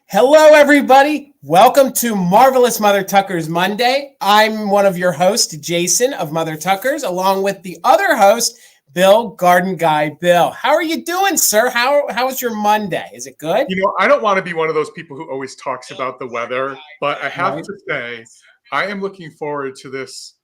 Hello, everybody. Welcome to Marvelous Mother Tuckers Monday. I'm one of your hosts, Jason of Mother Tuckers, along with the other host, Bill, Garden Guy Bill. How are you doing, sir? How was your Monday? Is it good? You know, I don't want to be one of those people who always talks about the weather, but I have to say, I am looking forward to this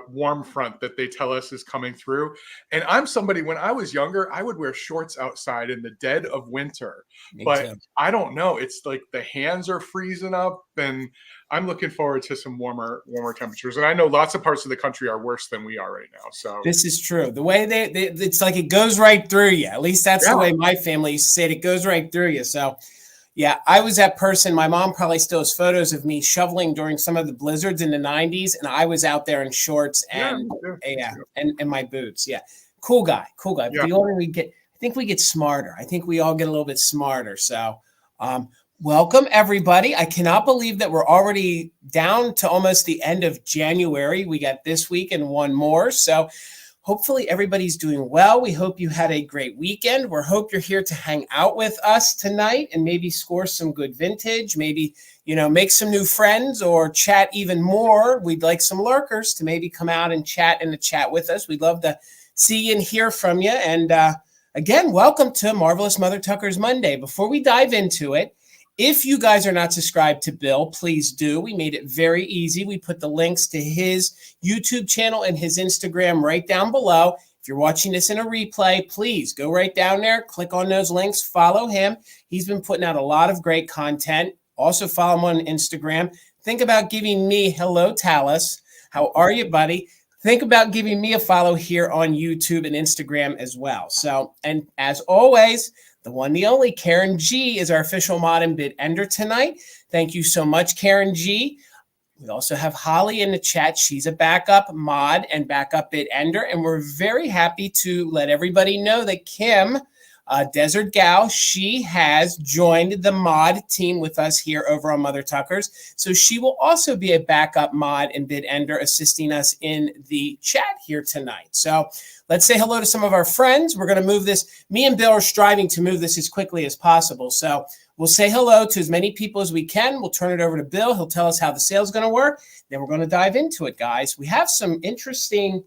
warm front that they tell us is coming through. And I'm somebody, when I was younger, I would wear shorts outside in the dead of winter. But I don't know. It's like the hands are freezing up, and I'm looking forward to some warmer temperatures. And I know lots of parts of the country are worse than we are right now. So this is true. The way it's like it goes right through you. At least that's the way my family used to say it. It goes right through you. So yeah, I was that person. My mom probably still has photos of me shoveling during some of the blizzards in the 90s, and I was out there in shorts and and my boots. Yeah, cool guy. But the older we get, I think we get smarter. I think we all get a little bit smarter. So welcome, everybody. I cannot believe that we're already down to almost the end of January. We got this week and one more. So hopefully everybody's doing well. We hope you had a great weekend. We hope you're here to hang out with us tonight and maybe score some good vintage, maybe, make some new friends or chat even more. We'd like some lurkers to maybe come out and chat in the chat with us. We'd love to see and hear from you. And again, welcome to Marvelous Mother Tuckers Monday. Before we dive into it, if you guys are not subscribed to Bill, please do. We made it very easy. We put the links to his YouTube channel and his Instagram right down below. If you're watching this in a replay, please go right down there, click on those links, follow him. He's been putting out a lot of great content. Also follow him on Instagram. Think about giving me, hello, Talus. How are you, buddy? Think about giving me a follow here on YouTube and Instagram as well. So, and as always, the one, the only, Karen G is our official mod and bid ender tonight. Thank you so much, Karen G. We also have Holly in the chat. She's a backup mod and backup bid ender. And we're very happy to let everybody know that Kim, Desert Gal, she has joined the mod team with us here over on Mother Tuckers. So she will also be a backup mod and bid ender assisting us in the chat here tonight. So let's say hello to some of our friends. We're going to move this. Me and Bill are striving to move this as quickly as possible. So we'll say hello to as many people as we can. We'll turn it over to Bill. He'll tell us how the sale is going to work. Then we're going to dive into it, guys. We have some interesting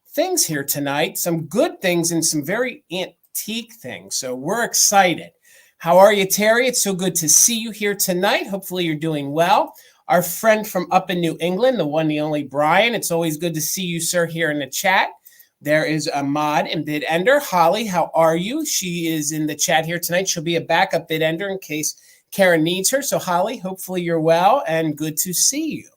things here tonight, some good things and some very antique things. So we're excited. How are you, Terry? It's so good to see you here tonight. Hopefully you're doing well. Our friend from up in New England, the one, the only Brian. It's always good to see you, sir, here in the chat. There is a mod and bid ender. Holly, how are you? She is in the chat here tonight. She'll be a backup bid ender in case Karen needs her. So Holly, hopefully you're well and good to see you.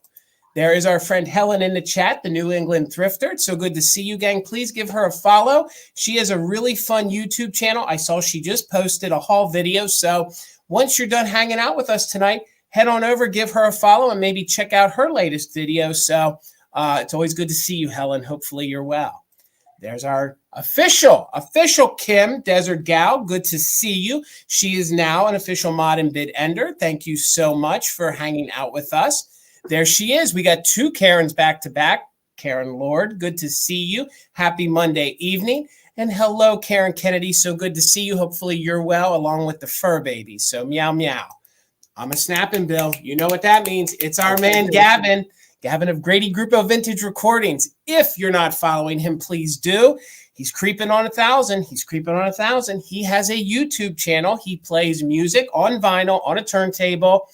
There is our friend Helen in the chat, the New England Thrifter. It's so good to see you, gang. Please give her a follow. She has a really fun YouTube channel. I saw she just posted a haul video. So once you're done hanging out with us tonight, head on over, give her a follow, and maybe check out her latest video. So it's always good to see you, Helen. Hopefully you're well. There's our official Kim, Desert Gal. Good to see you. She is now an official mod and bid ender. Thank you so much for hanging out with us. There she is. We got two Karens back to back. Karen Lord, good to see you. Happy Monday evening. And hello, Karen Kennedy. So good to see you. Hopefully you're well, along with the fur baby. So meow, meow. I'm a snapping, Bill. You know what that means. It's our man, Gavin. Gavin of Grady Group of Vintage Recordings. If you're not following him, please do. He's creeping on 1,000. He has a YouTube channel. He plays music on vinyl, on a turntable,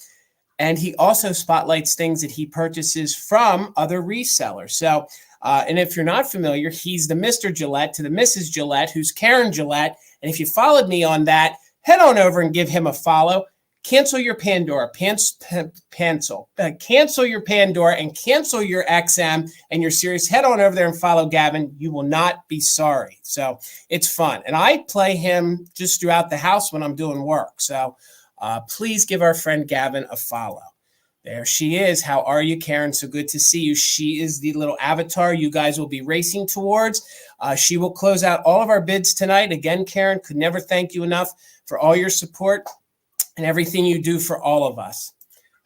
and he also spotlights things that he purchases from other resellers. So, and if you're not familiar, he's the Mr. Gillette to the Mrs. Gillette, who's Karen Gillette. And if you followed me on that, head on over and give him a follow. Cancel your Pandora, cancel your Pandora and cancel your XM and your Sirius. Head on over there and follow Gavin. You will not be sorry. So it's fun. And I play him just throughout the house when I'm doing work. So please give our friend Gavin a follow. There she is. How are you, Karen? So good to see you. She is the little avatar you guys will be racing towards. She will close out all of our bids tonight. Again, Karen, could never thank you enough for all your support and everything you do for all of us.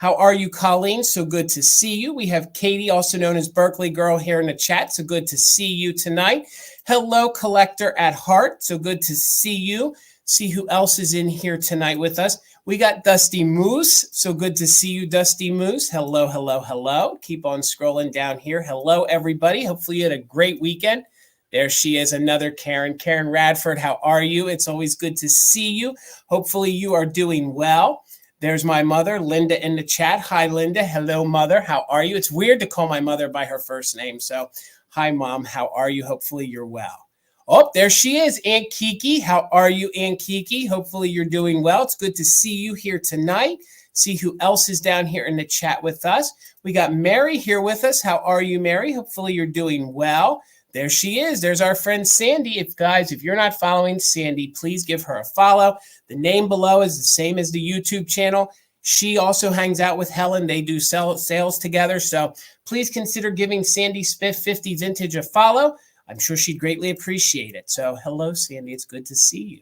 How are you, Colleen? So good to see you. We have Katie, also known as Berkeley Girl, here in the chat. So good to see you tonight. Hello, Collector at Heart. So good to see you. See who else is in here tonight with us. We got Dusty Moose. So good to see you, Dusty Moose. Hello, hello, hello. Keep on scrolling down here. Hello, everybody. Hopefully you had a great weekend. There she is, another Karen. Karen Radford, how are you? It's always good to see you. Hopefully you are doing well. There's my mother, Linda, in the chat. Hi, Linda. Hello, mother. How are you? It's weird to call my mother by her first name. So, hi, Mom. How are you? Hopefully you're well. Oh, there she is, Aunt Kiki. How are you, Aunt Kiki? Hopefully you're doing well. It's good to see you here tonight. See who else is down here in the chat with us. We got Mary here with us. How are you, Mary? Hopefully you're doing well. There she is. There's our friend Sandy. If you're not following Sandy, please give her a follow. The name below is the same as the YouTube channel. She also hangs out with Helen. They do sales together. So please consider giving Sandy Spiff 50 Vintage a follow. I'm sure she'd greatly appreciate it. So hello, Sandy. It's good to see you.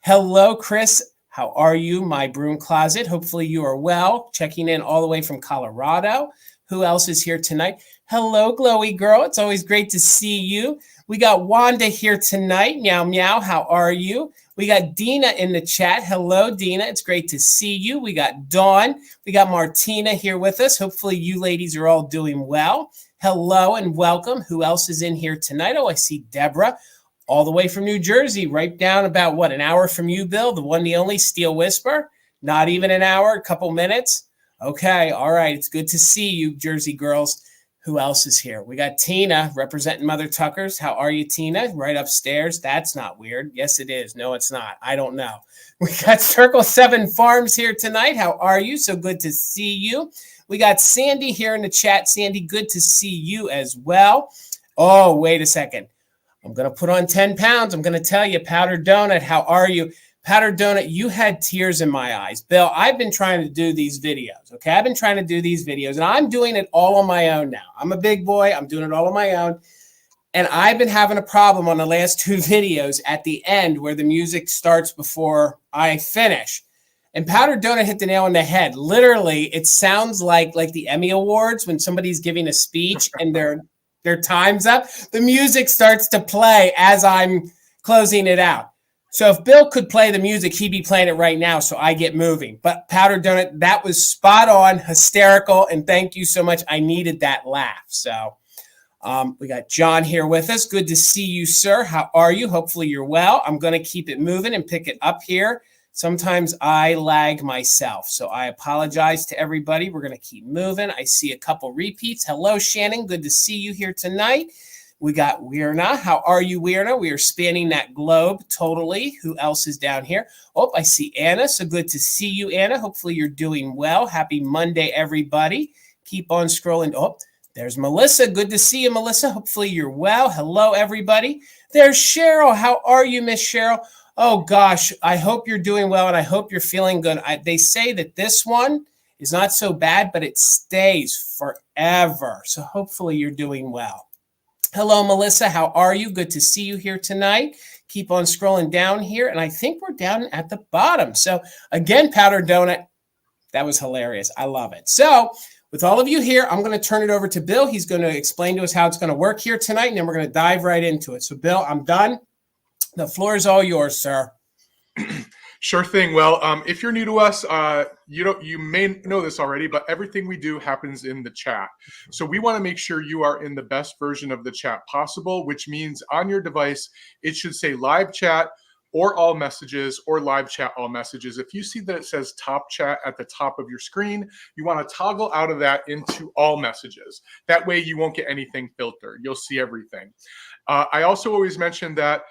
Hello, Chris. How are you, my broom closet? Hopefully you are well. Checking in all the way from Colorado. Who else is here tonight? Hello, Glowy Girl. It's always great to see you. We got Wanda here tonight. Meow, meow. How are you? We got Dina in the chat. Hello, Dina. It's great to see you. We got Dawn. We got Martina here with us. Hopefully you ladies are all doing well. Hello and welcome. Who else is in here tonight? Oh, I see Deborah all the way from New Jersey, right down about, what, an hour from you, Bill? The one, the only Steel Whisper? Not even an hour, a couple minutes? Okay, all right. It's good to see you, Jersey girls. Who else is here? We got Tina representing Mother Tuckers. How are you, Tina? Right upstairs. That's not weird. Yes, it is. No, it's not. I don't know. We got Circle 7 Farms here tonight. How are you? So good to see you. We got Sandy here in the chat. Sandy, good to see you as well. Oh, wait a second. I'm going to put on 10 pounds. I'm going to tell you, Powdered Donut, how are you? Powdered Donut, you had tears in my eyes. Bill, I've been trying to do these videos, okay? I've been trying to do these videos, and I'm doing it all on my own now. I'm a big boy. I'm doing it all on my own. And I've been having a problem on the last 2 videos at the end where the music starts before I finish. And Powdered Donut hit the nail on the head. Literally, it sounds like the Emmy Awards when somebody's giving a speech and their time's up. The music starts to play as I'm closing it out. So if Bill could play the music, he'd be playing it right now, so I get moving. But Powdered Donut, that was spot on, hysterical, and thank you so much. I needed that laugh. So we got John here with us. Good to see you, sir. How are you? Hopefully you're well. I'm going to keep it moving and pick it up here. Sometimes I lag myself, so I apologize to everybody. We're going to keep moving. I see a couple repeats. Hello, Shannon. Good to see you here tonight. We got Weirna. How are you, Weirna? We are spanning that globe totally. Who else is down here? Oh, I see Anna. So good to see you, Anna. Hopefully you're doing well. Happy Monday, everybody. Keep on scrolling. Oh, there's Melissa. Good to see you, Melissa. Hopefully you're well. Hello, everybody. There's Cheryl. How are you, Miss Cheryl? Oh, gosh. I hope you're doing well, and I hope you're feeling good. They say that this one is not so bad, but it stays forever. So hopefully you're doing well. Hello, Melissa. How are you? Good to see you here tonight. Keep on scrolling down here, and I think we're down at the bottom. So, again, Powdered Donut, that was hilarious. I love it. So, with all of you here, I'm going to turn it over to Bill. He's going to explain to us how it's going to work here tonight, and then we're going to dive right into it. So, Bill, I'm done. The floor is all yours, sir. Sure thing. Well, if you're new to us, you may know this already, but everything we do happens in the chat. So we want to make sure you are in the best version of the chat possible, which means on your device, it should say live chat or all messages or live chat all messages. If you see that it says top chat at the top of your screen, you want to toggle out of that into all messages. That way you won't get anything filtered. You'll see everything. I also always mention that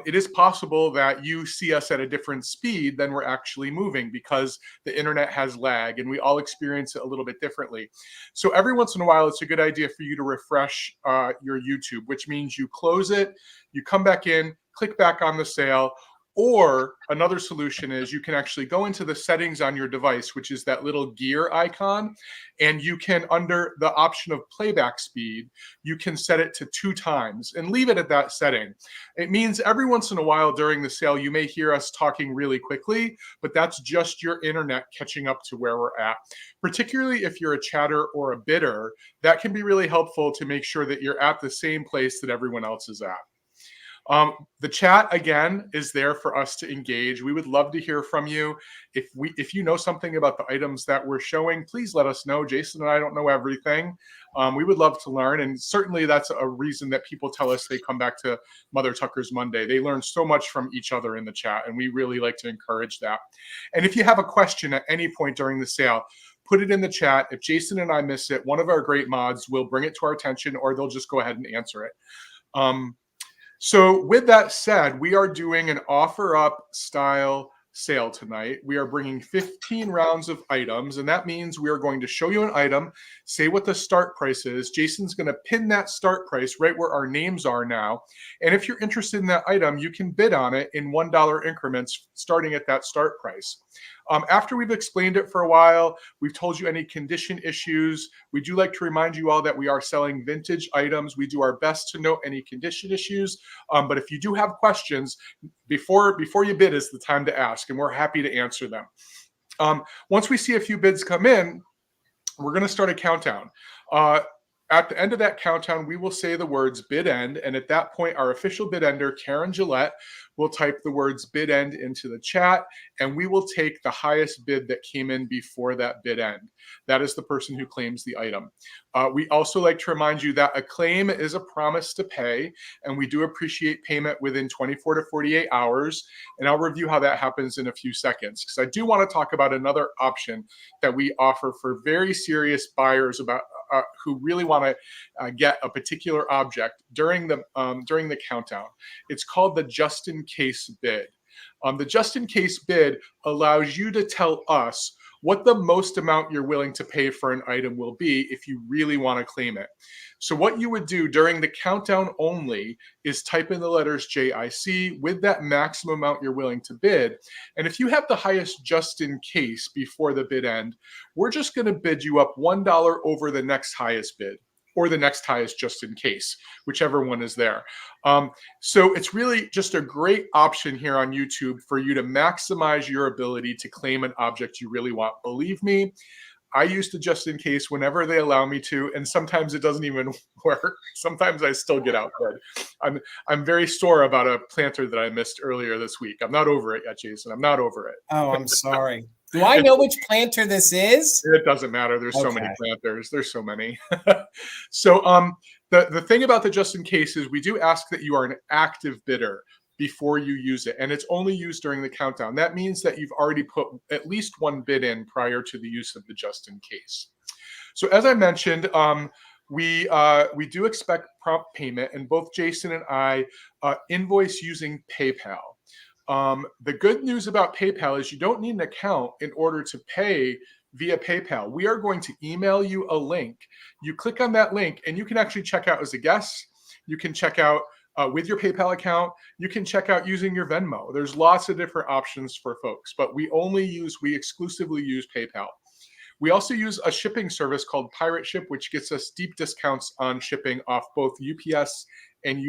it is possible that you see us at a different speed than we're actually moving because the internet has lag and we all experience it a little bit differently. So every once in a while, it's a good idea for you to refresh your YouTube, which means you close it, you come back in, click back on the sale. Or another solution is you can actually go into the settings on your device, which is that little gear icon, and you can, under the option of playback speed, you can set it to 2 times and leave it at that setting. It means every once in a while during the sale, you may hear us talking really quickly, but that's just your internet catching up to where we're at. Particularly if you're a chatter or a bidder, that can be really helpful to make sure that you're at the same place that everyone else is at. The chat again is there for us to engage. We would love to hear from you. If you know something about the items that we're showing, please let us know. Jason and I don't know everything. We would love to learn, and certainly that's a reason that people tell us they come back to Mother Tucker's Monday. They learn so much from each other in the chat, and we really like to encourage that. And if you have a question at any point during the sale, put it in the chat. If Jason and I miss it, one of our great mods will bring it to our attention, or they'll just go ahead and answer it. So with that said, we are doing an offer up style sale tonight. We are bringing 15 rounds of items, and that means we are going to show you an item, say what the start price is. Jason's going to pin that start price right where our names are now. And if you're interested in that item, you can bid on it in $1 increments starting at that start price. After we've explained it for a while, we've told you any condition issues. We do like to remind you all that we are selling vintage items. We do our best to note any condition issues. But if you do have questions, before you bid is the time to ask, and we're happy to answer them. Once we see a few bids come in, we're going to start a countdown. At the end of that countdown, we will say the words bid end. And at that point, our official bid ender, Karen Gillette, will type the words bid end into the chat, and we will take the highest bid that came in before that bid end. That is the person who claims the item. We also like to remind you that a claim is a promise to pay, and we do appreciate payment within 24 to 48 hours. And I'll review how that happens in a few seconds, because I do want to talk about another option that we offer for very serious buyers about who really want to get a particular object during the countdown. It's called the just in case bid. The just in case bid allows you to tell us what the most amount you're willing to pay for an item will be if you really want to claim it. So what you would do during the countdown only is type in the letters JIC with that maximum amount you're willing to bid. And if you have the highest just in case before the bid end, we're just going to bid you up $1 over the next highest bid, or the next highest just in case, whichever one is there. So it's really just a great option here on YouTube for you to maximize your ability to claim an object you really want. Believe me, I use the just in case whenever they allow me to, and sometimes it doesn't even work. Sometimes I still get outbid. I'm very sore about a planter that I missed earlier this week. I'm not over it yet, Jason. I'm not over it. Oh, I'm sorry. Do I know which planter this is? It doesn't matter. There's so many planters. There's so many. So the thing about the just in case is we do ask that you are an active bidder before you use it, and it's only used during the countdown. That means that you've already put at least one bid in prior to the use of the just in case. So as I mentioned, we do expect prompt payment, and both Jason and I invoice using PayPal. The good news about PayPal is you don't need an account in order to pay via PayPal. We are going to email you a link. You click on that link and you can actually check out as a guest. You can check out with your PayPal account. You can check out using your Venmo. There's lots of different options for folks, but we exclusively use PayPal. We also use a shipping service called Pirate Ship, which gets us deep discounts on shipping off both UPS and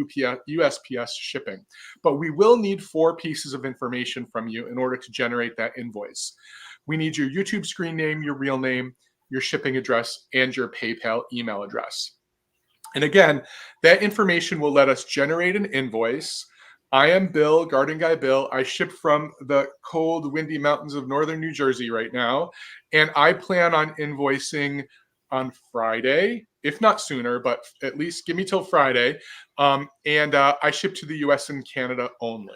USPS shipping. But we will need 4 pieces of information from you in order to generate that invoice. We need your YouTube screen name, your real name, your shipping address, and your PayPal email address. And again, that information will let us generate an invoice. I am Bill, Garden Guy Bill. I ship from the cold, windy mountains of northern New Jersey right now. And I plan on invoicing on Friday, if not sooner, but at least give me till Friday. I ship to the US and Canada only.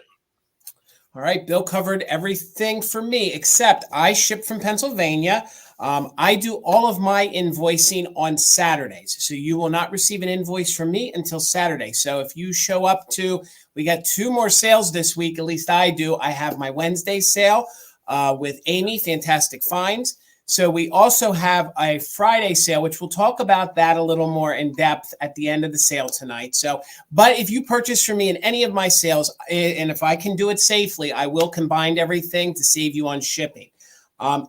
All right, Bill covered everything for me, except I ship from Pennsylvania. I do all of my invoicing on Saturdays. So you will not receive an invoice from me until Saturday. So if you show up we got 2 more sales this week, at least I do. I have my Wednesday sale with Amy, Fantastic Finds. So we also have a Friday sale, which we'll talk about that a little more in depth at the end of the sale tonight. So, but if you purchase from me in any of my sales, and if I can do it safely, I will combine everything to save you on shipping.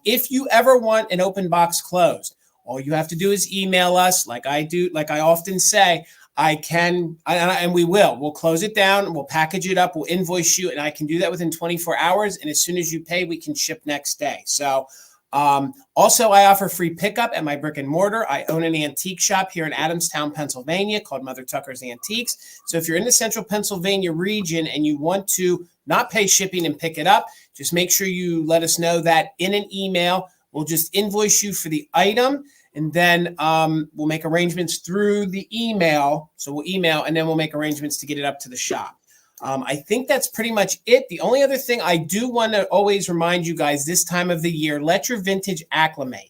If you ever want an open box closed, all you have to do is email us like I do, like I often say. And we will. We'll close it down, we'll package it up, we'll invoice you, and I can do that within 24 hours. And as soon as you pay, we can ship next day. So Also, I offer free pickup at my brick and mortar. I own an antique shop here in Adamstown, Pennsylvania called Mother Tucker's Antiques. So if you're in the central Pennsylvania region and you want to not pay shipping and pick it up, just make sure you let us know that in an email. We'll just invoice you for the item, and then we'll make arrangements through the email. So we'll email, and then we'll make arrangements to get it up to the shop. I think that's pretty much it. The only other thing I do want to always remind you guys this time of the year, let your vintage acclimate.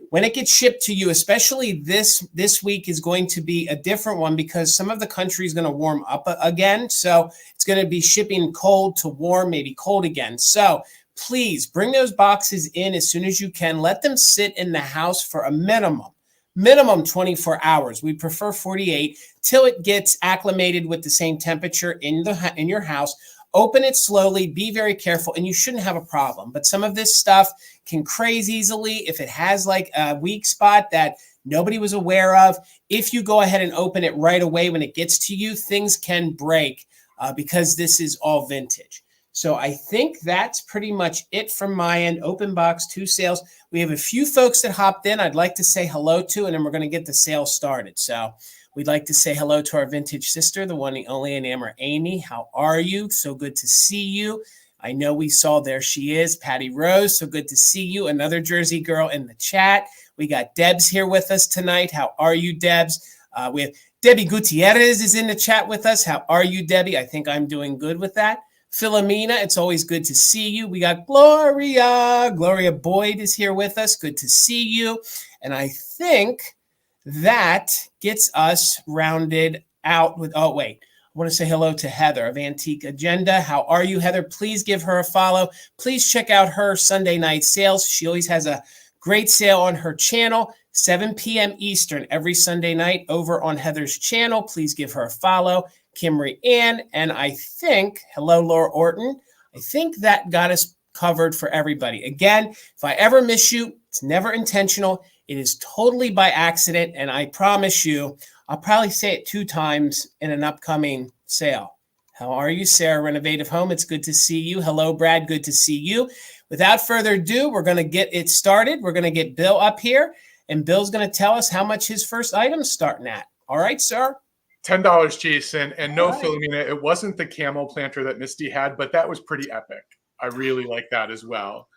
When it gets shipped to you, especially this week is going to be a different one because some of the country is going to warm up again. So it's going to be shipping cold to warm, maybe cold again. So please bring those boxes in as soon as you can. Let them sit in the house for a minimum 24 hours. We prefer 48 till it gets acclimated with the same temperature in your house. Open it slowly, be very careful, and you shouldn't have a problem. But some of this stuff can craze easily if it has like a weak spot that nobody was aware of. If you go ahead and open it right away when it gets to you, things can break because this is all vintage. So I think that's pretty much it from my end. Open box, 2 sales. We have a few folks that hopped in I'd like to say hello to, and then we're going to get the sale started. So we'd like to say hello to our vintage sister, the one, the only Enamor Amy. How are you? So good to see you. I know we saw, there she is, Patty Rose. So good to see you. Another Jersey girl in the chat. We got Debs here with us tonight. How are you, Debs? We have Debbie Gutierrez is in the chat with us. How are you, Debbie? I think I'm doing good with that. Philomena, it's always good to see you. We got Gloria. Gloria Boyd is here with us. Good to see you. And I think that gets us rounded out with, oh, wait. I want to say hello to Heather of Antique Agenda. How are you, Heather? Please give her a follow. Please check out her Sunday night sales. She always has a great sale on her channel, 7 p.m. Eastern every Sunday night over on Heather's channel. Please give her a follow. Kimry Ann, and I think, hello, Laura Orton. I think that got us covered for everybody. Again, if I ever miss you, it's never intentional. It is totally by accident, and I promise you, I'll probably say it 2 times in an upcoming sale. How are you, Sarah Renovative Home? It's good to see you. Hello, Brad. Good to see you. Without further ado, we're going to get it started. We're going to get Bill up here, and Bill's going to tell us how much his first item's starting at. All right, sir? $10, Jason, and no, right. Philomena, it wasn't the camel planter that Misty had, but that was pretty epic. I really like that as well.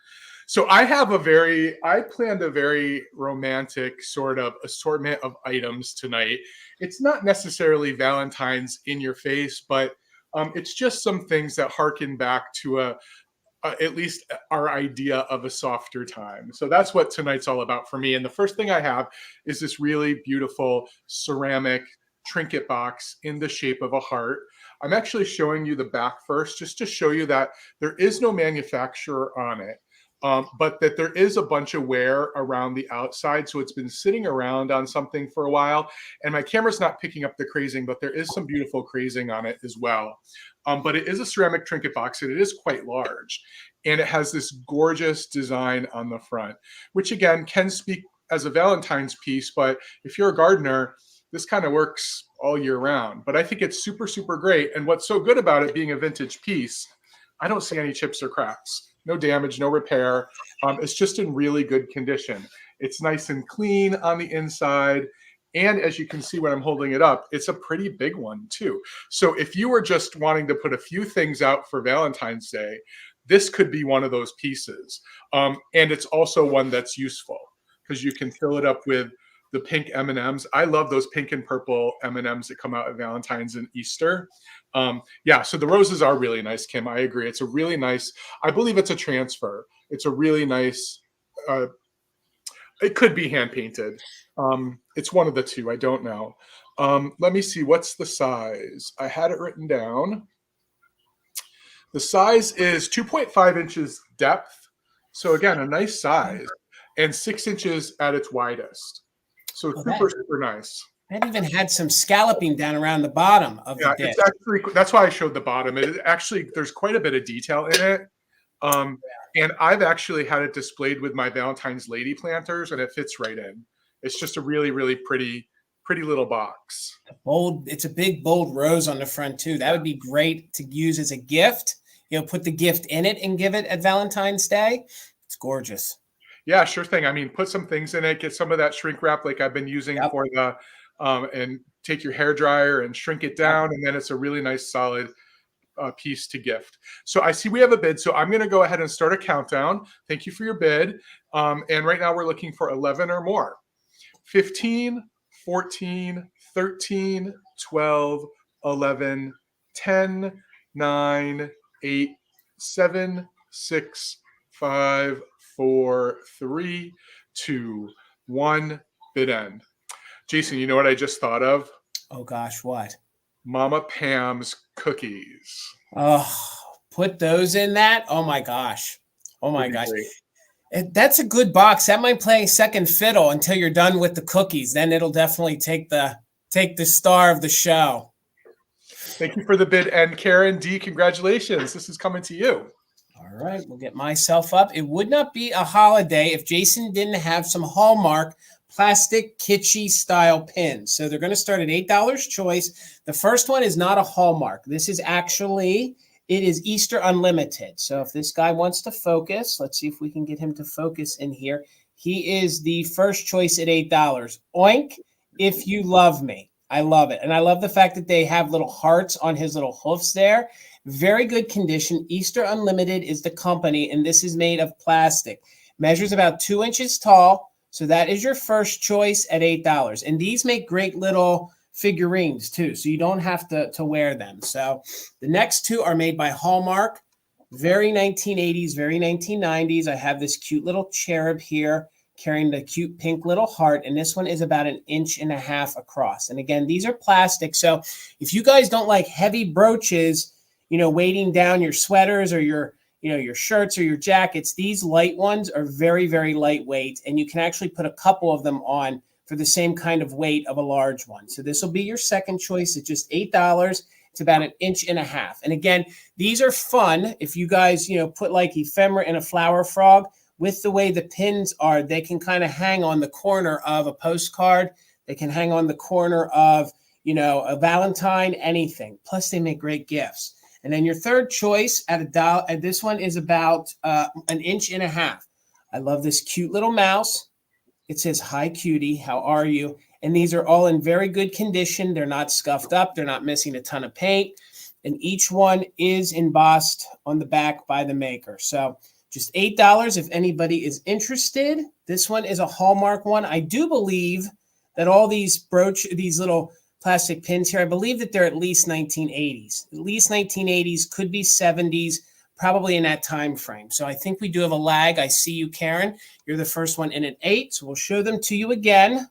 So I planned a very romantic sort of assortment of items tonight. It's not necessarily Valentine's in your face, but it's just some things that harken back to at least our idea of a softer time. So that's what tonight's all about for me. And the first thing I have is this really beautiful ceramic trinket box in the shape of a heart. I'm actually showing you the back first, just to show you that there is no manufacturer on it, but that there is a bunch of wear around the outside. So it's been sitting around on something for a while, and my camera's not picking up the crazing, but there is some beautiful crazing on it as well. But it is a ceramic trinket box, and it is quite large, and it has this gorgeous design on the front, which again can speak as a Valentine's piece, but if you're a gardener, this kind of works all year round. But I think it's super, super great. And what's so good about it being a vintage piece, I don't see any chips or cracks, no damage, no repair. It's just in really good condition. It's nice and clean on the inside. And as you can see when I'm holding it up, it's a pretty big one too. So if you were just wanting to put a few things out for Valentine's Day, this could be one of those pieces. And it's also one that's useful because you can fill it up with the pink M&Ms. I love those pink and purple M&Ms that come out at Valentine's and Easter. Yeah, so the roses are really nice, Kim. I agree. It's a really nice, I believe it's a transfer. It's a really nice, it could be hand painted. It's one of the two. I don't know. Let me see. What's the size? I had it written down. The size is 2.5 inches depth. So again, a nice size, and 6 inches at its widest. So super nice. It even had some scalloping down around the bottom of the dish. It's actually, that's why I showed the bottom. It actually, there's quite a bit of detail in it. And I've actually had it displayed with my Valentine's lady planters, and it fits right in. It's just a really, really pretty little box. Bold. It's a big, bold rose on the front too. That would be great to use as a gift. You know, put the gift in it and give it at Valentine's Day. It's gorgeous. Yeah, sure thing. I mean, put some things in it, get some of that shrink wrap like I've been using Yep. for the, and take your hair dryer and shrink it Yep. down. And then it's a really nice solid piece to gift. So I see we have a bid. So I'm going to go ahead and start a countdown. Thank you for your bid. And right now we're looking for 11 or more. 15, 14, 13, 12, 11, 10, 9, 8, 7, 6, 5, 4, 3, 2, 1. Bid end. Jason, you know what I just thought of? Oh gosh, what? Mama Pam's cookies. Oh, put those in that. Oh my gosh. Oh my gosh. Great. That's a good box. That might play second fiddle until you're done with the cookies. Then it'll definitely take the star of the show. Thank you for the bid. And Karen D, congratulations. This is coming to you. All right, we'll get myself up. It would not be a holiday if Jason didn't have some Hallmark plastic kitschy style pins. So they're going to start at $8 choice. The first one is not a Hallmark. This is actually, it is Easter Unlimited. So if this guy wants to focus, let's see if we can get him to focus in here. He is the first choice at $8. Oink, If You Love Me. I love it. And I love the fact that they have little hearts on his little hoofs there. Very good condition. Easter Unlimited is the company, and this is made of plastic. Measures about 2 inches tall. So that is your first choice at $8. And these make great little figurines too. So you don't have to wear them. So the next two are made by Hallmark. Very 1980s, very 1990s. I have this cute little cherub here carrying the cute pink little heart. And this one is about 1.5 inches across. And again, these are plastic. So if you guys don't like heavy brooches, weighting down your sweaters or your shirts or your jackets, these light ones are very, very lightweight. And you can actually put a couple of them on for the same kind of weight of a large one. So this will be your second choice at just $8. It's about 1.5 inches. And again, these are fun. If you guys, put like ephemera in a flower frog, with the way the pins are, they can kind of hang on the corner of a postcard. They can hang on the corner of, a Valentine, anything. Plus they make great gifts. And then your third choice at $1, and this one is about 1.5 inches. I love this cute little mouse. It says, "Hi, cutie, how are you?" And these are all in very good condition. They're not scuffed up. They're not missing a ton of paint. And each one is embossed on the back by the maker. So just $8 if anybody is interested. This one is a Hallmark one. I do believe that all these little plastic pins here, I believe that they're at least 1980s. At least 1980s, could be 70s, probably in that time frame. So I think we do have a lag. I see you, Karen. You're the first one in at 8. So we'll show them to you again.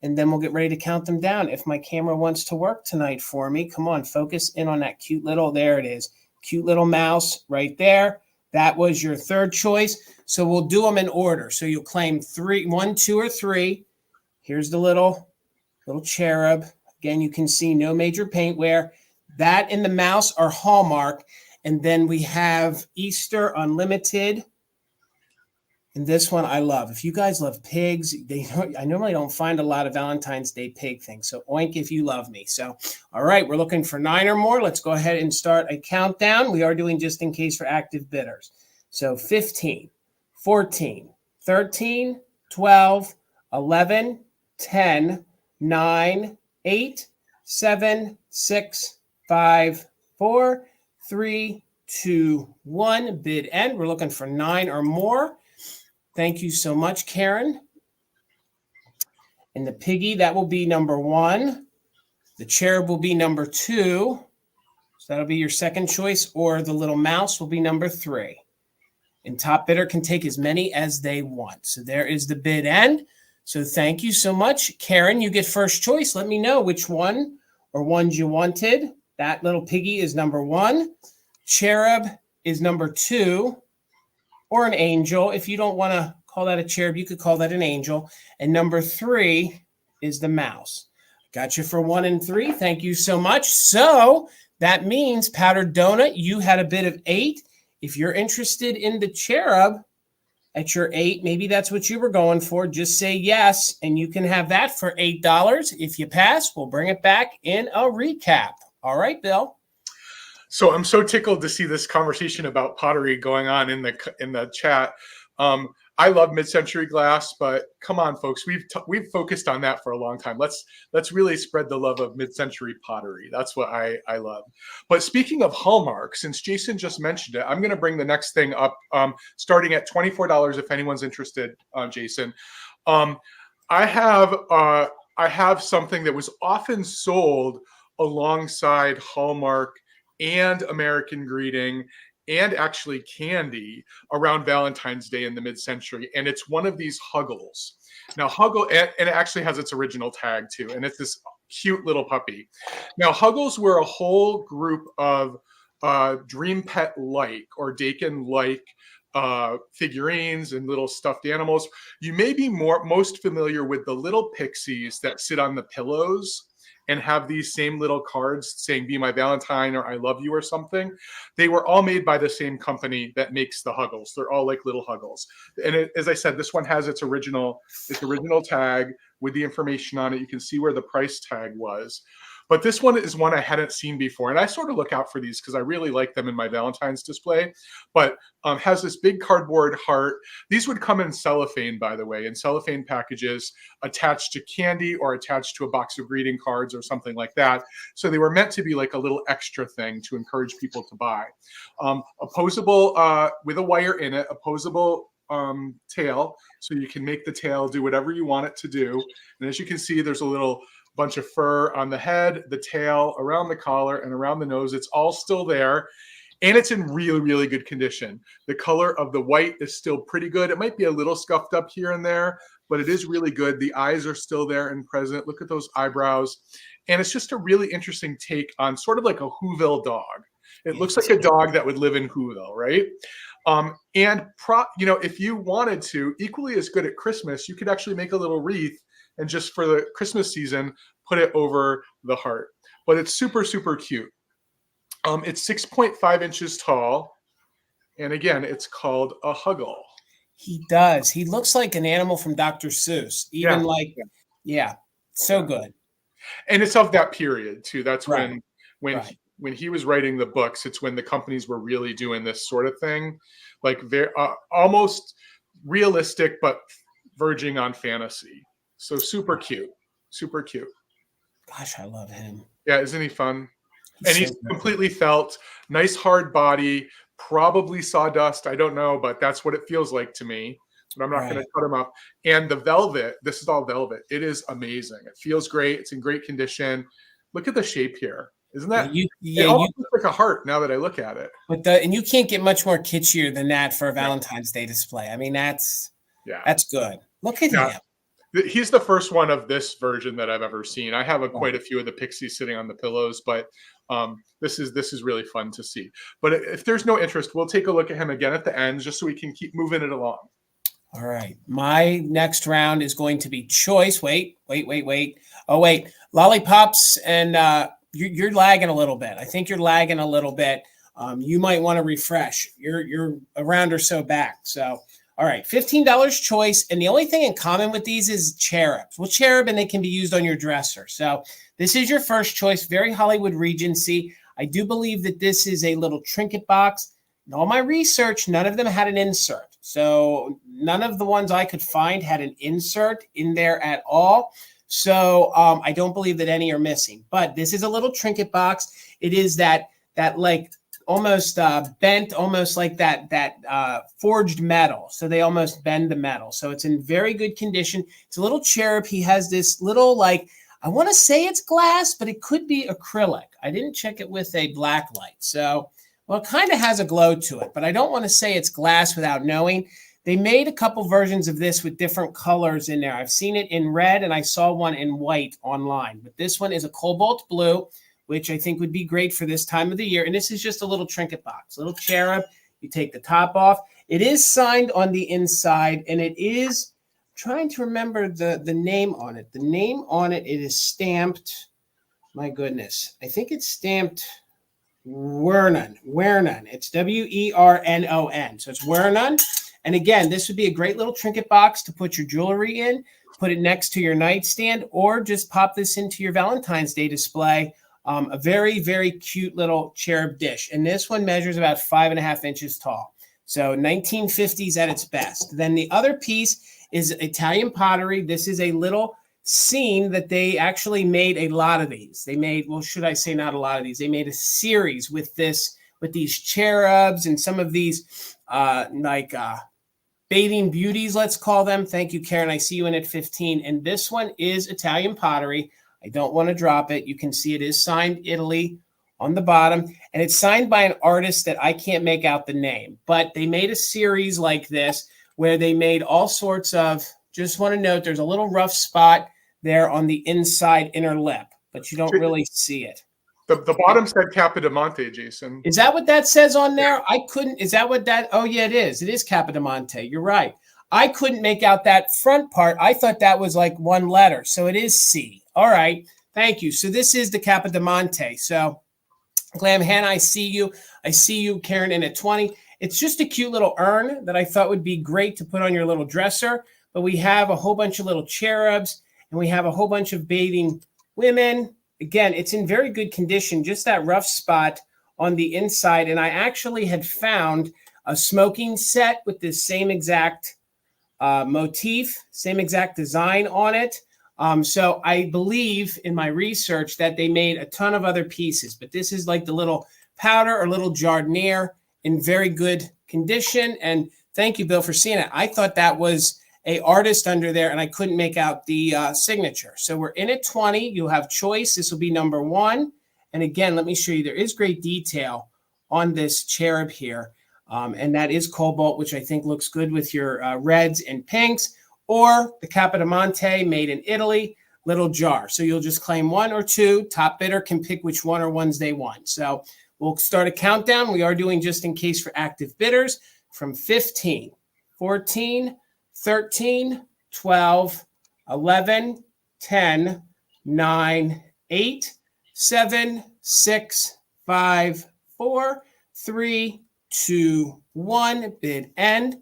And then we'll get ready to count them down. If my camera wants to work tonight for me, come on, focus in on that cute little, there it is. Cute little mouse right there. That was your third choice. So we'll do them in order. So you'll claim 1, 2, or 3. Here's the little cherub. Again, you can see no major paint wear. That and the mouse are Hallmark. And then we have Easter Unlimited. And this one I love. If you guys love pigs, I normally don't find a lot of Valentine's Day pig things. So oink if you love me. So, all right, we're looking for 9 or more. Let's go ahead and start a countdown. We are doing just in case for active bidders. So 15, 14, 13, 12, 11, 10, 9, 8, 7, 6, 5, 4, 3, 2, 1. Bid end. We're looking for 9 or more. Thank you so much, Karen. And the piggy, that will be number 1. The cherub will be number 2. So that'll be your second choice, or the little mouse will be number 3. And top bidder can take as many as they want. So there is the bid end. So thank you so much. Karen, you get first choice. Let me know which one or ones you wanted. That little piggy is number 1. Cherub is number 2. Or an angel. If you don't want to call that a cherub, you could call that an angel. And number 3 is the mouse. Got you for 1 and 3. Thank you so much. So that means Powdered Donut, you had a bid of 8. If you're interested in the cherub at your 8, maybe that's what you were going for. Just say yes, and you can have that for $8. If you pass, we'll bring it back in a recap. All right, Bill. So I'm so tickled to see this conversation about pottery going on in the chat. I love mid-century glass, but come on, folks, we've focused on that for a long time. Let's really spread the love of mid-century pottery. That's what I love. But speaking of Hallmark, since Jason just mentioned it, I'm going to bring the next thing up, starting at $24 if anyone's interested, Jason. I have something that was often sold alongside Hallmark and American Greeting and actually candy around Valentine's Day in the mid-century. And it's one of these Huggles. Now, Huggle, and it actually has its original tag too, and it's this cute little puppy. Now, Huggles were a whole group of dream pet-like or Dakin-like figurines and little stuffed animals. You may be most familiar with the little pixies that sit on the pillows and have these same little cards saying "Be my Valentine" or "I love you" or something. They were all made by the same company that makes the Huggles. They're all like little Huggles. And as I said, this one has its original tag with the information on it. You can see where the price tag was. But this one is one I hadn't seen before. And I sort of look out for these because I really like them in my Valentine's display. But has this big cardboard heart. These would come in cellophane, by the way, in cellophane packages attached to candy or attached to a box of greeting cards or something like that. So they were meant to be like a little extra thing to encourage people to buy. Opposable with a wire in it, opposable tail. So you can make the tail do whatever you want it to do. And as you can see, there's a little bunch of fur on the head, the tail, around the collar, and around the nose. It's all still there. And it's in really, really good condition. The color of the white is still pretty good. It might be a little scuffed up here and there, but it is really good. The eyes are still there and present. Look at those eyebrows. And it's just a really interesting take on sort of like a Whoville dog. It looks like a dog that would live in Whoville, right? If you wanted to, equally as good at Christmas, you could actually make a little wreath and just for the Christmas season, put it over the heart. But it's super, super cute. It's 6.5 inches tall. And again, it's called a Huggle. He does. He looks like an animal from Dr. Seuss. So good. And it's of that period too. That's right. when he was writing the books, it's when the companies were really doing this sort of thing. Like very almost realistic, but verging on fantasy. So super cute. Super cute. Gosh, I love him. Yeah, isn't he fun? He's completely felt. Nice hard body, probably sawdust. I don't know, but that's what it feels like to me. But I'm not going to cut him up. And the velvet, this is all velvet. It is amazing. It feels great. It's in great condition. Look at the shape here. Isn't that? It almost looks like a heart now that I look at it. And you can't get much more kitschier than that for a Valentine's Day display. I mean, that's good. Look at him. He's the first one of this version that I've ever seen. I have quite a few of the pixies sitting on the pillows, but this is really fun to see. But if there's no interest, we'll take a look at him again at the end just so we can keep moving it along. All right. My next round is going to be choice. Wait. Oh, wait. Lollipops, and you're lagging a little bit. I think you're lagging a little bit. You might want to refresh. You're a round or so back. So, all right, $15 choice. And the only thing in common with these is cherubs. Well, cherub, and they can be used on your dresser. So this is your first choice, very Hollywood Regency. I do believe that this is a little trinket box. In all my research, none of them had an insert. So none of the ones I could find had an insert in there at all. So I don't believe that any are missing. But this is a little trinket box. It is that like almost bent, almost like that forged metal. So they almost bend the metal. So it's in very good condition. It's a little cherub. He has this little, like, I want to say it's glass, but it could be acrylic. I didn't check it with a black light. So, well, it kind of has a glow to it, but I don't want to say it's glass without knowing. They made a couple versions of this with different colors in there. I've seen it in red, and I saw one in white online. But this one is a cobalt blue, which I think would be great for this time of the year. And this is just a little trinket box, little cherub. You take the top off. It is signed on the inside, and it is, I'm trying to remember the name on it. The name on it, it is stamped, my goodness. I think it's stamped Wernon. It's Wernon. So it's Wernon. And again, this would be a great little trinket box to put your jewelry in, put it next to your nightstand, or just pop this into your Valentine's Day display. A very, very cute little cherub dish. And this one measures about 5.5 inches tall. So 1950s at its best. Then the other piece is Italian pottery. This is a little scene that they actually made a lot of these. They made, well, should I say not a lot of these? They made a series with these cherubs and some of these bathing beauties, let's call them. Thank you, Karen. I see you in at 15. And this one is Italian pottery. I don't want to drop it. You can see it is signed Italy on the bottom, and it's signed by an artist that I can't make out the name. But they made a series like this where they made all sorts of, just want to note there's a little rough spot there on the inside inner lip, but you don't really see it. The bottom said Capodimonte, Jason. Is that what that says on there? I couldn't. Is that what that? Oh, yeah, it is. It is Capodimonte. You're right. I couldn't make out that front part. I thought that was like one letter. So it is C. All right. Thank you. So this is the Capodimonte. So Glam Hannah, I see you. I see you, Karen, in at 20. It's just a cute little urn that I thought would be great to put on your little dresser. But we have a whole bunch of little cherubs, and we have a whole bunch of bathing women. Again, it's in very good condition, just that rough spot on the inside. And I actually had found a smoking set with this same exact motif, same exact design on it. So I believe in my research that they made a ton of other pieces, but this is like the little powder or little jardiniere in very good condition. And thank you, Bill, for seeing it. I thought that was a artist under there, and I couldn't make out the signature. So we're in at 20. You'll have choice. This will be number 1. And again, let me show you. There is great detail on this cherub here, and that is cobalt, which I think looks good with your reds and pinks, or the Capodimonte made in Italy, little jar. So you'll just claim 1 or 2. Top bidder can pick which one or ones they want. So we'll start a countdown. We are doing just in case for active bidders from 15, 14, 13, 12, 11, 10, 9, 8, 7, 6, 5, 4, 3, 2, 1. Bid end.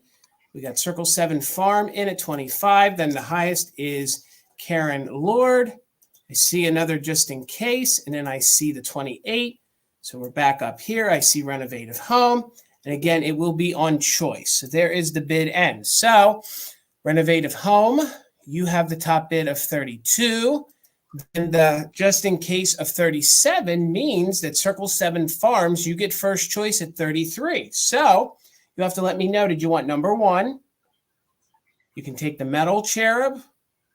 We got Circle 7 Farm in at 25. Then the highest is Karen Lord. I see another just in case, and then I see the 28. So we're back up here. I see Renovative Home. And again, it will be on choice. So there is the bid end. So Renovative Home, you have the top bid of 32. And the just in case of 37 means that Circle 7 Farms, you get first choice at 33. So you have to let me know, did you want number 1? You can take the metal cherub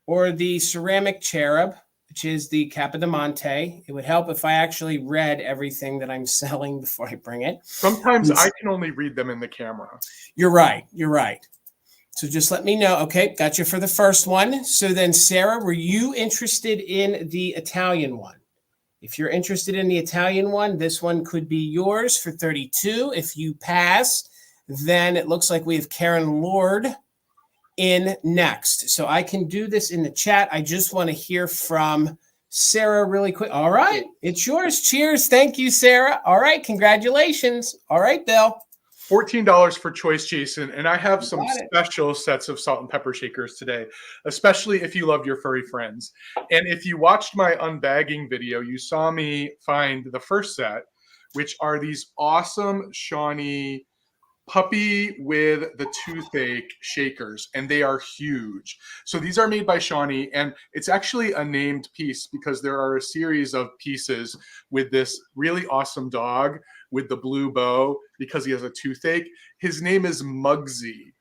or the ceramic cherub, which is the Capodimonte. It would help if I actually read everything that I'm selling before I bring it. Sometimes I can only read them in the camera. You're right. You're right. So just let me know. Okay, got you for the first one. So then, Sarah, were you interested in the Italian one? If you're interested in the Italian one, this one could be yours for 32. If you pass, then it looks like we have Karen Lord in next. So I can do this in the chat. I just want to hear from Sarah really quick. All right, it's yours. Cheers. Thank you, Sarah. All right, congratulations. All right, Bill. $14 for choice, Jason. And I have some special sets of salt and pepper shakers today, especially if you loved your furry friends. And if you watched my unbagging video, you saw me find the first set, which are these awesome Shawnee puppy with the toothache shakers, and they are huge. So these are made by Shawnee, and it's actually a named piece because there are a series of pieces with this really awesome dog with the blue bow because he has a toothache. His name is Muggsy.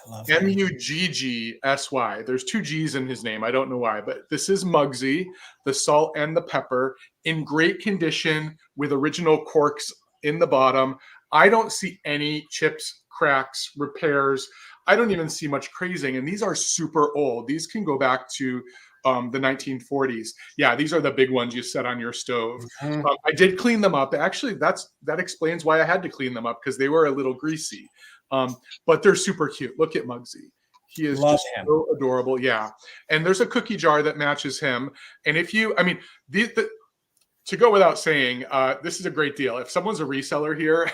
Muggsy. There's 2 G's in his name. I don't know why, but this is Muggsy, the salt and the pepper, in great condition with original corks in the bottom. I don't see any chips, cracks, repairs. I don't even see much crazing. And these are super old. These can go back to the 1940s. Yeah, these are the big ones you set on your stove. I did clean them up. Actually, that explains why I had to clean them up, because they were a little greasy. But they're super cute. Look at Muggsy. He is just so adorable. Yeah. And there's a cookie jar that matches him. And if you, I mean, to go without saying, this is a great deal. If someone's a reseller here,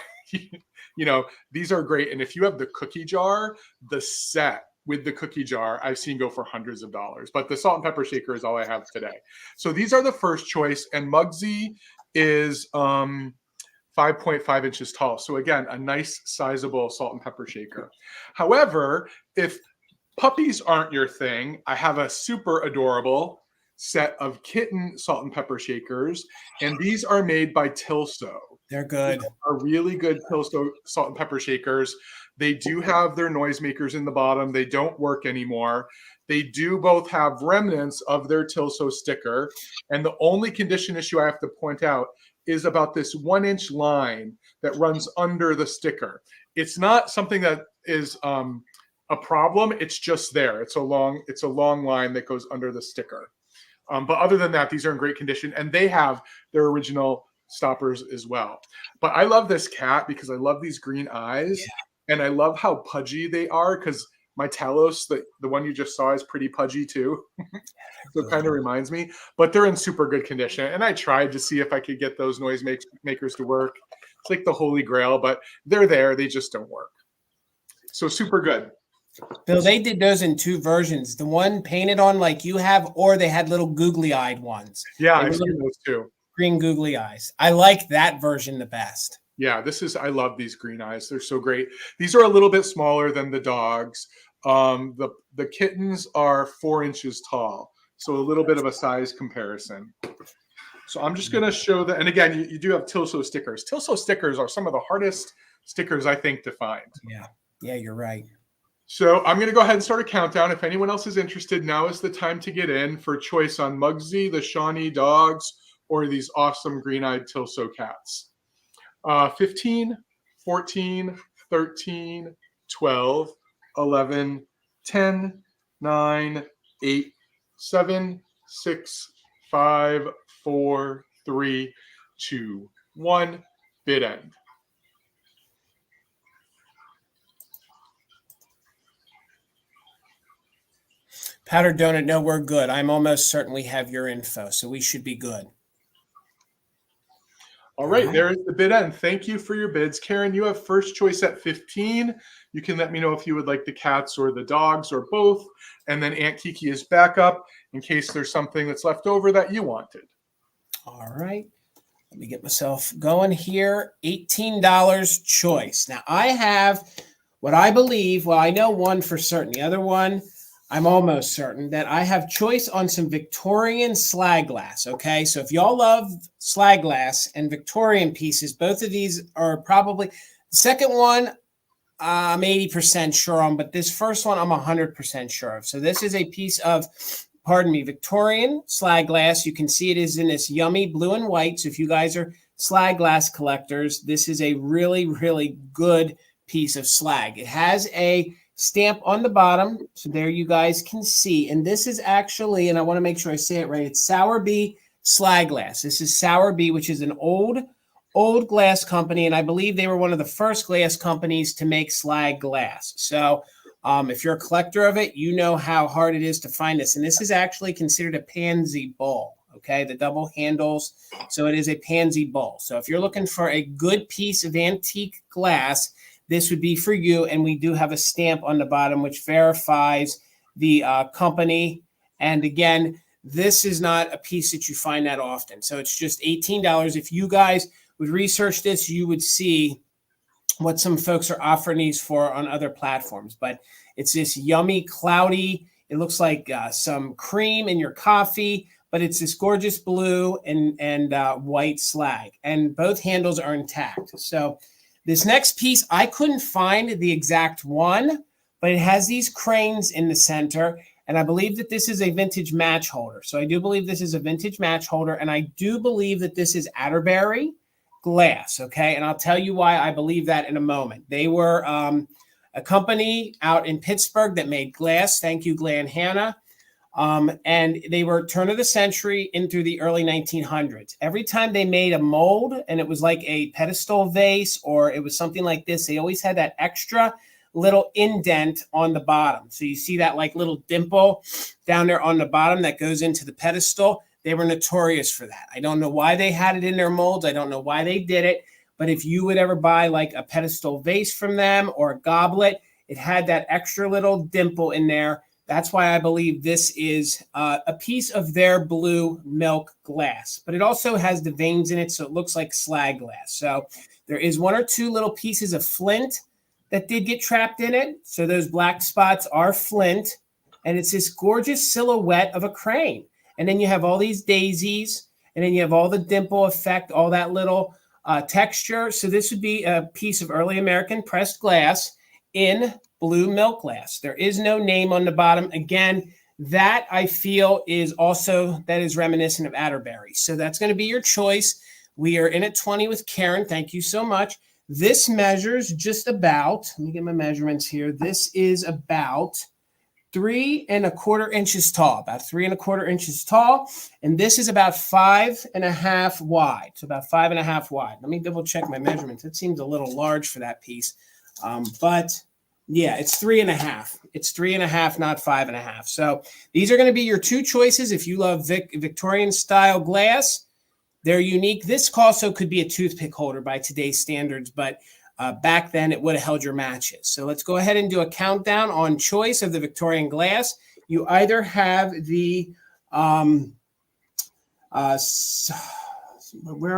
you know, these are great. And if you have the cookie jar, the set with the cookie jar, I've seen go for hundreds of dollars. But the salt and pepper shaker is all I have today. So these are the first choice. And Muggsy is 5.5 inches tall. So again, a nice sizable salt and pepper shaker. However, if puppies aren't your thing, I have a super adorable set of kitten salt and pepper shakers, and these are made by Tilso. They're good. These are really good Tilso salt and pepper shakers. They do have their noisemakers in the bottom. They don't work anymore. They do both have remnants of their Tilso sticker, and the only condition issue I have to point out is about this 1-inch line that runs under the sticker. It's not something that is a problem. It's just there. It's a long line that goes under the sticker. But other than that, these are in great condition, and they have their original stoppers as well. But I love this cat because I love these green eyes, and I love how pudgy they are, because my Talos, the one you just saw, is pretty pudgy too. So it kind of reminds me, but they're in super good condition. And I tried to see if I could get those noise makers to work. It's like the holy grail, but they're there. They just don't work. So super good. Bill, they did those in 2 versions. The one painted on like you have, or they had little googly-eyed ones. Yeah, I've seen those too. Green googly eyes. I like that version the best. Yeah, I love these green eyes. They're so great. These are a little bit smaller than the dogs. The kittens are 4 inches tall, so a little bit of a size comparison. So I'm just going to show that. And again, you do have Tilso stickers. Tilso stickers are some of the hardest stickers, I think, to find. Yeah, you're right. So I'm going to go ahead and start a countdown. If anyone else is interested, now is the time to get in for choice on Muggsy, the Shawnee dogs, or these awesome green-eyed Tilso cats. 15, 14, 13, 12, 11, 10, 9, 8, 7, 6, 5, 4, 3, 2, 1. Bid end. Powdered Donut, no, we're good. I'm almost certain we have your info, so we should be good. All right, there is the bid end. Thank you for your bids. Karen, you have first choice at 15. You can let me know if you would like the cats or the dogs or both. And then Aunt Kiki is back up in case there's something that's left over that you wanted. All right. Let me get myself going here. $18 choice. Now, I have what I believe, well, I know one for certain. The other one, I'm almost certain that I have choice on some Victorian slag glass, okay? So if y'all love slag glass and Victorian pieces, both of these are probably, the second one, I'm 80% sure on, but this first one I'm 100% sure of. So this is a piece of, Victorian slag glass. You can see it is in this yummy blue and white. So if you guys are slag glass collectors, this is a really, really good piece of slag. It has a stamp on the bottom, so there you guys can see. And this is actually, and I want to make sure I say it right, it's Sowerby Slag Glass. This is Sowerby, which is an old glass company, and I believe they were one of the first glass companies to make slag glass. So if you're a collector of it, you know how hard it is to find this. And this is actually considered a pansy bowl, okay? The double handles, so it is a pansy bowl. So if you're looking for a good piece of antique glass, this would be for you, and we do have a stamp on the bottom which verifies the company. And again, this is not a piece that you find that often. So it's just $18. If you guys would research this, you would see what some folks are offering these for on other platforms. But it's this yummy, cloudy, it looks like some cream in your coffee, but it's this gorgeous blue and white slag. And both handles are intact. So this next piece, I couldn't find the exact one, but it has these cranes in the center, and I believe that this is a vintage match holder. So I do believe this is a vintage match holder, and I do believe that this is Atterbury glass, okay? And I'll tell you why I believe that in a moment. They were a company out in Pittsburgh that made glass. Thank you, Glenn Hanna. And they were turn of the century into the early 1900s. Every time they made a mold and it was like a pedestal vase or it was something like this, they always had that extra little indent on the bottom. So you see that like little dimple down there on the bottom that goes into the pedestal. They were notorious for that. I don't know why they had it in their molds. I don't know why they did it. But if you would ever buy like a pedestal vase from them or a goblet, it had that extra little dimple in there That's why I believe this is a piece of their blue milk glass, but it also has the veins in it, so it looks like slag glass. So there is 1 or 2 little pieces of flint that did get trapped in it. So those black spots are flint, and it's this gorgeous silhouette of a crane. And then you have all these daisies, and then you have all the dimple effect, all that little texture. So this would be a piece of early American pressed glass in blue milk glass. There is no name on the bottom. Again, that I feel is also, that is reminiscent of Atterbury. So that's going to be your choice. We are in at 20 with Karen. Thank you so much. This measures just about, let me get my measurements here. This is about 3 1/4 inches tall, about 3 1/4 inches tall. And this is about 5 1/2 wide. So about 5 1/2 wide. Let me double check my measurements. It seems a little large for that piece. But yeah, it's 3 1/2. It's 3 1/2, not 5 1/2. So these are going to be your 2 choices. If you love Victorian style glass, they're unique. This also could be a toothpick holder by today's standards, but back then it would have held your matches. So let's go ahead and do a countdown on choice of the Victorian glass. You either have the, where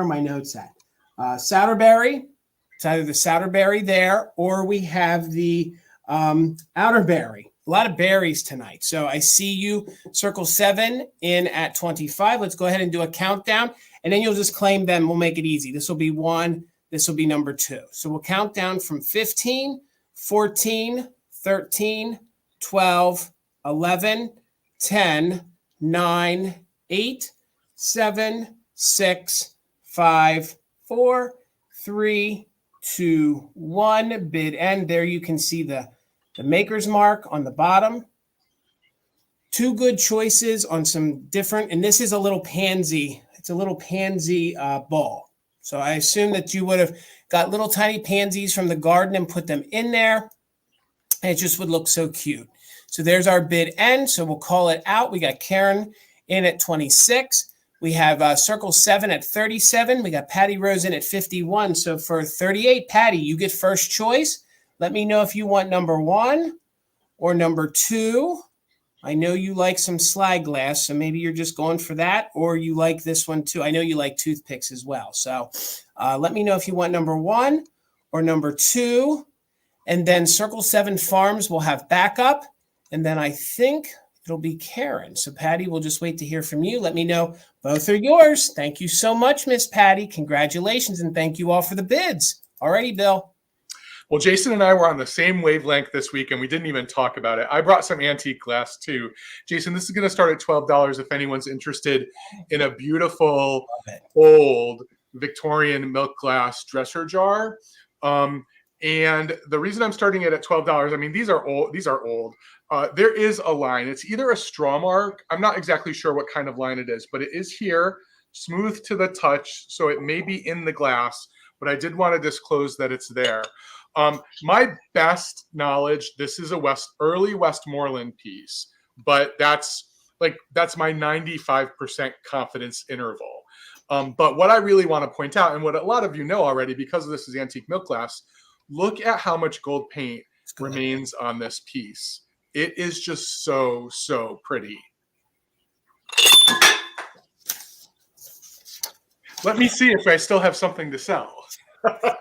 are my notes at? Souterberry. It's either the Souterberry there, or we have the Outerberry. A lot of berries tonight. So I see you circle 7 in at 25. Let's go ahead and do a countdown, and then you'll just claim them. We'll make it easy. This will be 1. This will be number 2. So we'll count down from 15, 14, 13, 12, 11, 10, 9, 8, 7, 6, 5, 4, 3, 2, 1. Bid end. There you can see the maker's mark on the bottom. 2 good choices on some different, and this is a little pansy. It's a little pansy ball. So I assume that you would have got little tiny pansies from the garden and put them in there. And it just would look so cute. So there's our bid end. So we'll call it out. We got Karen in at 26. We have Circle 7 at 37. We got Patty Rose in at 51. So for 38, Patty, you get first choice. Let me know if you want number 1 or number 2. I know you like some slag glass, so maybe you're just going for that, or you like this one too. I know you like toothpicks as well. So let me know if you want number 1 or number 2. And then Circle 7 Farms will have backup. And then I think it'll be Karen. So Patty, we'll just wait to hear from you. Let me know. Both are yours. Thank you so much, Miss Patty. Congratulations, and thank you all for the bids. All righty, Bill. Well, Jason and I were on the same wavelength this week, and we didn't even talk about it. I brought some antique glass, too. Jason, this is going to start at $12 if anyone's interested in a beautiful, old Victorian milk glass dresser jar. And the reason I'm starting it at $12, I mean, these are old. There is a line. It's either a straw mark. I'm not exactly sure what kind of line it is, but it is here, smooth to the touch, so it may be in the glass, but I did want to disclose that it's there. My best knowledge, this is a early Westmorland piece, but that's my 95% confidence interval. But what I really want to point out, and what a lot of you know already, because this is antique milk glass, look at how much gold paint remains on this piece. It is just so, so pretty. Let me see if I still have something to sell.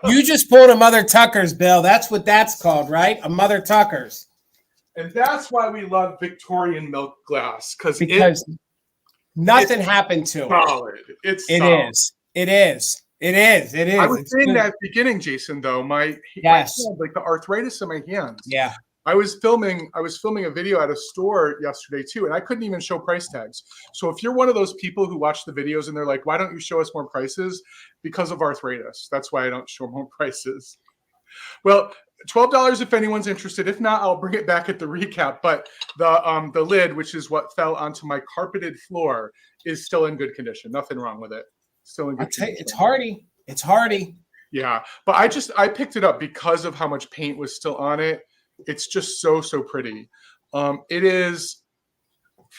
You just pulled a Mother Tucker's, Bill. That's what that's called, right? A Mother Tucker's. And that's why we love Victorian milk glass, because nothing happened to it. Solid. It is. I was saying that at the beginning, Jason, though, my hand, like the arthritis in my hands. Yeah. I was filming a video at a store yesterday too, and I couldn't even show price tags. So if you're one of those people who watch the videos and they're like, why don't you show us more prices? Because of arthritis. That's why I don't show more prices. Well, $12 if anyone's interested. If not, I'll bring it back at the recap. But the lid, which is what fell onto my carpeted floor, is still in good condition. Nothing wrong with it. Still in good condition. It's hardy. It's hardy. Yeah, but I picked it up because of how much paint was still on it. It's just so, so pretty. It is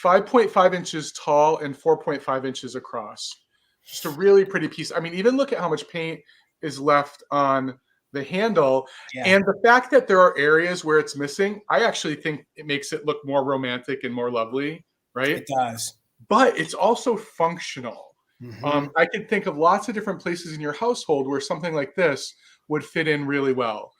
5.5 inches tall and 4.5 inches across. Just a really pretty piece. I mean, even look at how much paint is left on the handle. Yeah. And the fact that there are areas where it's missing, I actually think it makes it look more romantic and more lovely, right? It does. But it's also functional. Mhm. I could think of lots of different places in your household where something like this would fit in really well.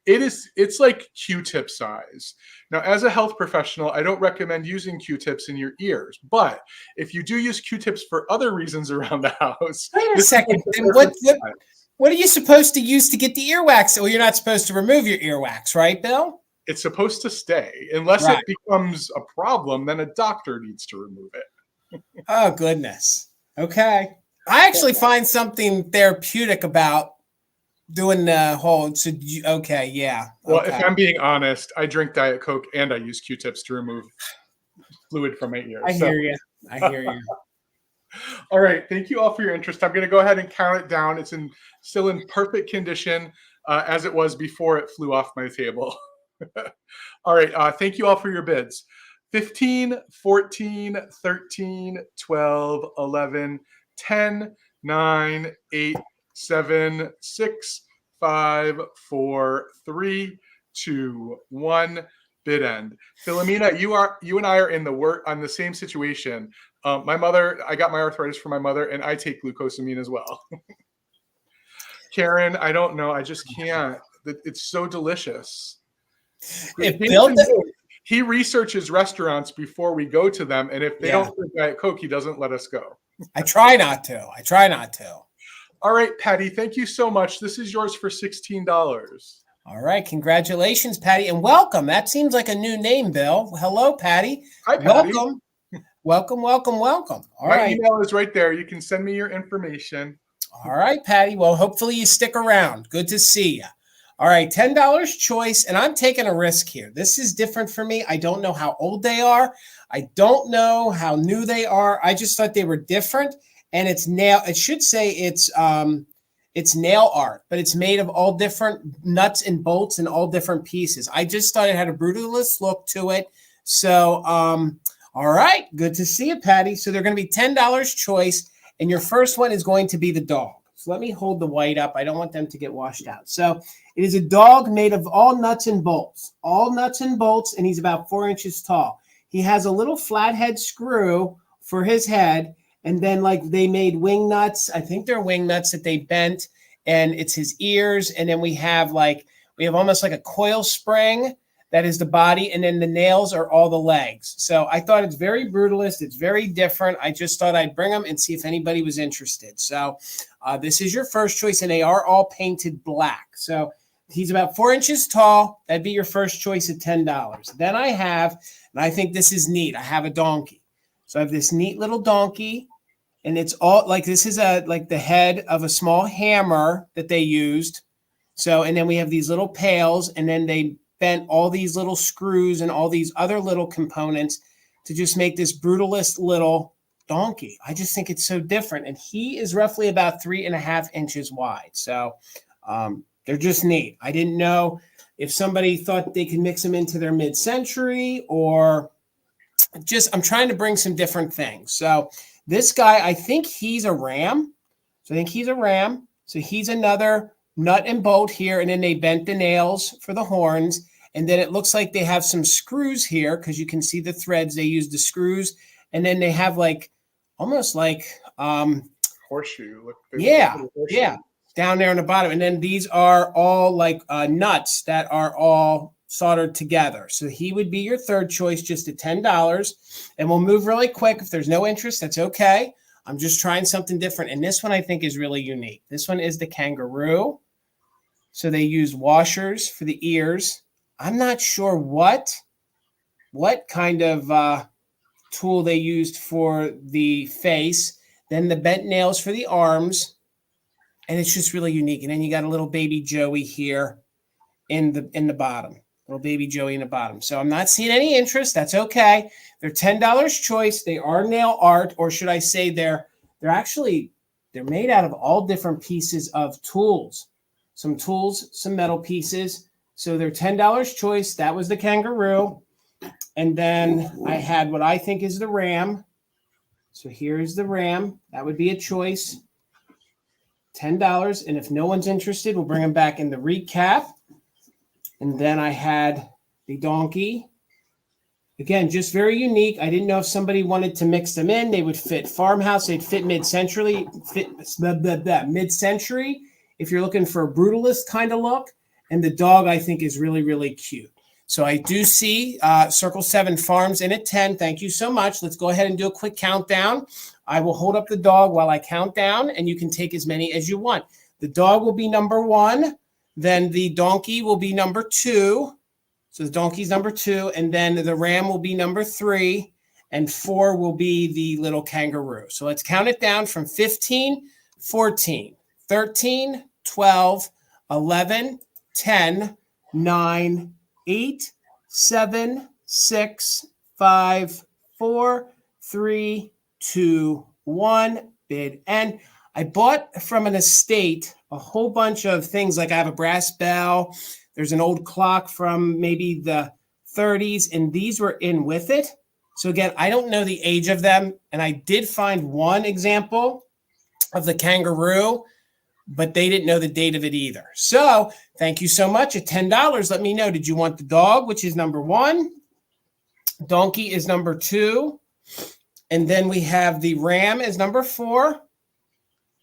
It's like Q-tip size. Now, as a health professional, I don't recommend using Q-tips in your ears, but if you do use Q-tips for other reasons around the house, Wait a this is second. like the Then perfect size. what are you supposed to use to get the earwax? Well, you're not supposed to remove your earwax, right, Bill? It's supposed to stay. Unless Right. it becomes a problem, then a doctor needs to remove it. Oh, goodness. Okay. I actually find something therapeutic about doing the whole. So, okay, yeah. Well, Okay. if I'm being honest, I drink Diet Coke and I use Q-tips to remove fluid from my ears. I hear you. I hear you. All right. Thank you all for your interest. I'm going to go ahead and count it down. It's still in perfect condition as it was before it flew off my table. All right. Thank you all for your bids. 15, 14, 13, 12, 11, 10, 9, 8, 7, 6, 5, 4, 3, 2, 1. Bid end. Philomena, you and I are in the same situation. My mother, I got my arthritis from my mother, and I take glucosamine as well. Karen, I don't know. I just can't. It's so delicious. He researches restaurants before we go to them, and if they don't drink Diet Coke, he doesn't let us go. I try not to. All right, Patty, thank you so much. This is yours for $16. All right, congratulations, Patty, and welcome. That seems like a new name, Bill. Hello, Patty. Hi, Patty. Welcome. All right. My email is right there. You can send me your information. All right, Patty. Well, hopefully you stick around. Good to see you. All right, $10 choice, and I'm taking a risk here. This is different for me. I don't know how old they are. I don't know how new they are. I just thought they were different, and it's nail. It should say it's nail art, but it's made of all different nuts and bolts and all different pieces. I just thought it had a brutalist look to it. So, all right, good to see you, Patty. So they're going to be $10 choice, and your first one is going to be the dog. So let me hold the white up. I don't want them to get washed out. So it is a dog made of all nuts and bolts, and he's about 4 inches tall. He has a little flathead screw for his head. And then like they made wing nuts. I think they're wing nuts that they bent, and it's his ears. And then we have almost like a coil spring that is the body. And then the nails are all the legs. So I thought it's very brutalist. It's very different. I just thought I'd bring them and see if anybody was interested. So this is your first choice, and they are all painted black. So he's about 4 inches tall. That'd be your first choice at $10. Then I have, and I think this is neat, I have a donkey. So I have this neat little donkey. And it's all like this is like the head of a small hammer that they used. So, and then we have these little pails, and then they bent all these little screws and all these other little components to just make this brutalist little donkey. I just think it's so different. And he is roughly about 3.5 inches wide. So they're just neat. I didn't know if somebody thought they could mix them into their mid-century, or just, I'm trying to bring some different things. So this guy, I think he's a ram. So he's another nut and bolt here. And then they bent the nails for the horns. And then it looks like they have some screws here, because you can see the threads. They use the screws. And then they have almost like horseshoe. Yeah, down there on the bottom. And then these are all like nuts that are all soldered together. So he would be your third choice, just at $10. And we'll move really quick. If there's no interest, that's okay. I'm just trying something different. And this one I think is really unique. This one is the kangaroo. So they use washers for the ears. I'm not sure what kind of tool they used for the face. Then the bent nails for the arms. And it's just really unique. And then you got a little baby Joey here in the bottom. Little baby Joey in the bottom. So I'm not seeing any interest. That's okay. They're $10 choice. They are nail art, or should I say they're made out of all different pieces of tools. Some tools, some metal pieces. So they're $10 choice. That was the kangaroo. And then I had what I think is the ram. So here's the ram. That would be a choice. $10. And if no one's interested, we'll bring them back in the recap. And then I had the donkey. Again, just very unique. I didn't know if somebody wanted to mix them in. They would fit farmhouse. They'd fit mid-century. Mid-century if you're looking for a brutalist kind of look. And the dog, I think, is really, really cute. So I do see Circle 7 Farms in at 10. Thank you so much. Let's go ahead and do a quick countdown. I will hold up the dog while I count down, and you can take as many as you want. The dog will be number 1. Then the donkey will be number 2. So the donkey's number 2, and then the ram will be number 3, and 4 will be the little kangaroo. So let's count it down from 15, 14, 13, 12, 11, 10, 9, 8, 7, 6, 5, 4, 3, 2, 1. Bid end. I bought from an estate a whole bunch of things. Like I have a brass bell. There's an old clock from maybe the 30s, and these were in with it. So again, I don't know the age of them, and I did find one example of the kangaroo, but they didn't know the date of it either. So thank you so much. At $10, let me know. Did you want the dog, which is number 1? Donkey is number 2. And then we have the ram is number 4.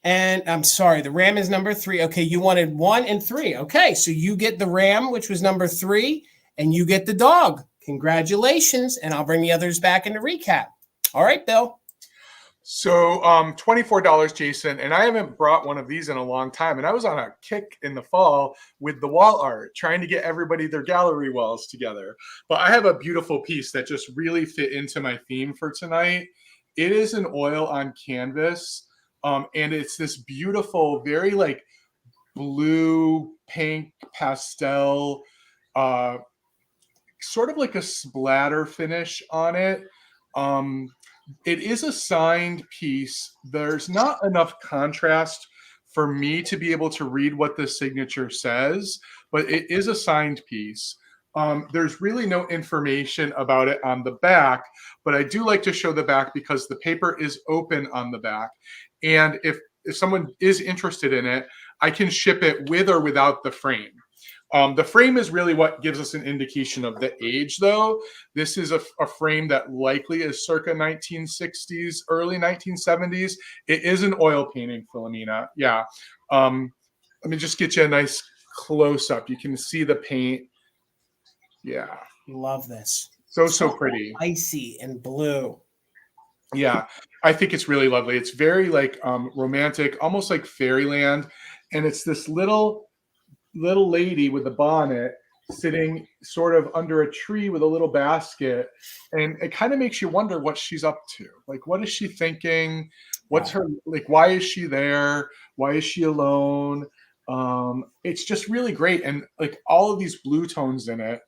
And I'm sorry, the ram is number 3. Okay, you wanted 1 and 3. Okay, so you get the ram, which was number 3, and you get the dog. Congratulations, and I'll bring the others back in the recap. All right, Bill. So $24, Jason, and I haven't brought one of these in a long time, and I was on a kick in the fall with the wall art, trying to get everybody their gallery walls together. But I have a beautiful piece that just really fit into my theme for tonight. It is an oil on canvas. And it's this beautiful, very like blue, pink, pastel, sort of like a splatter finish on it. It is a signed piece. There's not enough contrast for me to be able to read what the signature says, but it is a signed piece. There's really no information about it on the back, but I do like to show the back because the paper is open on the back. And if someone is interested in it, I can ship it with or without the frame. The frame is really what gives us an indication of the age, though. This is a frame that likely is circa 1960s, early 1970s. It is an oil painting, Philomena. Yeah. Let me just get you a nice close-up. You can see the paint. Yeah. Love this. So pretty. Icy and blue. Yeah, I think it's really lovely. It's very like romantic, almost like fairyland. And it's this little lady with a bonnet sitting sort of under a tree with a little basket. And it kind of makes you wonder what she's up to. Like, what is she thinking? What's her, like, why is she there? Why is she alone? It's just really great. And like all of these blue tones in it.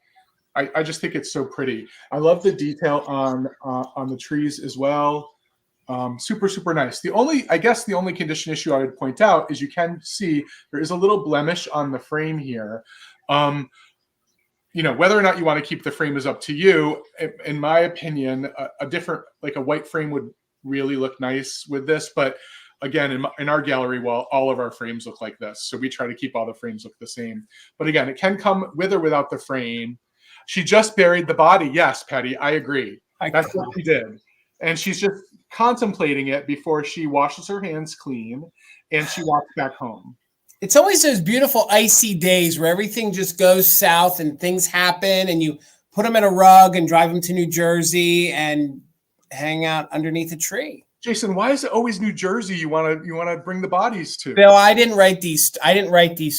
I just think it's so pretty. I love the detail on the trees as well. Super, super nice. I guess the only condition issue I would point out is you can see there is a little blemish on the frame here. Whether or not you want to keep the frame is up to you. In my opinion, a different, like a white frame would really look nice with this. But again, in our gallery wall, all of our frames look like this. So we try to keep all the frames look the same. But again, it can come with or without the frame. She just buried the body. Yes, Patty, I agree. That's what she did. And she's just contemplating it before she washes her hands clean and she walks back home. It's always those beautiful icy days where everything just goes south and things happen and you put them in a rug and drive them to New Jersey and hang out underneath a tree. Jason, why is it always New Jersey you want to bring the bodies to? Bill, I didn't write these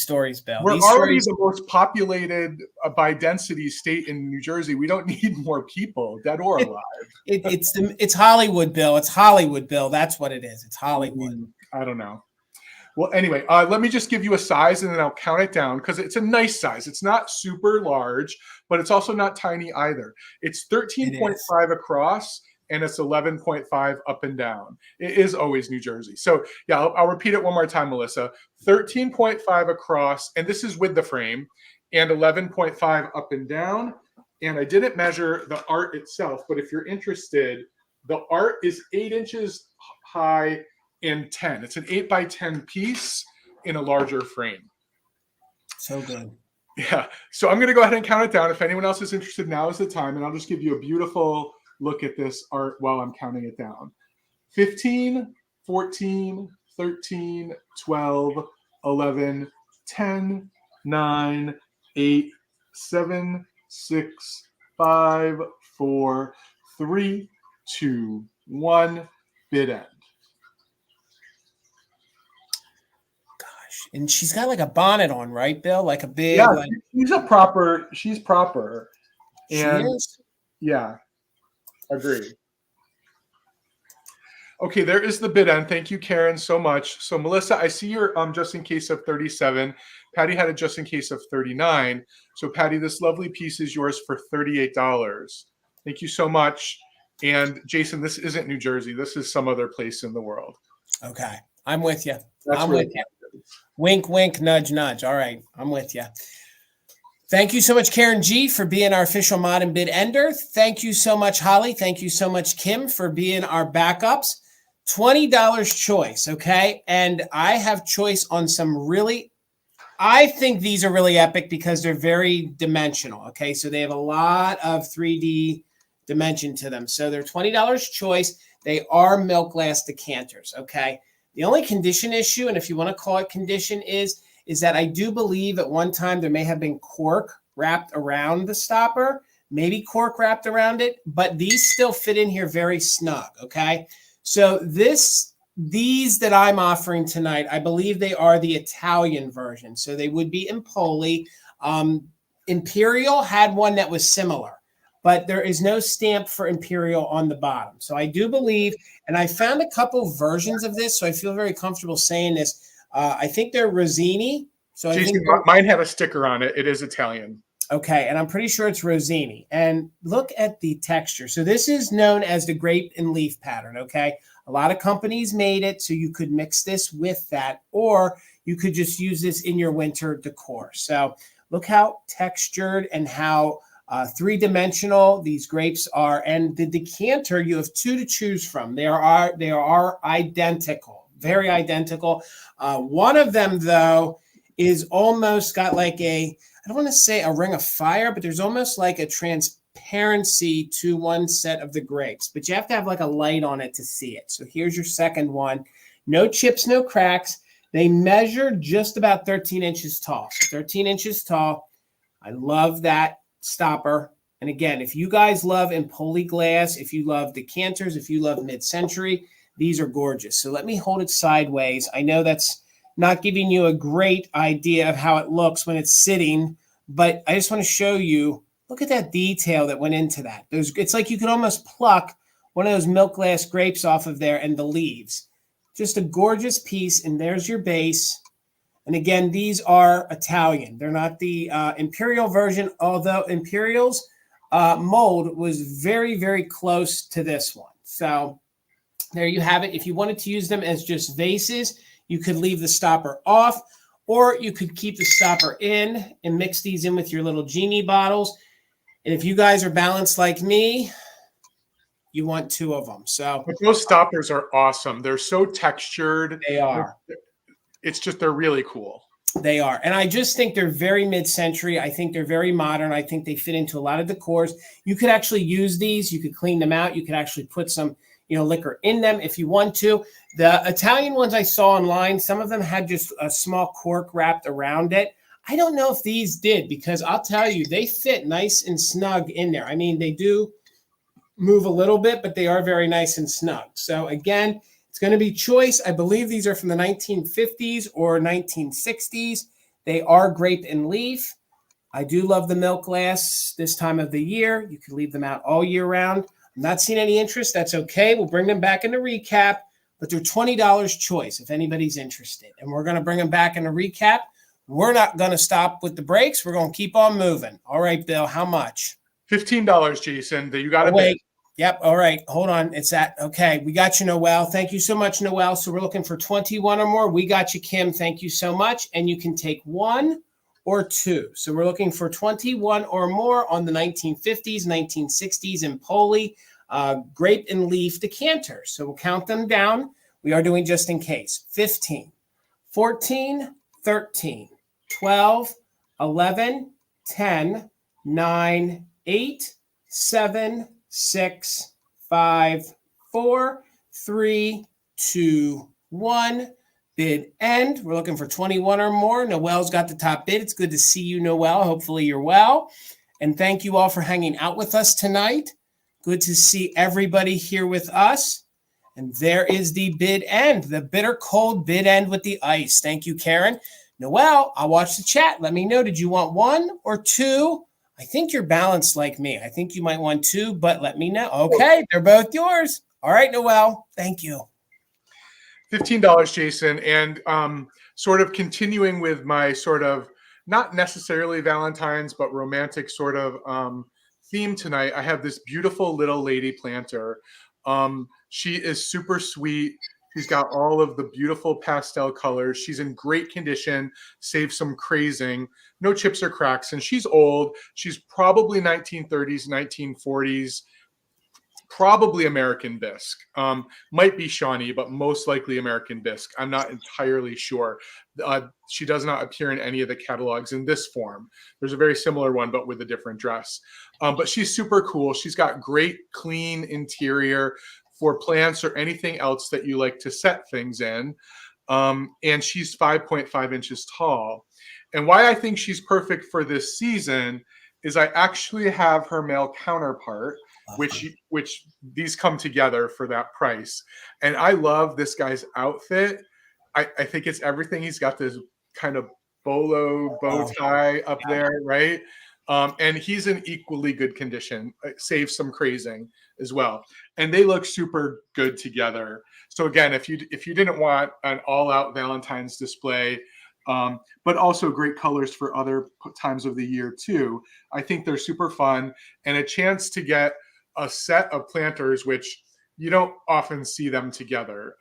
stories, Bill. We're already the most populated by density state in New Jersey. We don't need more people, dead or alive. It's Hollywood, Bill. It's Hollywood, Bill. That's what it is. It's Hollywood. I don't know. Well, anyway, let me just give you a size and then I'll count it down because it's a nice size. It's not super large, but it's also not tiny either. It's 13.5 across. And it's 11.5 up and down. It is always New Jersey. So yeah, I'll repeat it one more time, Melissa. 13.5 across, and this is with the frame, and 11.5 up and down. And I didn't measure the art itself, but if you're interested, the art is 8 inches high and 10. It's an 8 by 10 piece. in a larger frame. So good. Yeah. So I'm going to go ahead and count it down. If anyone else is interested, now is the time. And I'll just give you a beautiful look at this art while I'm counting it down. 15, 14, 13, 12, 11, 10, 9, 8, 7, 6, 5, 4, 3, 2, 1, bid end. And she's got like a bonnet on, right, Bill? Like a big. Yeah, like, she's proper. And she is. Yeah, agree. Okay, there is the bid end. Thank you, Karen, so much. So Melissa, I see your just in case of 37. Patty had a just in case of 39. So Patty, this lovely piece is yours for $38. Thank you so much. And Jason, this isn't New Jersey. This is some other place in the world. Okay, I'm with you. That's I'm really with you. Wink, wink, nudge, nudge. All right, I'm with you. Thank you so much, Karen G, for being our official mod and bid ender. Thank you so much, Holly. Thank you so much, Kim, for being our backups. $20 choice, okay? And I have choice on some really, I think these are really epic because they're very dimensional, okay? So they have a lot of 3D dimension to them. So they're $20 choice. They are milk glass decanters, okay? The only condition issue, and if you want to call it condition, is that I do believe at one time there may have been cork wrapped around the stopper, maybe cork wrapped around it, but these still fit in here very snug, okay? So these that I'm offering tonight, I believe they are the Italian version. So they would be in Poli. Imperial had one that was similar, but there is no stamp for Imperial on the bottom. So I do believe, and I found a couple versions of this, so I feel very comfortable saying this. I think they're Rosini. So Jason, mine had a sticker on it. It is Italian. Okay, and I'm pretty sure it's Rosini. And look at the texture. So this is known as the grape and leaf pattern, okay? A lot of companies made it so you could mix this with that, or you could just use this in your winter decor. So look how textured and how three-dimensional these grapes are. And the decanter, you have two to choose from. They are identical, very identical. One of them, though, is almost got like I don't want to say a ring of fire, but there's almost like a transparency to one set of the grapes. But you have to have like a light on it to see it. So here's your second one. No chips, no cracks. They measure just about 13 inches tall. So 13 inches tall. I love that stopper. And again, if you guys love Empoli glass, if you love decanters, if you love mid-century, these are gorgeous. So let me hold it sideways. I know that's not giving you a great idea of how it looks when it's sitting, but I just want to show you, look at that detail that went into that. It's like you could almost pluck one of those milk glass grapes off of there and the leaves. Just a gorgeous piece, and there's your base. And again, these are Italian. They're not the Imperial version, although Imperial's mold was very, very close to this one. So there you have it. If you wanted to use them as just vases, you could leave the stopper off, or you could keep the stopper in and mix these in with your little genie bottles. And if you guys are balanced like me, you want two of them. So but those stoppers are awesome. They're so textured. They are. It's just, they're really cool. They are. And I just think they're very mid-century. I think they're very modern. I think they fit into a lot of decors. You could actually use these. You could clean them out. You could actually put some liquor in them if you want to. The Italian ones I saw online, some of them had just a small cork wrapped around it. I don't know if these did, because I'll tell you, they fit nice and snug in there. I mean, they do move a little bit, but they are very nice and snug. So again, it's going to be choice. I believe these are from the 1950s or 1960s. They are grape and leaf. I do love the milk glass this time of the year. You can leave them out all year round. I'm not seeing any interest. That's okay. We'll bring them back in the recap, but they're $20 choice if anybody's interested. And we're going to bring them back in the recap. We're not going to stop with the breaks. We're going to keep on moving. All right, Bill, how much? $15, Jason. You got to wait. Yep. All right. Hold on. It's that. Okay. We got you, Noel. Thank you so much, Noel. So we're looking for 21 or more. We got you, Kim. Thank you so much. And you can take one or two. So we're looking for 21 or more on the 1950s, 1960s in Poli, grape and leaf decanters. So we'll count them down. We are doing just in case. 15, 14, 13, 12, 11, 10, 9, 8, 7, 6, 5, 4, 3, 2, 1. Bid end. We're looking for 21 or more. Noelle's got the top bid. It's good to see you, Noelle. Hopefully you're well. And thank you all for hanging out with us tonight. Good to see everybody here with us. And there is the bid end, the bitter cold bid end with the ice. Thank you, Karen. Noelle, I'll watch the chat. Let me know, did you want 1 or 2? I think you're balanced like me. I think you might want 2, but let me know. Okay, they're both yours. All right, Noelle, thank you. $15, Jason. And sort of continuing with my sort of not necessarily Valentine's, but romantic sort of theme tonight, I have this beautiful little lady planter. She is super sweet. She's got all of the beautiful pastel colors. She's in great condition, save some crazing, no chips or cracks. And she's old. She's probably 1930s, 1940s, probably American bisque. Might be Shawnee, but most likely American bisque. I'm not entirely sure. She does not appear in any of the catalogs in this form. There's a very similar one, but with a different dress. But she's super cool. She's got great, clean interior for plants or anything else that you like to set things in. And she's 5.5 inches tall. And why I think she's perfect for this season is I actually have her male counterpart, which these come together for that price. And I love this guy's outfit. I think it's everything. He's got this kind of bolo bow tie up there, right? And he's in equally good condition, save some crazing as well. And they look super good together. So again, if you didn't want an all-out Valentine's display, but also great colors for other times of the year too, I think they're super fun and a chance to get a set of planters, which you don't often see them together,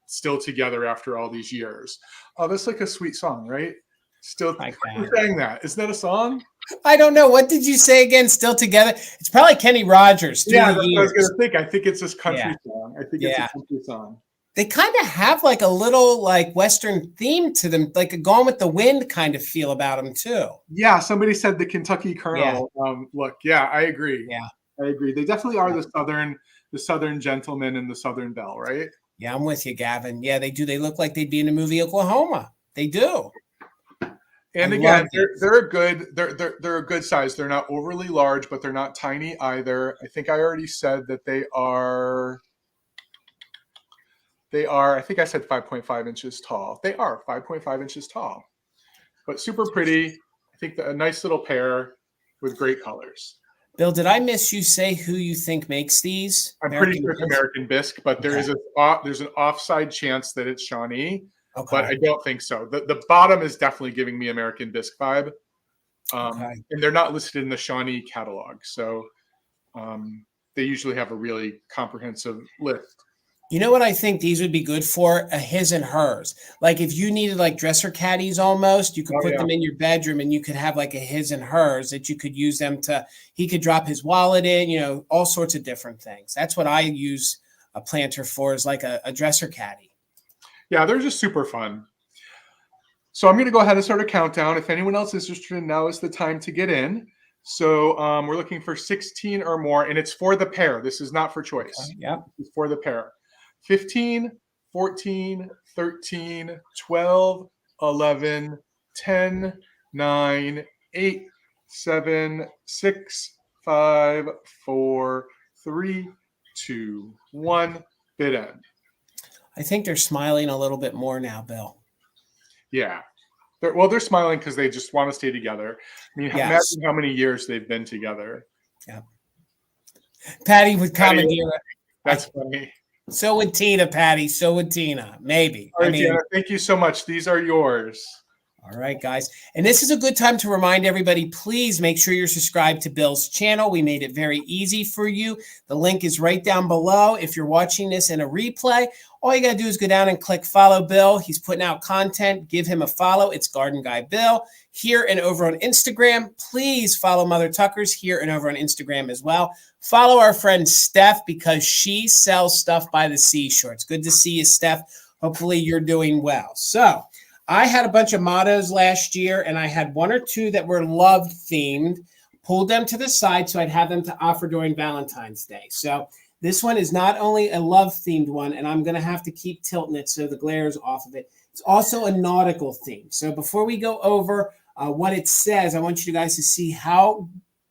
still together after all these years. Oh, that's like a sweet song, right? Still saying that. Isn't that a song? I don't know. What did you say again? Still together? It's probably Kenny Rogers. Yeah, that's what I was going to think. I think it's this country song. I think it's a country song. They kind of have like a little like Western theme to them, like a Gone with the Wind kind of feel about them too. Yeah, somebody said the Kentucky Colonel. Look, I agree. Yeah, I agree. They definitely are the Southern gentleman and the Southern belle, right? Yeah, I'm with you, Gavin. Yeah, they do. They look like they'd be in the movie Oklahoma. They do. And again, they're a good size. They're not overly large, but they're not tiny either. I think I already said that they are. I think I said 5.5 inches tall. They are 5.5 inches tall, but super pretty. I think a nice little pair with great colors. Bill, did I miss you say who you think makes these? I'm pretty sure it's American bisque, but there's an offside chance that it's Shawnee. Okay. But I don't think so. The bottom is definitely giving me American bisque vibe. And they're not listed in the Shawnee catalog. So they usually have a really comprehensive list. You know what I think these would be good for? A his and hers. Like if you needed like dresser caddies almost, you could put them in your bedroom and you could have like a his and hers that you could use them to, he could drop his wallet in, all sorts of different things. That's what I use a planter for, is like a dresser caddy. Yeah, they're just super fun. So I'm going to go ahead and start a countdown. If anyone else is interested, now is the time to get in. So we're looking for 16 or more, and it's for the pair. This is not for choice. Yeah, it's for the pair. 15, 14, 13, 12, 11, 10, 9, 8, 7, 6, 5, 4, 3, 2, 1. Bid end. I think they're smiling a little bit more now, Bill. Yeah. They're smiling because they just want to stay together. I mean, imagine how many years they've been together. Yeah. Patty would commandeer it. That's funny. So would Tina, Patty. So would Tina. Maybe. All right, Tina, thank you so much. These are yours. All right, guys. And this is a good time to remind everybody, please make sure you're subscribed to Bill's channel. We made it very easy for you. The link is right down below. If you're watching this in a replay, all you got to do is go down and click follow Bill. He's putting out content. Give him a follow. It's Garden Guy Bill. Here and over on Instagram, please follow Mother Tuckers here and over on Instagram as well. Follow our friend Steph because she sells stuff by the seashore. It's good to see you, Steph. Hopefully you're doing well. So I had a bunch of mottos last year, and I had one or two that were love themed. Pulled them to the side so I'd have them to offer during Valentine's Day. So this one is not only a love themed one, and I'm going to have to keep tilting it so the glare is off of it. It's also a nautical theme. So before we go over what it says, I want you guys to see how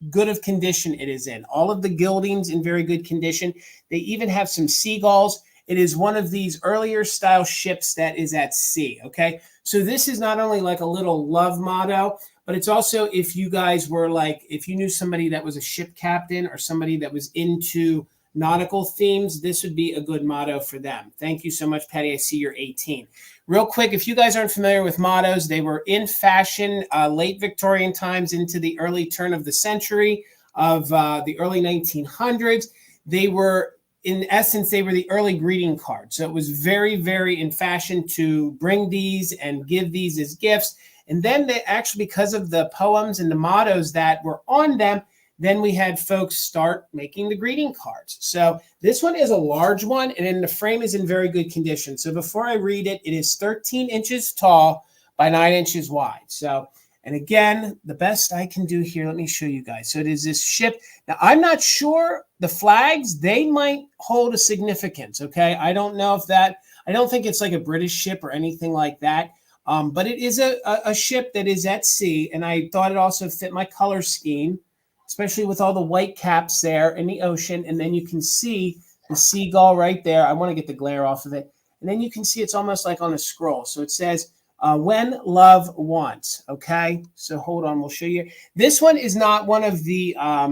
good of condition it is in. All of the gildings in very good condition. They even have some seagulls. It is one of these earlier style ships that is at sea. Okay. So this is not only like a little love motto, but it's also if you guys were like, if you knew somebody that was a ship captain or somebody that was into nautical themes, this would be a good motto for them. Thank you so much, Patty. I see you're 18. Real quick, if you guys aren't familiar with mottos, they were in fashion late Victorian times into the early turn of the century of the early 1900s. They were, in essence, they were the early greeting cards. So it was very, very in fashion to bring these and give these as gifts. And then they actually, because of the poems and the mottos that were on them, then we had folks start making the greeting cards. So this one is a large one, and then the frame is in very good condition. So before I read it, it is 13 inches tall by 9 inches wide. So, and again, the best I can do here, let me show you guys. So it is this ship. Now, I'm not sure the flags, they might hold a significance, okay? I don't know if that, I don't think it's like a British ship or anything like that. But it is a ship that is at sea, and I thought it also fit my color scheme, especially with all the white caps there in the ocean. And then you can see the seagull right there. I want to get the glare off of it. And then you can see it's almost like on a scroll. So it says, when love wants. Okay, so hold on, we'll show you. This one is not one of the, I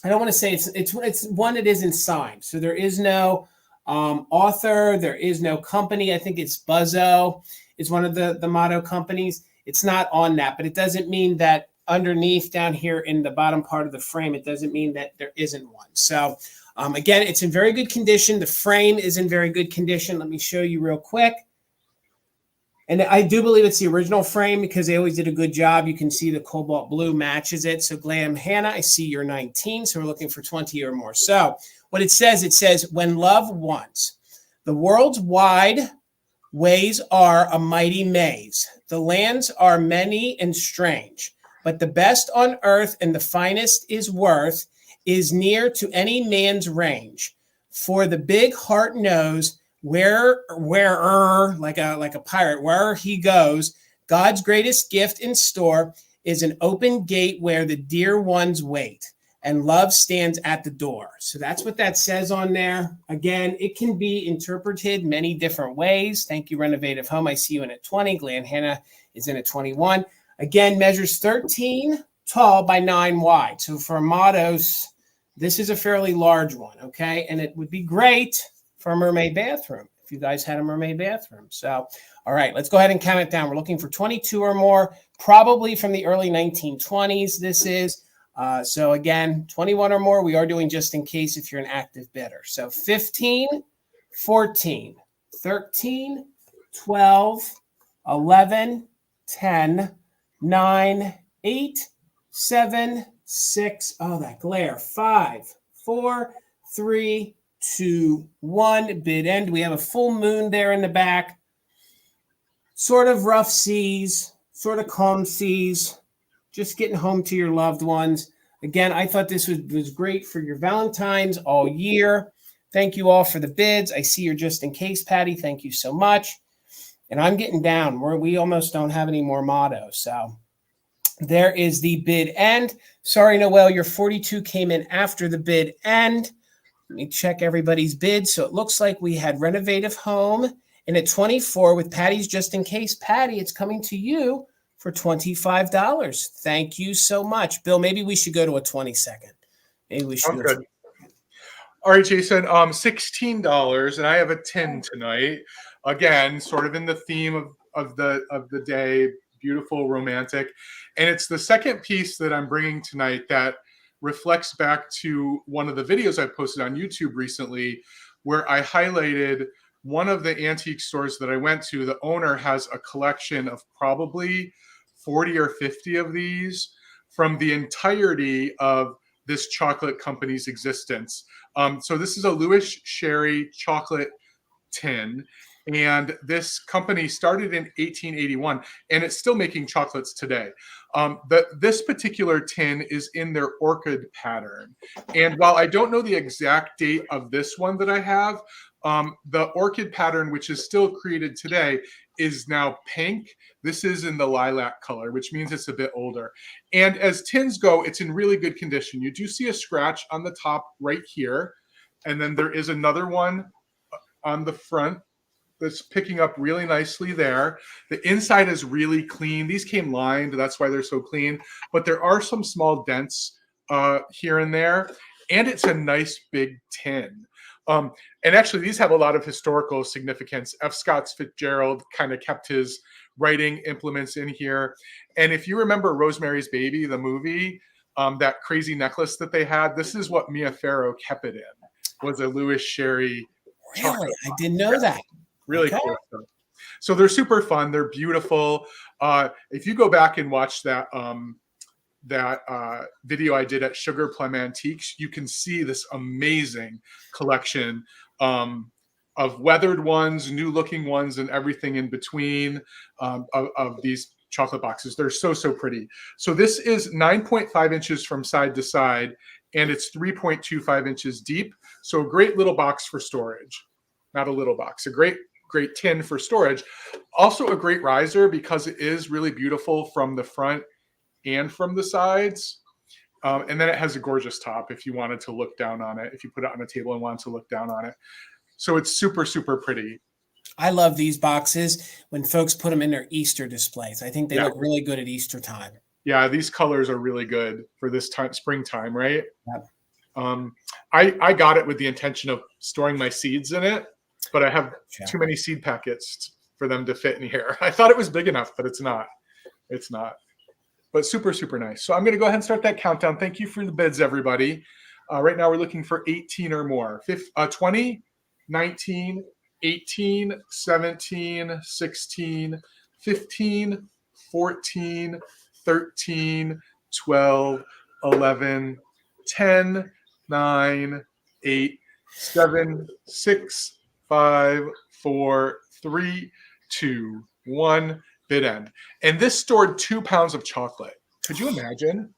don't want to say it's one that isn't signed. So there is no author, there is no company. I think it's Buzzo is one of the motto companies. It's not on that, but it doesn't mean that underneath down here in the bottom part of the frame, it doesn't mean that there isn't one. So again, it's in very good condition. The frame is in very good condition. Let me show you real quick. And I do believe it's the original frame because they always did a good job. You can see the cobalt blue matches it. So Glam Hannah, I see you're 19. So we're looking for 20 or more. So what it says, when love wants, the world's wide ways are a mighty maze. The lands are many and strange, but the best on earth and the finest is worth is near to any man's range. For the big heart knows where like a pirate, wherever he goes, God's greatest gift in store is an open gate where the dear ones wait, and love stands at the door. So that's what that says on there. Again, it can be interpreted many different ways. Thank you, Renovative Home. I see you in at 20. Glenn Hannah is in at 21. Again, measures 13 tall by 9 wide. So for mottos, this is a fairly large one, okay? And it would be great for a mermaid bathroom if you guys had a mermaid bathroom. So, all right, let's go ahead and count it down. We're looking for 22 or more, probably from the early 1920s. This is. So again, 21 or more, we are doing just in case if you're an active bidder. So 15, 14, 13, 12, 11, 10, 9, 8, 7, 6. Oh, that glare. 5, 4, 3, 2, 1. Bid end. We have a full moon there in the back. Sort of rough seas, sort of calm seas. Just getting home to your loved ones. Again, I thought this was great for your Valentines all year. Thank you all for the bids. I see you're just in case, Patty. Thank you so much. And I'm getting down. We almost don't have any more mottos. So there is the bid end. Sorry, Noel, your 42 came in after the bid end. Let me check everybody's bid. So it looks like we had Renovative Home in at 24 with Patty's just in case. Patty, it's coming to you for $25. Thank you so much. Bill, maybe we should go to a 20-second. Maybe we should. Good. All right, Jason, $16, and I have a 10 tonight. Again, sort of in the theme of the day, beautiful, romantic. And it's the second piece that I'm bringing tonight that reflects back to one of the videos I posted on YouTube recently, where I highlighted one of the antique stores that I went to. The owner has a collection of probably 40 or 50 of these from the entirety of this chocolate company's existence. So this is a Lewis Sherry chocolate tin. And this company started in 1881, and it's still making chocolates today. This particular tin is in their orchid pattern. And while I don't know the exact date of this one that I have, the orchid pattern, which is still created today, is now pink. This is in the lilac color, which means it's a bit older. And as tins go, it's in really good condition. You do see a scratch on the top right here. And then there is another one on the front that's picking up really nicely there. The inside is really clean. These came lined, that's why they're so clean. But there are some small dents here and there. And it's a nice big tin. And actually, these have a lot of historical significance. F. Scott Fitzgerald kind of kept his writing implements in here. And if you remember Rosemary's Baby, the movie, that crazy necklace that they had, this is what Mia Farrow kept it in, was a Louis Sherry. Really? I didn't know that. Really cool stuff. So they're super fun. They're beautiful. If you go back and watch that video I did at Sugar Plum Antiques, you can see this amazing collection of weathered ones, new looking ones, and everything in between of these chocolate boxes. They're so pretty. So this is 9.5 inches from side to side, and it's 3.25 inches deep. So a great little box for storage. Not a little box, a great tin for storage. Also a great riser because it is really beautiful from the front and from the sides. And then it has a gorgeous top if you wanted to look down on it, if you put it on a table and wanted to look down on it. So it's super pretty. I love these boxes when folks put them in their Easter displays. I think they look really good at Easter time. Yeah, these colors are really good for this time, springtime, right? Yep. I got it with the intention of storing my seeds in it, but I have too many seed packets for them to fit in here. I thought it was big enough, but it's not. It's not. But super nice. So I'm going to go ahead and start that countdown. Thank you for the bids, everybody. Right now we're looking for 18 or more. 20, 19, 18, 17, 16, 15, 14, 13, 12, 11, 10, 9, 8, 7, 6, 5, 4, 3, 2, 1. Bid end. And this stored 2 pounds of chocolate. Could you imagine?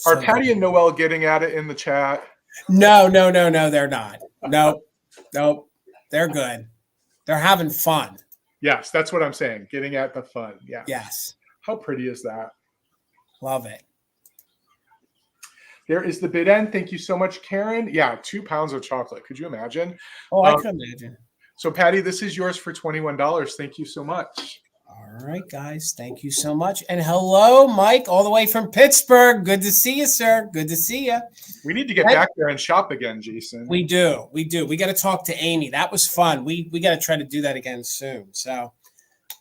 Are Patty and Noelle getting at it in the chat? No, they're not. Nope. They're good. They're having fun. Yes, that's what I'm saying. Getting at the fun. Yeah. Yes. How pretty is that? Love it. There is the bid end. Thank you so much, Karen. Yeah, 2 pounds of chocolate. Could you imagine? Oh, I could imagine. So, Patty, this is yours for $21. Thank you so much. All right, guys. Thank you so much. And hello, Mike, all the way from Pittsburgh. Good to see you, sir. Good to see you. We need to get back there and shop again, Jason. We do. We got to talk to Amy. That was fun. We got to try to do that again soon. So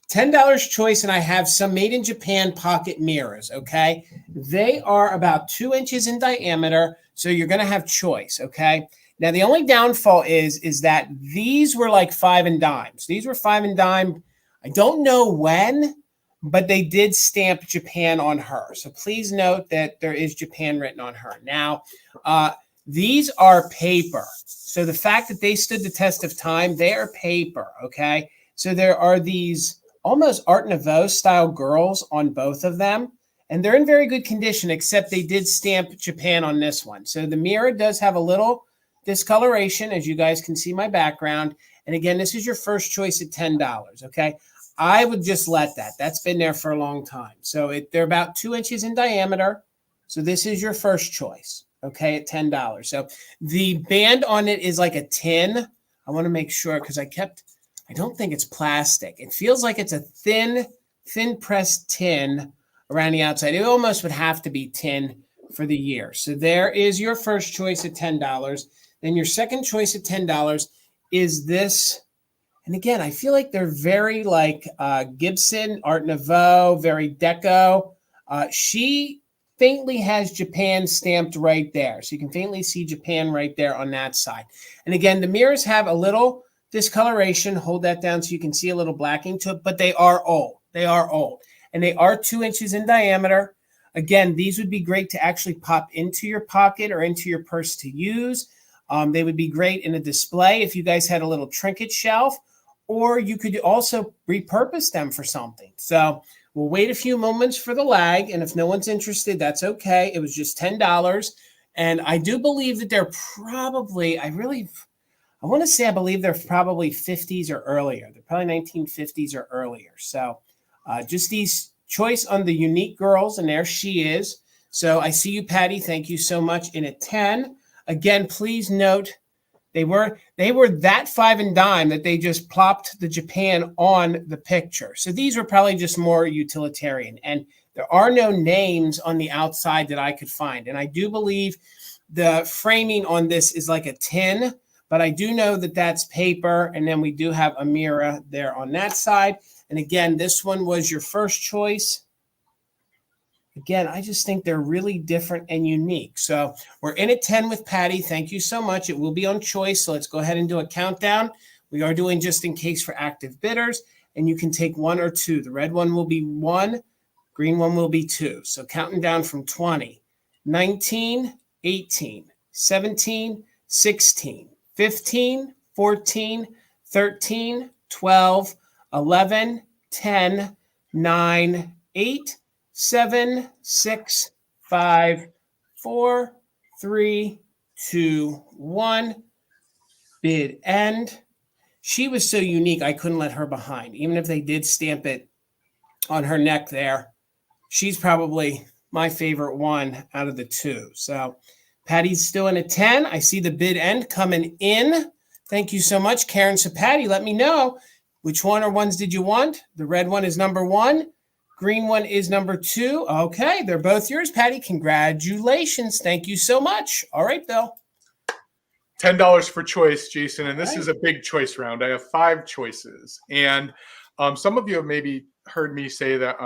$10 choice, and I have some made in Japan pocket mirrors, okay? They are about 2 inches in diameter, so you're going to have choice, okay? Now, the only downfall is that these were like 5 and dimes. These were 5 and dime. I don't know when, but they did stamp Japan on her. So please note that there is Japan written on her. Now, these are paper. So the fact that they stood the test of time, they are paper, okay? So there are these almost Art Nouveau style girls on both of them, and they're in very good condition, except they did stamp Japan on this one. So the mirror does have a little discoloration, as you guys can see my background. And again, this is your first choice at $10, okay? I would just let that. That's been there for a long time. So they're about 2 inches in diameter. So this is your first choice, okay, at $10. So the band on it is like a tin. I want to make sure because I don't think it's plastic. It feels like it's a thin pressed tin around the outside. It almost would have to be tin for the year. So there is your first choice at $10. Then your second choice at $10 is this. And again, I feel like they're very like Gibson, Art Nouveau, very deco. She faintly has Japan stamped right there. So you can faintly see Japan right there on that side. And again, the mirrors have a little discoloration. Hold that down so you can see a little blacking to it, but they are old. They are old. And they are 2 inches in diameter. Again, these would be great to actually pop into your pocket or into your purse to use. They would be great in a display if you guys had a little trinket shelf, or you could also repurpose them for something. So we'll wait a few moments for the lag. And if no one's interested, that's okay. It was just $10. And I do believe that they're probably, I want to say, I believe they're probably 50s or earlier. They're probably 1950s or earlier. So just these choice on the unique girls, and there she is. So I see you, Patty. Thank you so much. In a 10. Again, please note, they were that 5 and dime that they just plopped the Japan on the picture. So these were probably just more utilitarian. And there are no names on the outside that I could find. And I do believe the framing on this is like a tin, but I do know that that's paper. And then we do have a mirror there on that side. And again, this one was your first choice. Again, I just think they're really different and unique. So we're in at 10 with Patty. Thank you so much. It will be on choice. So let's go ahead and do a countdown. We are doing just in case for active bidders, and you can take 1 or 2. The red one will be 1, green one will be 2. So counting down from 20, 19, 18, 17, 16, 15, 14, 13, 12, 11, 10, 9, 8, 7, 6, 5, 4, 3, 2, 1. Bid end. She was so unique, I couldn't let her behind. Even if they did stamp it on her neck there, she's probably my favorite one out of the 2. So Patty's still in a 10. I see the bid end coming in. Thank you so much, Karen. So Patty, let me know which one or ones did you want. The red one is number 1. Green one is number 2. Okay, they're both yours, Patty. Congratulations. Thank you so much. All right, Bill. $10 for choice, Jason. And this is a big choice round. I have 5 choices. And some of you have maybe heard me say that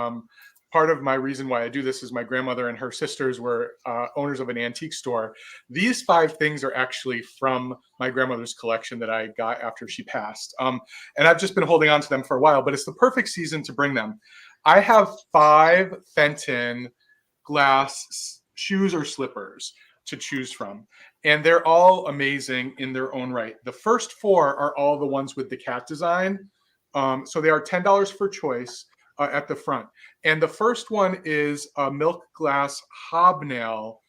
part of my reason why I do this is my grandmother and her sisters were owners of an antique store. These 5 things are actually from my grandmother's collection that I got after she passed. And I've just been holding on to them for a while, but it's the perfect season to bring them. I have 5 Fenton glass shoes or slippers to choose from, and they're all amazing in their own right. The first 4 are all the ones with the cat design. So they are $10 for choice at the front. And the first one is a milk glass hobnail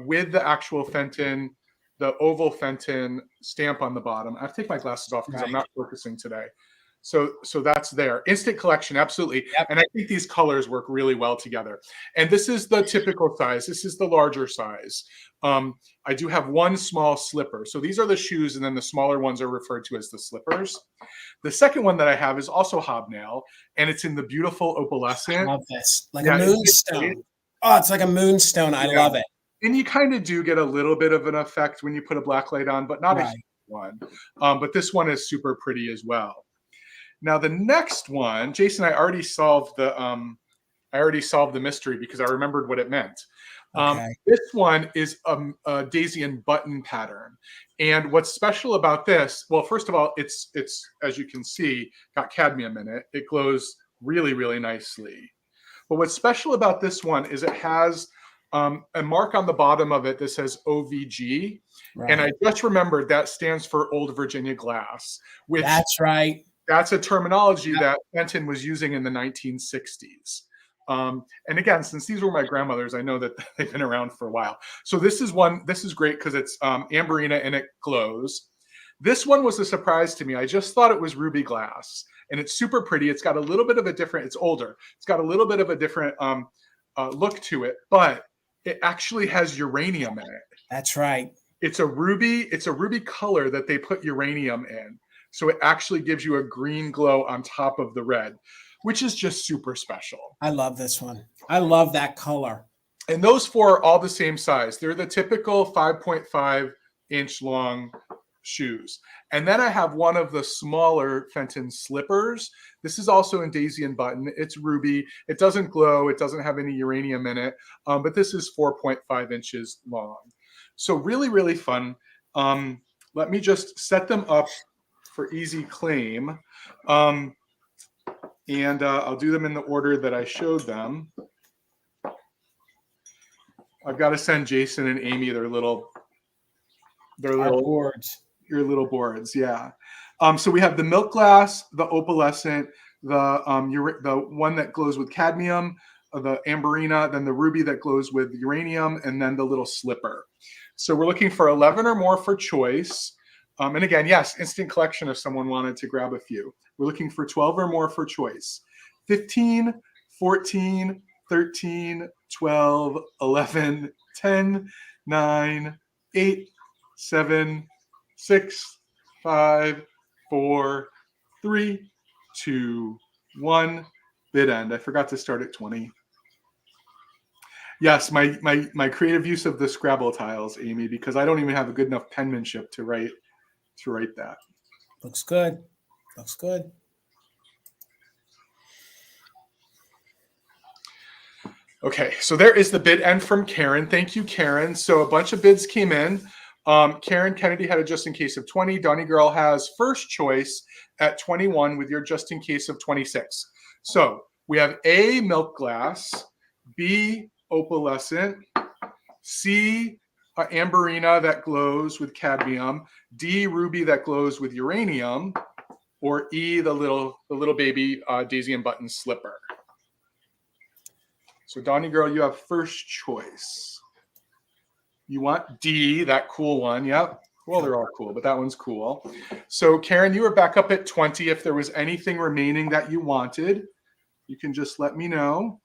with the actual Fenton, the oval Fenton stamp on the bottom. I have to take my glasses off because I'm not focusing today. So that's there. Instant collection, absolutely. Yep. And I think these colors work really well together. And this is the typical size. This is the larger size. I do have 1 small slipper. So these are the shoes, and then the smaller ones are referred to as the slippers. The second one that I have is also hobnail, and it's in the beautiful opalescent. I love this. Like a moonstone. Oh, it's like a moonstone. I love it. And you kind of do get a little bit of an effect when you put a black light on, but not a huge one. But this one is super pretty as well. Now the next one, Jason, I already solved the mystery because I remembered what it meant. This one is a daisy and button pattern. And what's special about this, well, first of all, it's as you can see, got cadmium in it. It glows really, really nicely. But what's special about this one is it has a mark on the bottom of it that says OVG. And I just remembered that stands for Old Virginia Glass. Which that's right. That's a terminology that Fenton was using in the 1960s. And again, since these were my grandmothers, I know that they've been around for a while. So this is great because it's amberina and it glows. This one was a surprise to me. I just thought it was ruby glass, and it's super pretty. It's got a little bit of a different, it's older. It's got a little bit of a different look to it, but it actually has uranium in it. That's right. It's a ruby color that they put uranium in. So it actually gives you a green glow on top of the red, which is just super special. I love this one. I love that color. And those 4 are all the same size. They're the typical 5.5 inch long shoes. And then I have one of the smaller Fenton slippers. This is also in daisy and button. It's ruby. It doesn't glow. It doesn't have any uranium in it. But this is 4.5 inches long. So really, really fun. Let me just set them up for easy claim. And I'll do them in the order that I showed them. I've got to send Jason and Amy their little boards. your little boards. Yeah. So we have the milk glass, the opalescent, the one that glows with cadmium, the amberina, then the ruby that glows with uranium, and then the little slipper. So we're looking for 11 or more for choice. And again, yes, instant collection if someone wanted to grab a few. We're looking for 12 or more for choice. 15, 14, 13, 12, 11, 10, 9, 8, 7, 6, 5, 4, 3, 2, 1. Bid end. I forgot to start at 20. Yes, my creative use of the Scrabble tiles, Amy, because I don't even have a good enough penmanship to write that. Looks good. Looks good. Okay, so there is the bid end from Karen. Thank you, Karen. So a bunch of bids came in. Karen Kennedy had a just in case of 20. Donnie Girl has first choice at 21 with your just in case of 26. So we have A, milk glass, B, opalescent, C, amberina that glows with cadmium, D, ruby that glows with uranium, or E, the little baby daisy and button slipper. So Donnie Girl, you have first choice. You want D, that cool one. Yep. Well, they're all cool, but that one's cool. So Karen, you were back up at 20. If there was anything remaining that you wanted, you can just let me know.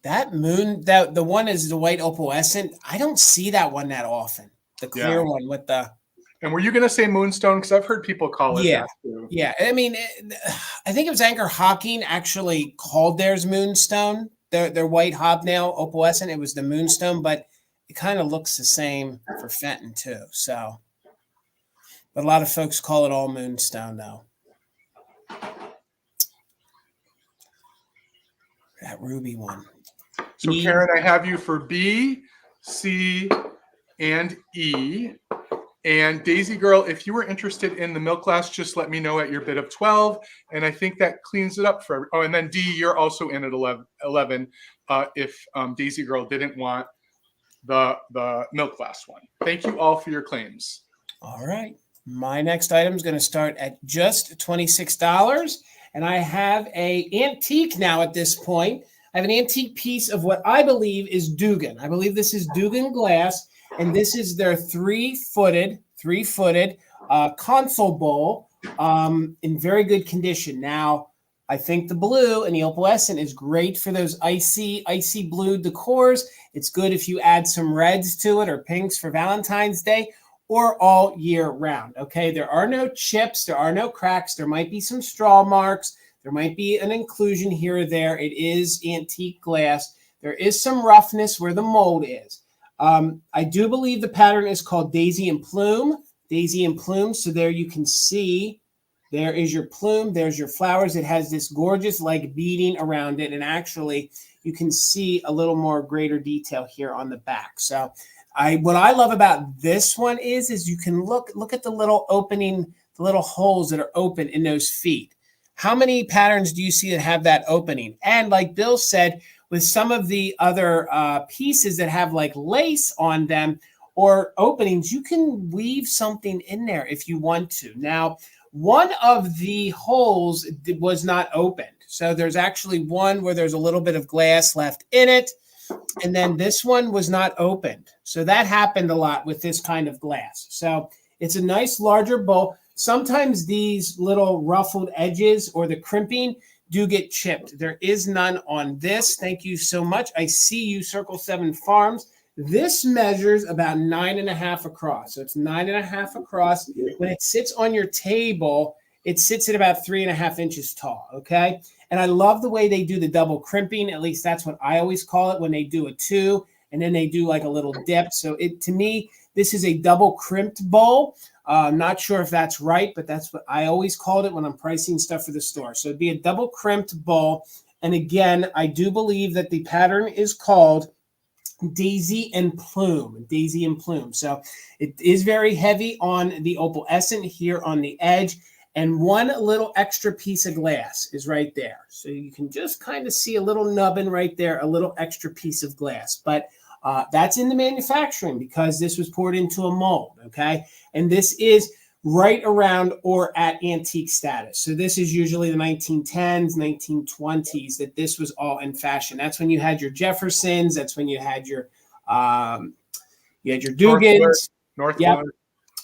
That moon, the one is the white opalescent. I don't see that one that often. The clear one with the. And were you going to say moonstone? Because I've heard people call it that too. Yeah. I mean, I think it was Anchor Hocking actually called theirs moonstone. Their white hobnail opalescent. It was the moonstone, but it kind of looks the same for Fenton too. So, but a lot of folks call it all moonstone though. That ruby one. So Karen, I have you for B, C, and E. And Daisy Girl, if you were interested in the milk glass, just let me know at your bid of 12. And I think that cleans it up for. Oh, and then D, you're also in at 11 if Daisy Girl didn't want the milk glass one. Thank you all for your claims. All right. My next item is going to start at just $26. And I have an antique now at this point. I have an antique piece of what I believe is Dugan. I believe this is Dugan glass. And this is their three-footed console bowl in very good condition. Now, I think the blue and the opalescent is great for those icy blue decors. It's good if you add some reds to it or pinks for Valentine's Day or all year round. Okay, there are no chips. There are no cracks. There might be some straw marks. There might be an inclusion here or there. It is antique glass. There is some roughness where the mold is. I do believe the pattern is called Daisy and Plume. Daisy and Plume. So there you can see, there is your plume. There's your flowers. It has this gorgeous like beading around it. And actually you can see a little more greater detail here on the back. So what I love about this one is you can look at the little opening, the little holes that are open in those feet. How many patterns do you see that have that opening? And like Bill said, with some of the other pieces that have like lace on them or openings, you can weave something in there if you want to. Now, one of the holes was not opened. So there's actually one where there's a little bit of glass left in it. And then this one was not opened. So that happened a lot with this kind of glass. So it's a nice larger bowl. Sometimes these little ruffled edges or the crimping do get chipped. There is none on this. Thank you so much. I see you, Circle 7 Farms. This measures about 9.5 across. So it's 9.5 across. When it sits on your table, it sits at about 3.5 inches tall, okay? And I love the way they do the double crimping. At least that's what I always call it when they do a 2, and then they do like a little dip. So to me, this is a double crimped bowl. I'm not sure if that's right, but that's what I always called it when I'm pricing stuff for the store. So it'd be a double crimped bowl. And again, I do believe that the pattern is called Daisy and Plume. Daisy and Plume. So it is very heavy on the opalescent here on the edge. And one little extra piece of glass is right there. So you can just kind of see a little nubbin right there, a little extra piece of glass. But That's in the manufacturing because this was poured into a mold, okay? And this is right around or at antique status. So this is usually the 1910s, 1920s that this was all in fashion. That's when you had your Jeffersons. That's when you had your Dugans. Northwood. Yep.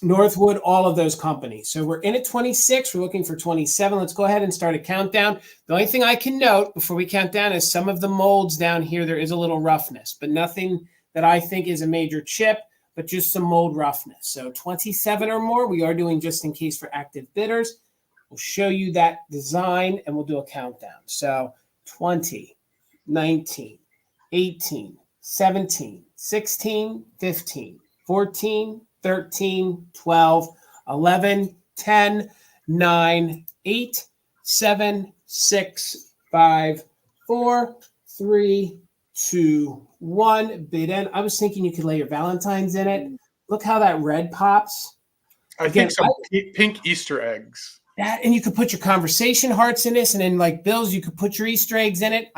Northwood, all of those companies. So we're in at 26. We're looking for 27. Let's go ahead and start a countdown. The only thing I can note before we count down is some of the molds down here, there is a little roughness, but nothing that I think is a major chip, but just some mold roughness. So 27 or more, we are doing just in case for active bidders. We'll show you that design and we'll do a countdown. So 20, 19, 18, 17, 16, 15, 14, 13, 12, 11, 10, 9, 8, 7, 6, 5, 4, 3, 2, 1. Bid in. I was thinking you could lay your Valentines in it. Look how that red pops. I think some pink Easter eggs. That, and you could put your conversation hearts in this, and then like Bill's, you could put your Easter eggs in it.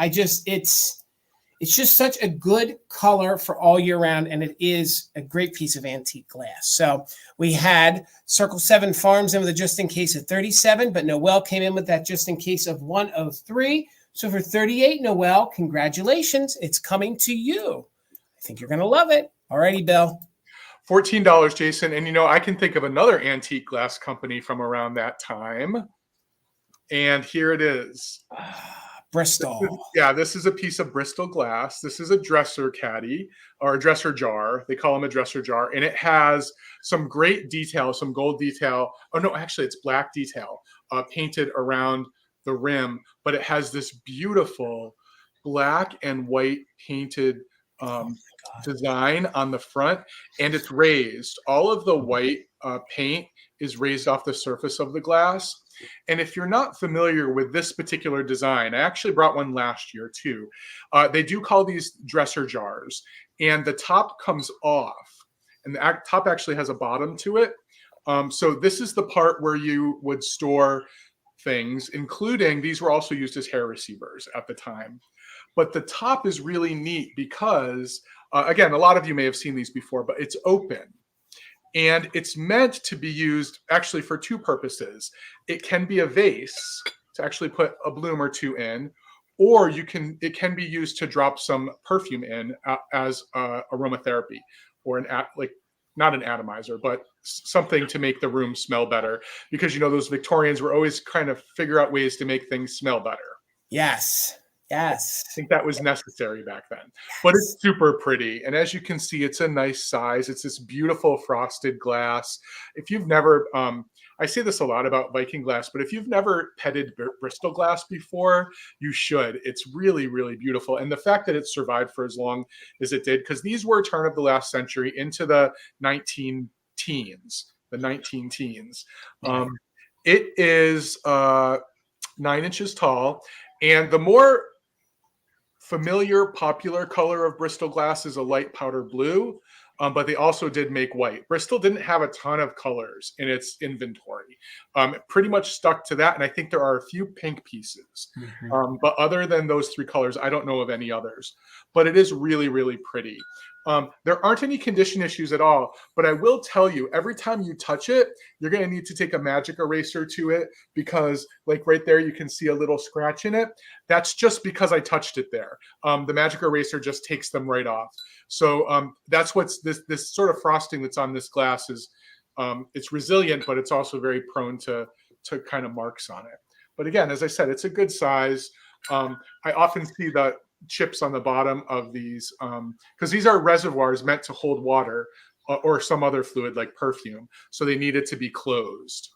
It's just such a good color for all year round, and it is a great piece of antique glass. So we had Circle 7 Farms in with a just in case of 37, but Noel came in with that just in case of 103. So for 38, Noel, congratulations. It's coming to you. I think you're going to love it. All righty, Bill. $14, Jason. And, I can think of another antique glass company from around that time. And here it is. Bristol. This is a piece of Bristol glass. This is a dresser caddy or a dresser jar. They call them a dresser jar. And it has some great detail, some gold detail. Oh, no, actually, it's black detail painted around the rim. But it has this beautiful black and white painted design on the front. And it's raised. All of the white paint is raised off the surface of the glass. And if you're not familiar with this particular design, I actually brought one last year too. They do call these dresser jars, and the top comes off, and the top actually has a bottom to it. So this is the part where you would store things, including these were also used as hair receivers at the time. But the top is really neat because, again, a lot of you may have seen these before, but it's open. And it's meant to be used actually for two purposes. It can be a vase to actually put a bloom or two in, or it can be used to drop some perfume in as aromatherapy, or not an atomizer, but something to make the room smell better. Because those Victorians were always trying to figure out ways to make things smell better. Yes. Yes. I think that was necessary back then. Yes. But it's super pretty. And as you can see, it's a nice size. It's this beautiful frosted glass. If you've never, I say this a lot about Viking glass, but if you've never petted Bristol glass before, you should. It's really, really beautiful. And the fact that it survived for as long as it did, because these were turn of the last century into the 19 teens. It is 9 inches tall. And the more familiar, popular color of Bristol glass is a light powder blue, but they also did make white. Bristol didn't have a ton of colors in its inventory. It pretty much stuck to that, and I think there are a few pink pieces. Mm-hmm. But other than those three colors, I don't know of any others. But it is really, really pretty. There aren't any condition issues at all, but I will tell you, every time you touch it, you're going to need to take a magic eraser to it because right there, you can see a little scratch in it. That's just because I touched it there. The magic eraser just takes them right off. So that's what's this sort of frosting that's on this glass is, it's resilient, but it's also very prone to kind of marks on it. But again, as I said, it's a good size. I often see the chips on the bottom of these because these are reservoirs meant to hold water or some other fluid like perfume, so they needed to be closed.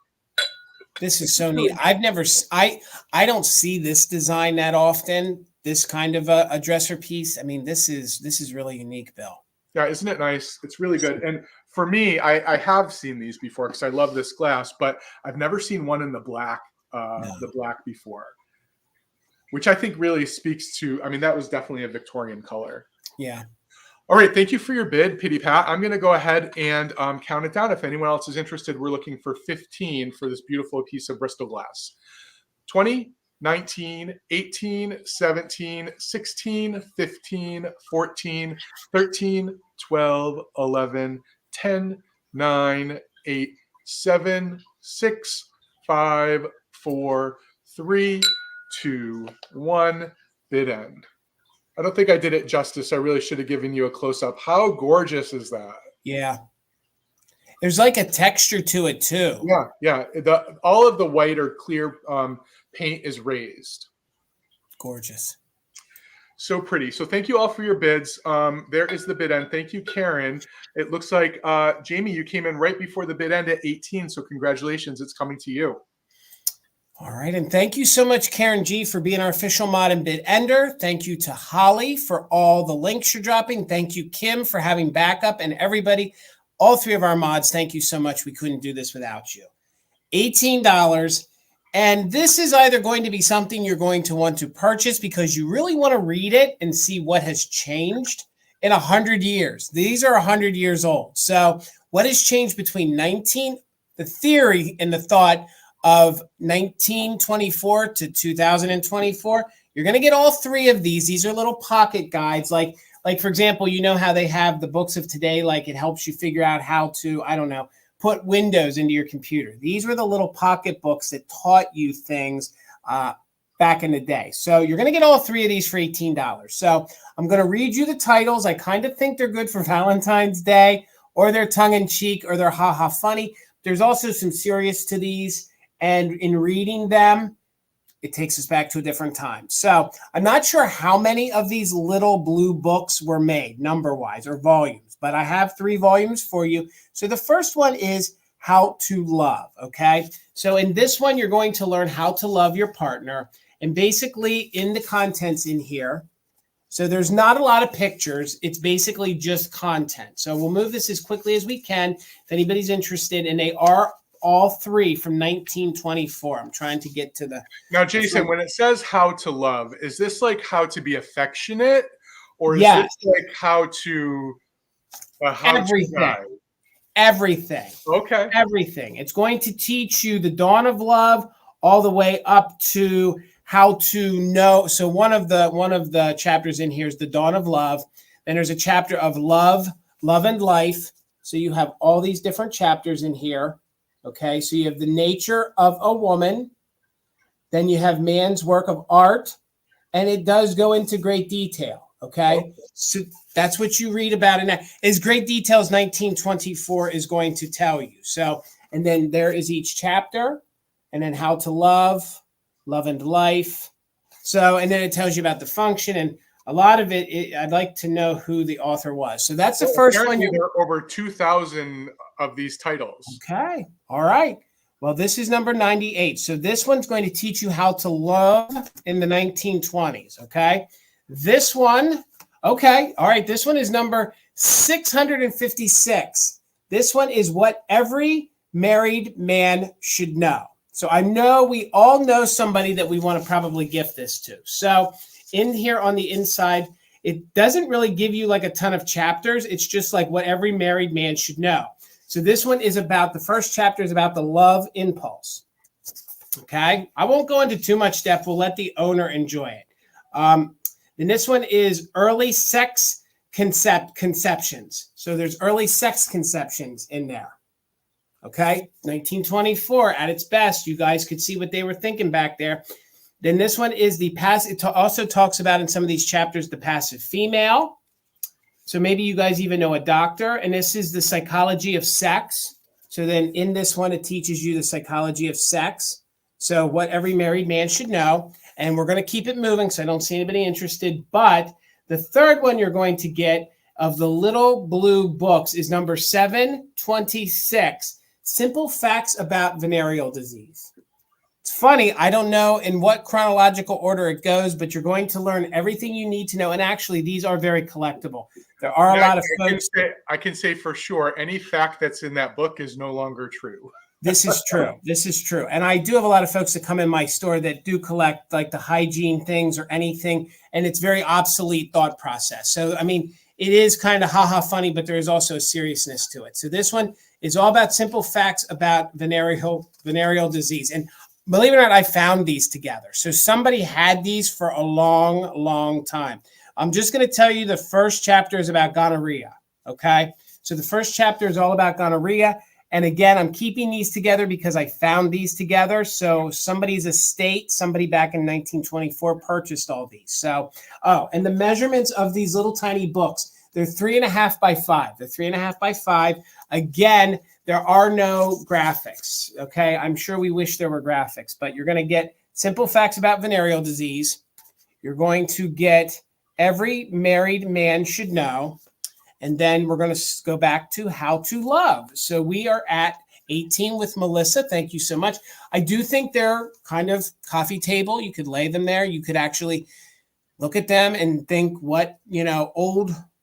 This is so neat. I don't see this design that often, this kind of a dresser piece. I mean, this is really unique, Bill. Yeah, isn't it nice? It's really good. And for me, I have seen these before because I love this glass, but I've never seen one in the black before, which I think really speaks to, that was definitely a Victorian color. Yeah. All right. Thank you for your bid, Pitty Pat. I'm going to go ahead and count it down. If anyone else is interested, we're looking for 15 for this beautiful piece of Bristol glass. 20, 19, 18, 17, 16, 15, 14, 13, 12, 11, 10, 9, 8, 7, 6, 5, 4, 3, 2, 1, bid end. I don't think I did it justice. I really should have given you a close-up. How gorgeous is that? Yeah. There's like a texture to it too. Yeah. All of the white or clear paint is raised. Gorgeous. So pretty. So thank you all for your bids. There is the bid end. Thank you, Karen. It looks like, Jamie, you came in right before the bid end at 18. So congratulations. It's coming to you. All right. And thank you so much, Karen G, for being our official mod and bid ender. Thank you to Holly for all the links you're dropping. Thank you, Kim, for having backup, and everybody, all three of our mods. Thank you so much. We couldn't do this without you. $18. And this is either going to be something you're going to want to purchase because you really want to read it and see what has changed in 100 years. These are 100 years old. So what has changed between the theory and the thought of 1924 to 2024? You're going to get all three of these. These are little pocket guides. Like for example, you know how they have the books of today, like it helps you figure out how to, I don't know, put Windows into your computer. These were the little pocket books that taught you things back in the day. So you're going to get all three of these for $18. So I'm going to read you the titles. I kind of think they're good for Valentine's Day, or they're tongue-in-cheek, or they're ha-ha funny. There's also some serious to these. And in reading them, it takes us back to a different time. So I'm not sure how many of these little blue books were made, number-wise, or volumes, but I have 3 volumes for you. So the first one is How to Love, okay? So in this one, you're going to learn how to love your partner. And basically, in the contents in here, so there's not a lot of pictures. It's basically just content. So we'll move this as quickly as we can if anybody's interested. And they are all 3 from 1924. I'm trying to get to the... Now, Jason, when it says how to love, is this like how to be affectionate? Or is this like how to... everything. Everything. Okay. Everything. It's going to teach you the dawn of love all the way up to how to know. So one of the chapters in here is the dawn of love. Then there's a chapter of love and life. So you have all these different chapters in here. Okay, so you have the nature of a woman, then you have man's work of art, and it does go into great detail. Okay, so that's what you read about in that. Is great details 1924 is going to tell you. So, and then there is each chapter, and then how to love and life. So, and then it tells you about the function, and a lot of it I'd like to know who the author was. So that's the first one. There are over 2,000 of these titles. Okay. All right. Well, this is number 98. So this one's going to teach you how to love in the 1920s. Okay. This one. Okay. All right. This one is number 656. This one is what every married man should know. So I know we all know somebody that we want to probably gift this to. So in here on the inside, it doesn't really give you like a ton of chapters. It's just like what every married man should know. So this one is about, the first chapter is about the love impulse. Okay. I won't go into too much depth. We'll let the owner enjoy it. Then this one is early sex conceptions. So there's early sex conceptions in there. Okay. 1924 at its best. You guys could see what they were thinking back there. Then this one is the passive. It also talks about in some of these chapters, the passive female. So maybe you guys even know a doctor, and this is the psychology of sex. So then in this one, it teaches you the psychology of sex. So what every married man should know. And we're going to keep it moving so I don't see anybody interested. But the third one you're going to get of the little blue books is number 726, Simple Facts About Venereal Disease. It's funny, I don't know in what chronological order it goes, but you're going to learn everything you need to know. And actually, these are very collectible. There are a lot of folks. I can say for sure, any fact that's in that book is no longer true. This is true. This is true. And I do have a lot of folks that come in my store that do collect like the hygiene things or anything. And it's very obsolete thought process. So, I mean, it is kind of ha-ha funny, but there is also a seriousness to it. So this one is all about simple facts about venereal disease. And believe it or not, I found these together. So somebody had these for a long, long time. I'm just going to tell you the first chapter is about gonorrhea. Okay. So the first chapter is all about gonorrhea. And again, I'm keeping these together because I found these together. So somebody's estate, somebody back in 1924 purchased all these. So, and the measurements of these little tiny books, they're 3.5 by 5. They're 3.5 by 5. Again, there are no graphics. Okay. I'm sure we wish there were graphics, but you're going to get simple facts about venereal disease. You're going to get every married man should know. And then we're going to go back to how to love. So we are at 18 with Melissa. Thank you so much. I do think they're kind of coffee table. You could lay them there. You could actually look at them and think what,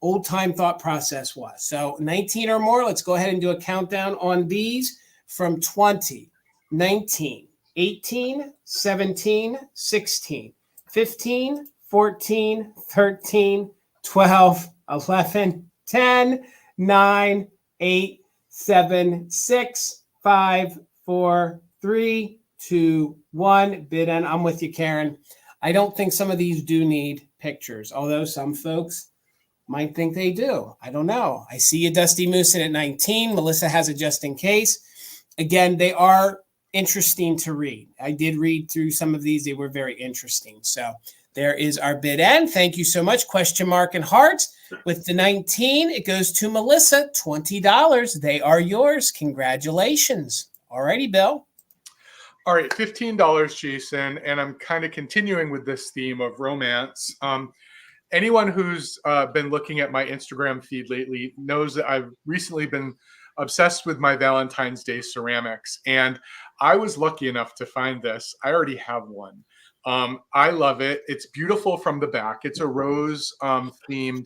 old time thought process was. So 19 or more. Let's go ahead and do a countdown on these from 20, 19, 18, 17, 16, 15, 14, 13, 12, 11, 10, 9, 8, 7, 6, 5, 4, 3, 2, 1. Bid end. I'm with you, Karen. I don't think some of these do need pictures, although some folks might think they do. I don't know. I see you, Dusty Moosin at 19. Melissa has it just in case. Again, they are interesting to read. I did read through some of these. They were very interesting. So there is our bid end. Thank you so much. Question mark and hearts. With the 19, it goes to Melissa, $20. They are yours. Congratulations. All righty, Bill. All right, $15, Jason. And I'm kind of continuing with this theme of romance. Anyone who's been looking at my Instagram feed lately knows that I've recently been obsessed with my Valentine's Day ceramics. And I was lucky enough to find this. I already have one. I love it. It's beautiful from the back. It's a rose themed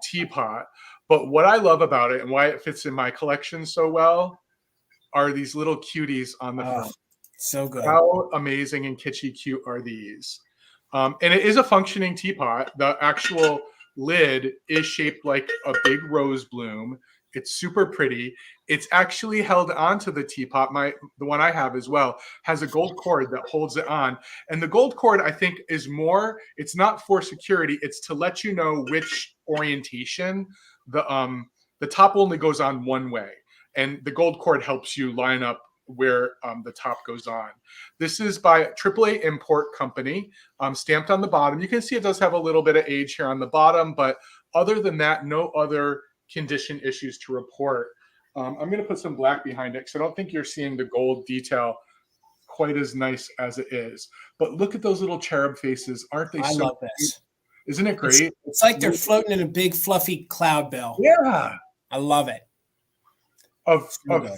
teapot. But what I love about it and why it fits in my collection so well are these little cuties on the front. So good. How amazing and kitschy cute are these? And it is a functioning teapot. The actual lid is shaped like a big rose bloom. It's super pretty. It's actually held onto the teapot. The one I have as well has a gold cord that holds it on. And the gold cord, I think, is more, it's not for security. It's to let you know which orientation. The top only goes on one way. And the gold cord helps you line up where the top goes on. This is by AAA Import Company, stamped on the bottom. You can see it does have a little bit of age here on the bottom, but other than that, no other condition issues to report. I'm going to put some black behind it because I don't think you're seeing the gold detail quite as nice as it is. But look at those little cherub faces. Aren't they so love this. cute? Isn't it great? It's like they're floating in a big fluffy cloud, Bill. Yeah. I love it. Of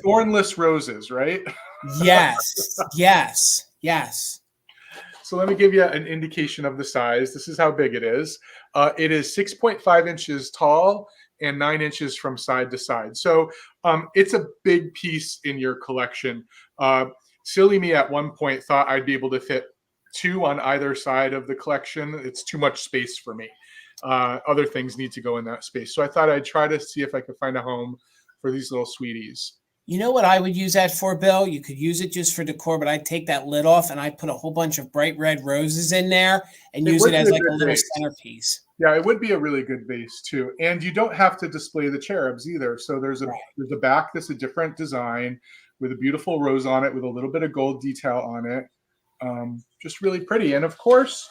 thornless roses, right? Yes. Yes. Yes. So let me give you an indication of the size. This is how big it is. It is 6.5 inches tall and 9 inches from side to side. So it's a big piece in your collection. Silly me at one point thought I'd be able to fit 2 on either side of the collection. It's too much space for me. Other things need to go in that space. So I thought I'd try to see if I could find a home for these little sweeties. You know what I would use that for, Bill? You could use it just for decor, but I'd take that lid off and I'd put a whole bunch of bright red roses in there and use it as like a little centerpiece. Yeah, it would be a really good vase too. And you don't have to display the cherubs either. So there's a back that's a different design with a beautiful rose on it with a little bit of gold detail on it. Just really pretty. And of course,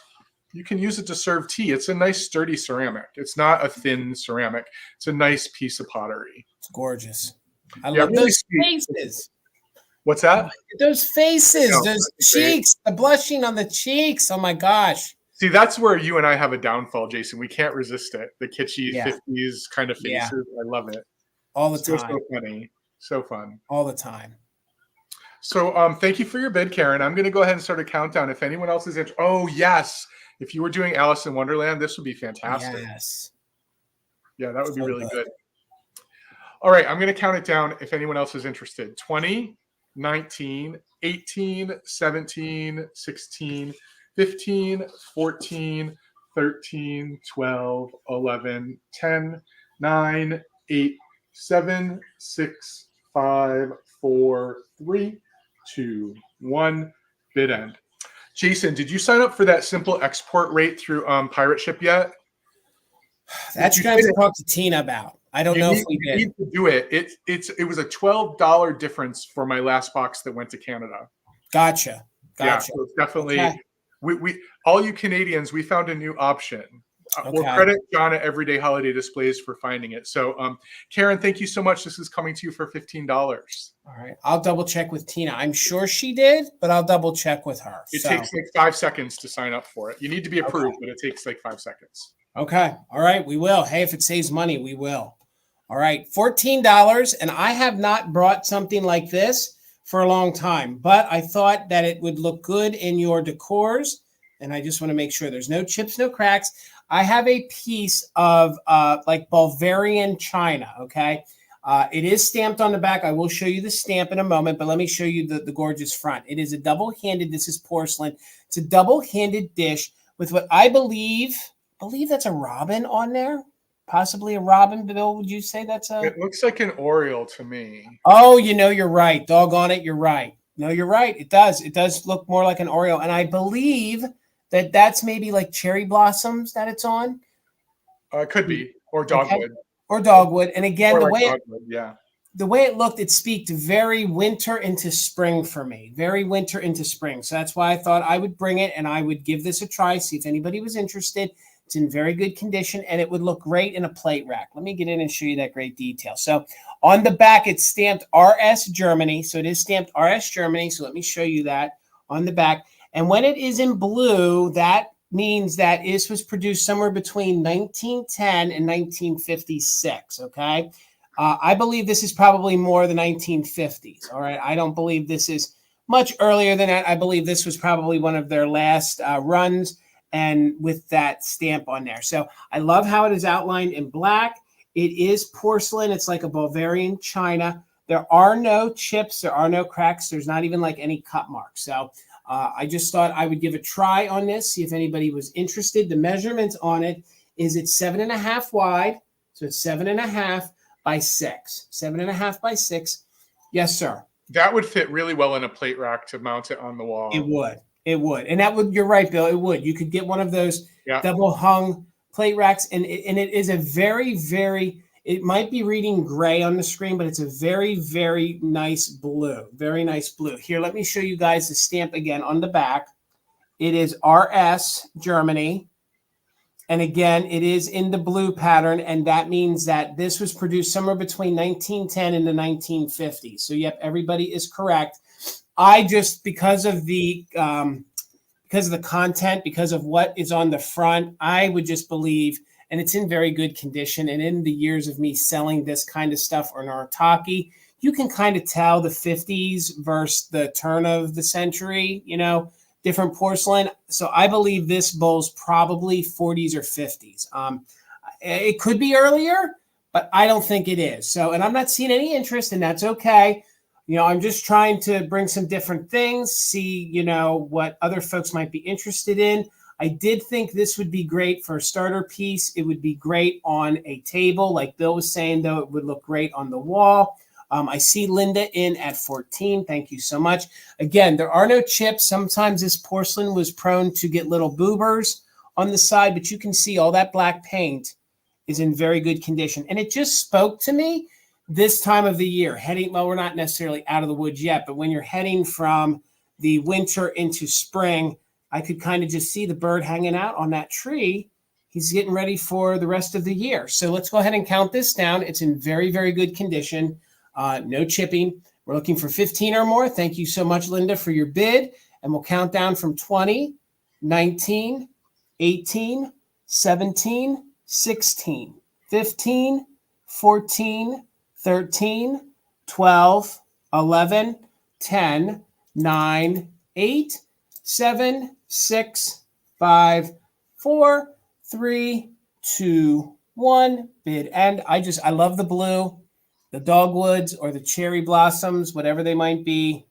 you can use it to serve tea. It's a nice sturdy ceramic. It's not a thin ceramic. It's a nice piece of pottery. It's gorgeous. I love really those faces. What's that? Those faces, those cheeks, the blushing on the cheeks. Oh my gosh. See, that's where you and I have a downfall, Jason. We can't resist it. The kitschy 50s kind of faces. Yeah. I love it. All the time. So funny. So fun. All the time. So thank you for your bid, Karen. I'm going to go ahead and start a countdown. If anyone else is interested. Oh, yes. If you were doing Alice in Wonderland, this would be fantastic. Yes. Yeah, that would be really good. All right, I'm going to count it down if anyone else is interested. 20, 19, 18, 17, 16, 15, 14, 13, 12, 11, 10, 9, 8, 7, 6, 5, 4, 3, 2, 1. Bid end. Jason, did you sign up for that simple export rate through Pirate Ship yet? That's going to talk to Tina about. I don't know if we did. You need to do it. It was a $12 difference for my last box that went to Canada. Gotcha. Yeah, so it's definitely we all you Canadians, we found a new option. We'll credit John at Everyday Holiday Displays for finding it. So, Karen, thank you so much. This is coming to you for $15. All right, I'll double check with Tina. I'm sure she did, but I'll double check with her. It takes like 5 seconds to sign up for it. You need to be approved, but it takes like 5 seconds. Okay. All right, we will. Hey, if it saves money, we will. All right, $14, and I have not brought something like this for a long time, but I thought that it would look good in your decors, and I just want to make sure there's no chips, no cracks. I have a piece of like Bulgarian china, okay? It is stamped on the back. I will show you the stamp in a moment, but let me show you the gorgeous front. It is a double-handed, this is porcelain. It's a double-handed dish with what I believe that's a robin on there. Possibly a robin, Bill, would you say that's a... It looks like an oriole to me. Oh, you're right. Doggone it, you're right. No, you're right. It does. It does look more like an oriole. And I believe that's maybe like cherry blossoms that it's on. It could be. Or dogwood. Okay. Or dogwood. And again, the way it looked, it speaked very winter into spring for me. Very winter into spring. So that's why I thought I would bring it and I would give this a try, see if anybody was interested. It's in very good condition, and it would look great in a plate rack. Let me get in and show you that great detail. So on the back, it's stamped RS Germany. So it is stamped RS Germany. So let me show you that on the back. And when it is in blue, that means that this was produced somewhere between 1910 and 1956, okay? I believe this is probably more the 1950s, all right? I don't believe this is much earlier than that. I believe this was probably one of their last runs, and with that stamp on there. So I love how it is outlined in black. It is porcelain. It's like a Bulgarian china. There are no chips. There are no cracks. There's not even like any cut marks. So I just thought I would give a try on this, see if anybody was interested. The measurements on it is it's 7.5 wide. So it's 7.5 by 6. 7.5 by 6. Yes, sir. That would fit really well in a plate rack to mount it on the wall. It would. It would. And that would, you're right, Bill, it would. You could get one of those double hung plate racks. And it is a very, very, it might be reading gray on the screen, but it's a very, very nice blue. Very nice blue. Here, let me show you guys the stamp again on the back. It is RS Germany. And again, it is in the blue pattern. And that means that this was produced somewhere between 1910 and the 1950s. So, yep, everybody is correct. I just, because of the content, because of what is on the front, I would just believe, and it's in very good condition. And in the years of me selling this kind of stuff on Artaki, you can kind of tell the 50s versus the turn of the century, different porcelain. So I believe this bowl's probably 40s or 50s. It could be earlier, but I don't think it is. So, and I'm not seeing any interest, and that's okay. I'm just trying to bring some different things, see, what other folks might be interested in. I did think this would be great for a starter piece. It would be great on a table. Like Bill was saying, though, it would look great on the wall. I see Linda in at 14. Thank you so much. Again, there are no chips. Sometimes this porcelain was prone to get little boobers on the side, but you can see all that black paint is in very good condition. And it just spoke to me this time of the year, we're not necessarily out of the woods yet, but when you're heading from the winter into spring, I could kind of just see the bird hanging out on that tree. He's getting ready for the rest of the year. So let's go ahead and count this down. It's in very, very good condition. No chipping. We're looking for 15 or more. Thank you so much, Linda, for your bid. And we'll count down from 20, 19, 18, 17, 16, 15, 14, 13, 12, 11, 10, 9, 8, 7, 6, 5, 4, 3, 2, 1. Bid end. I love the blue, the dogwoods or the cherry blossoms, whatever they might be.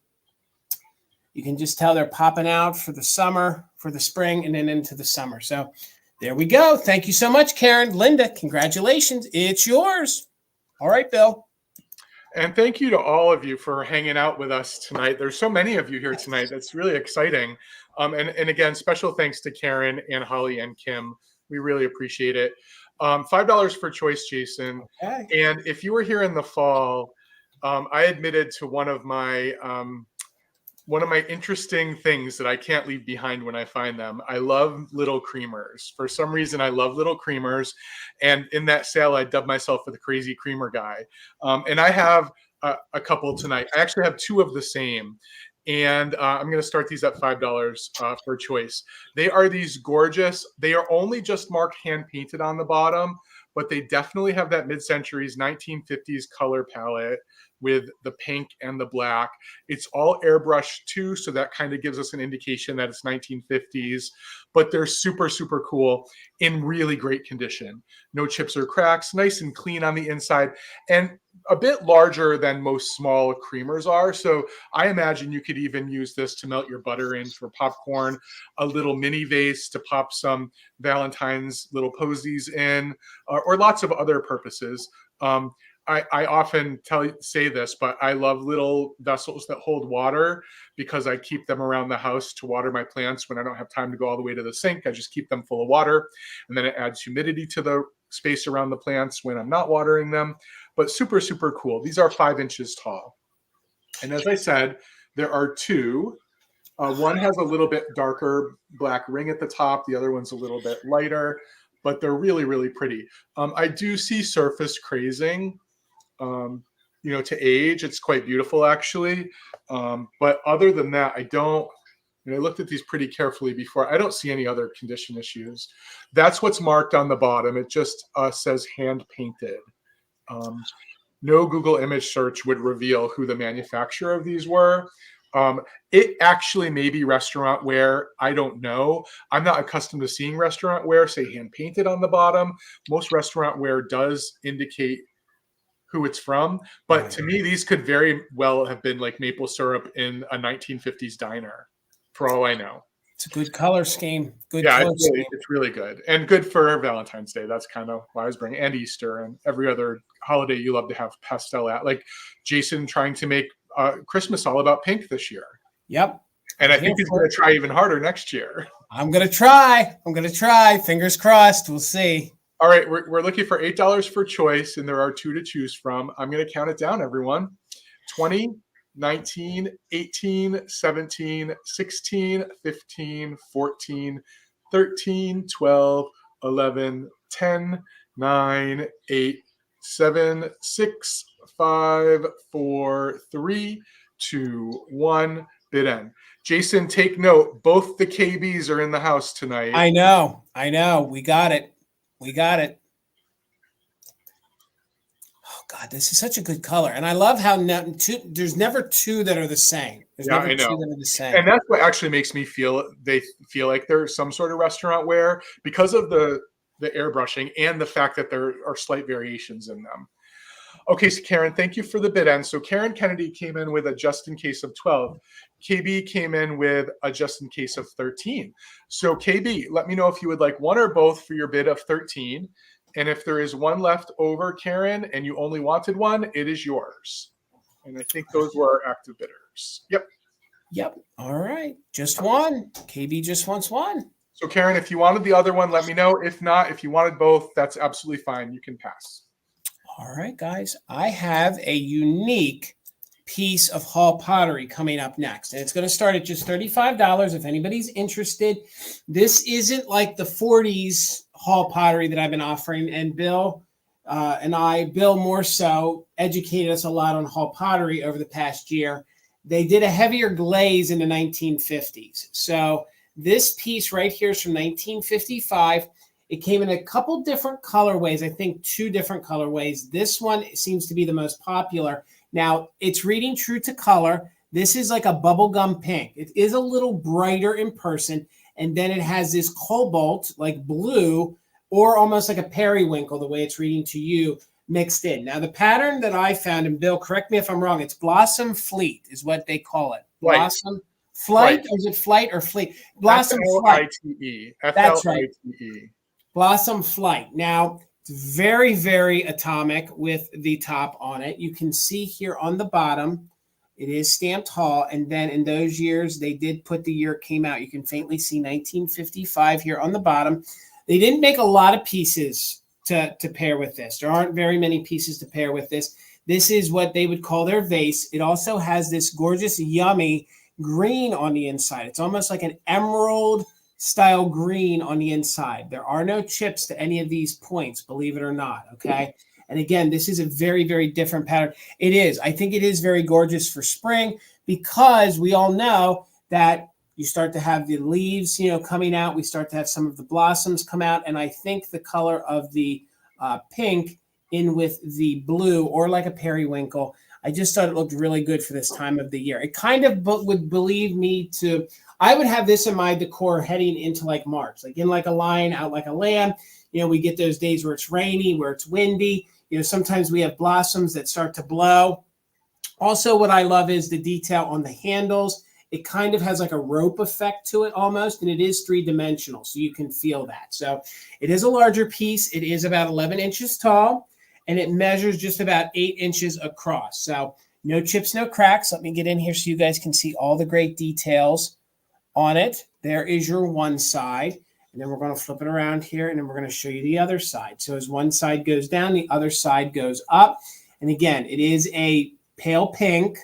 You can just tell they're popping out for the summer, for the spring, and then into the summer. So there we go. Thank you so much, Karen. Linda, congratulations. It's yours. All right, Bill. And thank you to all of you for hanging out with us tonight. There's so many of you here tonight. That's really exciting. And again, special thanks to Karen and Holly and Kim. We really appreciate it. $5 for choice, Jason. Okay. And if you were here in the fall, I admitted to one of my interesting things that I can't leave behind when I find them. I love little creamers. For some reason, I love little creamers. And in that sale, I dubbed myself the crazy creamer guy. And I have a couple tonight. I actually have two of the same. And I'm going to start these at $5 for choice. They are these gorgeous. They are only just marked hand painted on the bottom, but they definitely have that mid-centuries 1950s color palette with the pink and the black. It's all airbrushed too, so that kind of gives us an indication that it's 1950s, but they're super, super cool in really great condition. No chips or cracks, nice and clean on the inside, and a bit larger than most small creamers are. So I imagine you could even use this to melt your butter in for popcorn, a little mini vase to pop some Valentine's little posies in, or lots of other purposes. I often say this, but I love little vessels that hold water because I keep them around the house to water my plants when I don't have time to go all the way to the sink. I just keep them full of water, and then it adds humidity to the space around the plants when I'm not watering them. But super, super cool. These are 5 inches tall. And as I said, there are two. One has a little bit darker black ring at the top. The other one's a little bit lighter, but they're really, really pretty. I do see surface crazing. To age, it's quite beautiful actually. But other than that, I don't, I looked at these pretty carefully before. I don't see any other condition issues. That's what's marked on the bottom. It just says hand painted. No Google image search would reveal who the manufacturer of these were. It actually may be restaurant wear. I don't know. I'm not accustomed to seeing restaurant wear say hand painted on the bottom. Most restaurant wear does indicate who it's from, but to me, these could very well have been like maple syrup in a 1950s diner, for all I know. It's a good color scheme. It's really good and good for Valentine's Day. That's kind of why I was bringing, and Easter and every other holiday you love to have pastel at. Like Jason trying to make Christmas all about pink this year. Yep. And I think he's going to try even harder next year. I'm going to try. Fingers crossed. We'll see. All right, we're looking for $8 for choice, and there are 2 to choose from. I'm going to count it down, everyone. 20, 19, 18, 17, 16, 15, 14, 13, 12, 11, 10, 9, 8, 7, 6, 5, 4, 3, 2, 1. Bid end. Jason, take note. Both the KBs are in the house tonight. I know. We got it. Oh God, this is such a good color, and I love how there's never two that are the same. There's never two that are the same, and that's what actually makes me feel like there's some sort of restaurant wear because of the airbrushing and the fact that there are slight variations in them. Okay, so Karen, thank you for the bid end. So Karen Kennedy came in with a just in case of 12. KB came in with a just in case of 13. So KB, let me know if you would like one or both for your bid of 13. And if there is one left over, Karen, and you only wanted one, it is yours. And I think those were our active bidders. Yep. All right. Just one. KB just wants one. So Karen, if you wanted the other one, let me know. If not, if you wanted both, that's absolutely fine. You can pass. All right, guys. I have a unique piece of Hall pottery coming up next. And it's going to start at just $35 if anybody's interested. This isn't like the 40s Hall pottery that I've been offering. And Bill more so, educated us a lot on Hall pottery over the past year. They did a heavier glaze in the 1950s. So this piece right here is from 1955. It came in a couple different colorways, I think 2 different colorways. This one seems to be the most popular. Now, it's reading true to color. This is like a bubblegum pink. It is a little brighter in person. And then it has this cobalt, like blue, or almost like a periwinkle, the way it's reading to you, mixed in. Now, the pattern that I found, and Bill, correct me if I'm wrong, it's Blossom Fleet is what they call it. Blossom Flight, or is it Flight or Fleet? Blossom Flight. F-L-I-T-E. That's right. Blossom Flight. Now, It's very, very atomic with the top on it. You can see here on the bottom, it is stamped Hall. And then in those years, they did put the year it came out. You can faintly see 1955 here on the bottom. They didn't make a lot of pieces to pair with this. There aren't very many pieces to pair with this. This is what they would call their vase. It also has this gorgeous, yummy green on the inside. It's almost like an emerald style green on the inside. There are no chips to any of these points, believe it or not, okay? And again, this is a very, very different pattern. It is. I think it is very gorgeous for spring because we all know that you start to have the leaves, coming out. We start to have some of the blossoms come out. And I think the color of the pink in with the blue, or like a periwinkle, I just thought it looked really good for this time of the year. It kind of would believe me to, I would have this in my decor heading into like March, like in like a lion, out like a lamb. We get those days where it's rainy, where it's windy. Sometimes we have blossoms that start to blow. Also, what I love is the detail on the handles. It kind of has like a rope effect to it almost, and it is three-dimensional, so you can feel that. So it is a larger piece. It is about 11 inches tall, and it measures just about 8 inches across. So no chips, no cracks. Let me get in here so you guys can see all the great details on it. There is your one side, and then we're going to flip it around here, and then we're going to show you the other side. So as one side goes down, the other side goes up. And again, it is a pale pink.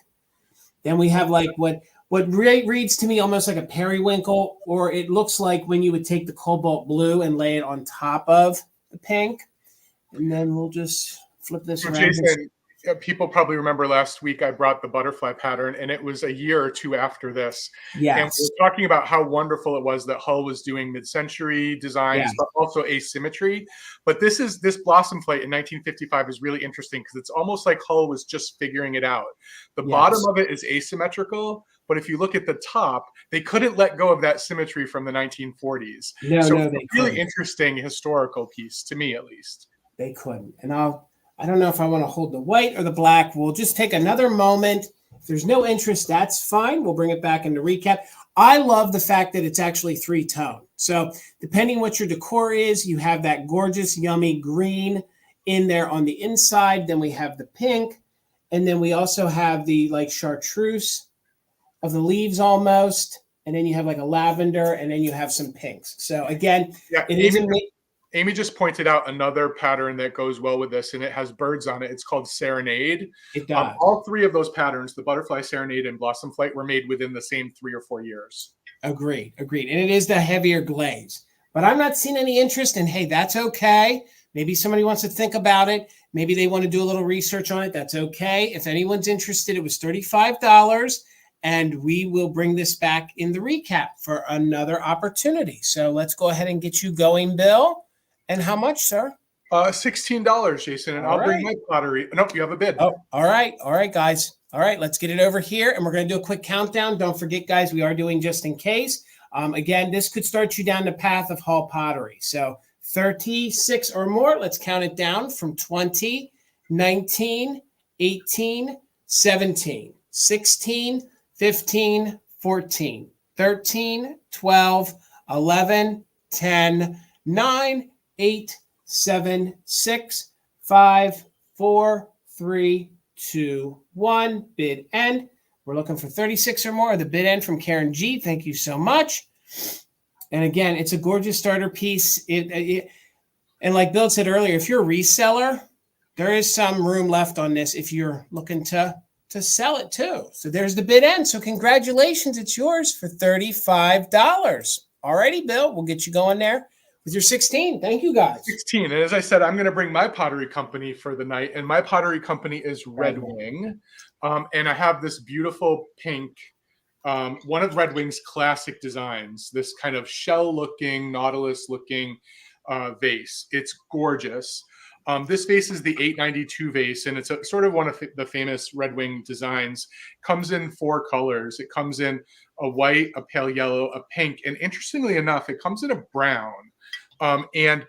Then we have like what reads to me almost like a periwinkle, or it looks like when you would take the cobalt blue and lay it on top of the pink. And then we'll just flip this around. Jason, people probably remember last week I brought the butterfly pattern, and it was a year or two after this. Yes. And we were talking about how wonderful it was that Hull was doing mid-century designs, Yes. but also asymmetry. But this blossom flight in 1955 is really interesting because it's almost like Hull was just figuring it out. The bottom of it is asymmetrical, but if you look at the top, they couldn't let go of that symmetry from the 1940s. So it's a really interesting historical piece, to me at least. They couldn't. And I don't know if I want to hold the white or the black. We'll just take another moment. If there's no interest, that's fine. We'll bring it back into recap. I love the fact that it's actually three-tone. So depending what your decor is, you have that gorgeous, yummy green in there on the inside. Then we have the pink. And then we also have the like chartreuse of the leaves almost. And then you have like a lavender, and then you have some pinks. So again, it isn't... Amy just pointed out another pattern that goes well with this, and it has birds on it. It's called Serenade. It does. All three of those patterns, the Butterfly, Serenade, and Blossom Flight, were made within the same 3 or 4 years. Agreed. And it is the heavier glaze. But I'm not seeing any interest, and hey, that's okay. Maybe somebody wants to think about it. Maybe they want to do a little research on it. That's okay. If anyone's interested, it was $35. And we will bring this back in the recap for another opportunity. So let's go ahead and get you going, Bill. And how much, sir? $16, Jason, and I'll bring my pottery. Nope, you have a bid. Oh, all right, guys. All right, let's get it over here, and we're going to do a quick countdown. Don't forget, guys, we are doing just in case. Again, this could start you down the path of Hall pottery. So 36 or more. Let's count it down from 20, 19, 18, 17, 16, 15, 14, 13, 12, 11, 10, 9, 8, 7, 6, 5, 4, 3, 2, 1. Bid end. We're looking for 36 or more. The bid end from Karen G. Thank you so much. And again, it's a gorgeous starter piece. And like Bill said earlier, if you're a reseller, there is some room left on this if you're looking to sell it too. So there's the bid end. So congratulations, it's yours for $35. All righty, Bill, we'll get you going there with your 16. Thank you, guys. 16. And as I said, I'm going to bring my pottery company for the night. And my pottery company is Red Wing. And I have this beautiful pink, one of Red Wing's classic designs, this kind of shell-looking, nautilus-looking vase. It's gorgeous. This vase is the 892 vase, and it's sort of one of the famous Red Wing designs. Comes in 4 colors. It comes in a white, a pale yellow, a pink, and interestingly enough, it comes in a brown. And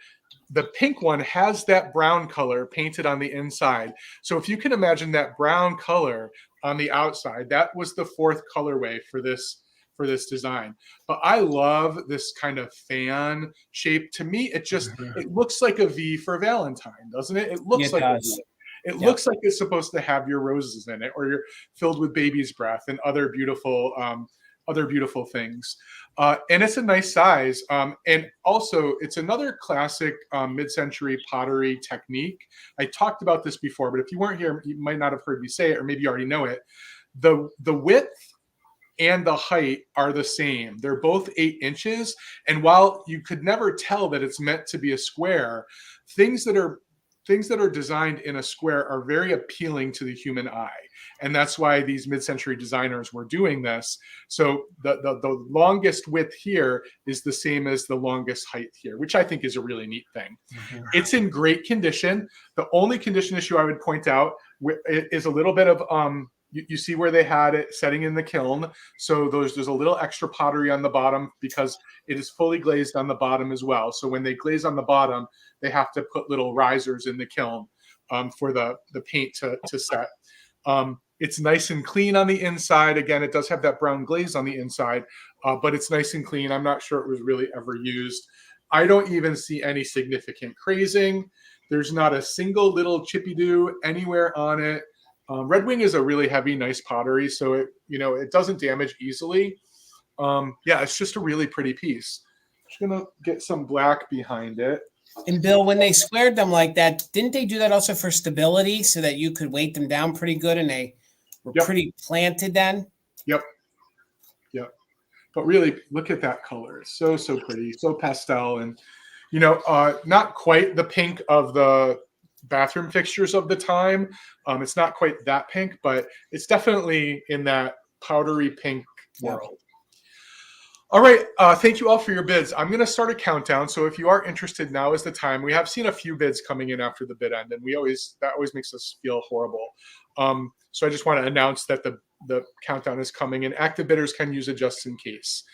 the pink one has that brown color painted on the inside. So if you can imagine that brown color on the outside, that was the 4th colorway for this for this design. But I love this kind of fan shape. To me, it looks like a V for Valentine, doesn't it? It looks like a V. It looks like it's supposed to have your roses in it, or you're filled with baby's breath and other beautiful things. And it's a nice size. And also, it's another classic mid-century pottery technique. I talked about this before, but if you weren't here, you might not have heard me say it, or maybe you already know it. The width and the height are the same. They're both 8 inches. And while you could never tell that it's meant to be a square, things that are designed in a square are very appealing to the human eye. And that's why these mid-century designers were doing this. So the longest width here is the same as the longest height here, which I think is a really neat thing. It's in great condition. The only condition issue I would point out is a little bit of, you see where they had it setting in the kiln. So there's a little extra pottery on the bottom because it is fully glazed on the bottom as well. So when they glaze on the bottom, they have to put little risers in the kiln for the paint to set. It's nice and clean on the inside. Again, it does have that brown glaze on the inside, but it's nice and clean. I'm not sure it was really ever used. I don't even see any significant crazing. There's not a single little chippy-doo anywhere on it. Red Wing is a really heavy, nice pottery, so it doesn't damage easily. It's just a really pretty piece. Just gonna get some black behind it. And Bill, when they squared them like that, didn't they do that also for stability so that you could weight them down pretty good and they were pretty planted then? Yep. But really, look at that color. It's so pretty, so pastel, and not quite the pink of the bathroom fixtures of the time. It's not quite that pink, but it's definitely in that powdery pink world. All right. Thank you all for your bids. I'm going to start a countdown. So if you are interested, now is the time. We have seen a few bids coming in after the bid end, and that always makes us feel horrible. So I just want to announce that the countdown is coming, and active bidders can use it just in case.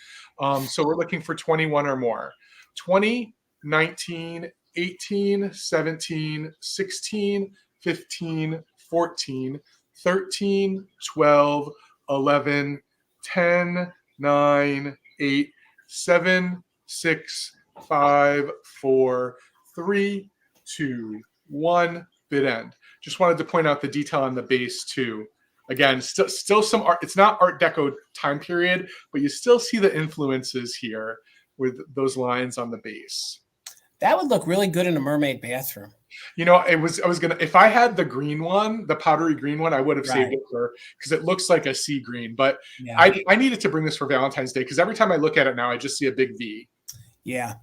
So we're looking for 21 or more. 20, 19, 18, 17, 16, 15, 14, 13, 12, 11, 10, 9, 8, 7, 6, 5, 4, 3, 2, 1, bid end. Just wanted to point out the detail on the base too. Again, still some art. It's not Art Deco time period, but you still see the influences here with those lines on the base. That would look really good in a mermaid bathroom. If I had the green one, the powdery green one, I would have saved it because it looks like a sea green. But I needed to bring this for Valentine's Day because every time I look at it now, I just see a big V. Yeah.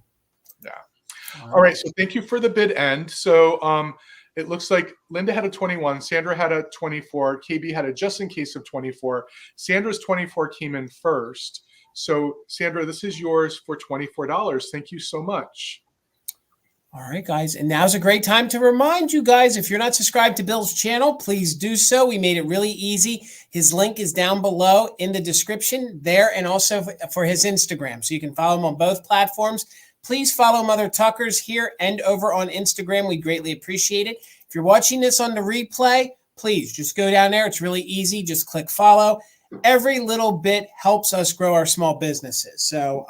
All right. So thank you for the bid end. So it looks like Linda had a 21, Sandra had a 24, KB had a just in case of 24. Sandra's 24 came in first. So Sandra, this is yours for $24. Thank you so much. All right, guys. And now's a great time to remind you guys, if you're not subscribed to Bill's channel, please do so. We made it really easy. His link is down below in the description there, and also for his Instagram. So you can follow him on both platforms. Please follow Mother Tuckers here and over on Instagram. We greatly appreciate it. If you're watching this on the replay, please just go down there. It's really easy. Just click follow. Every little bit helps us grow our small businesses. So,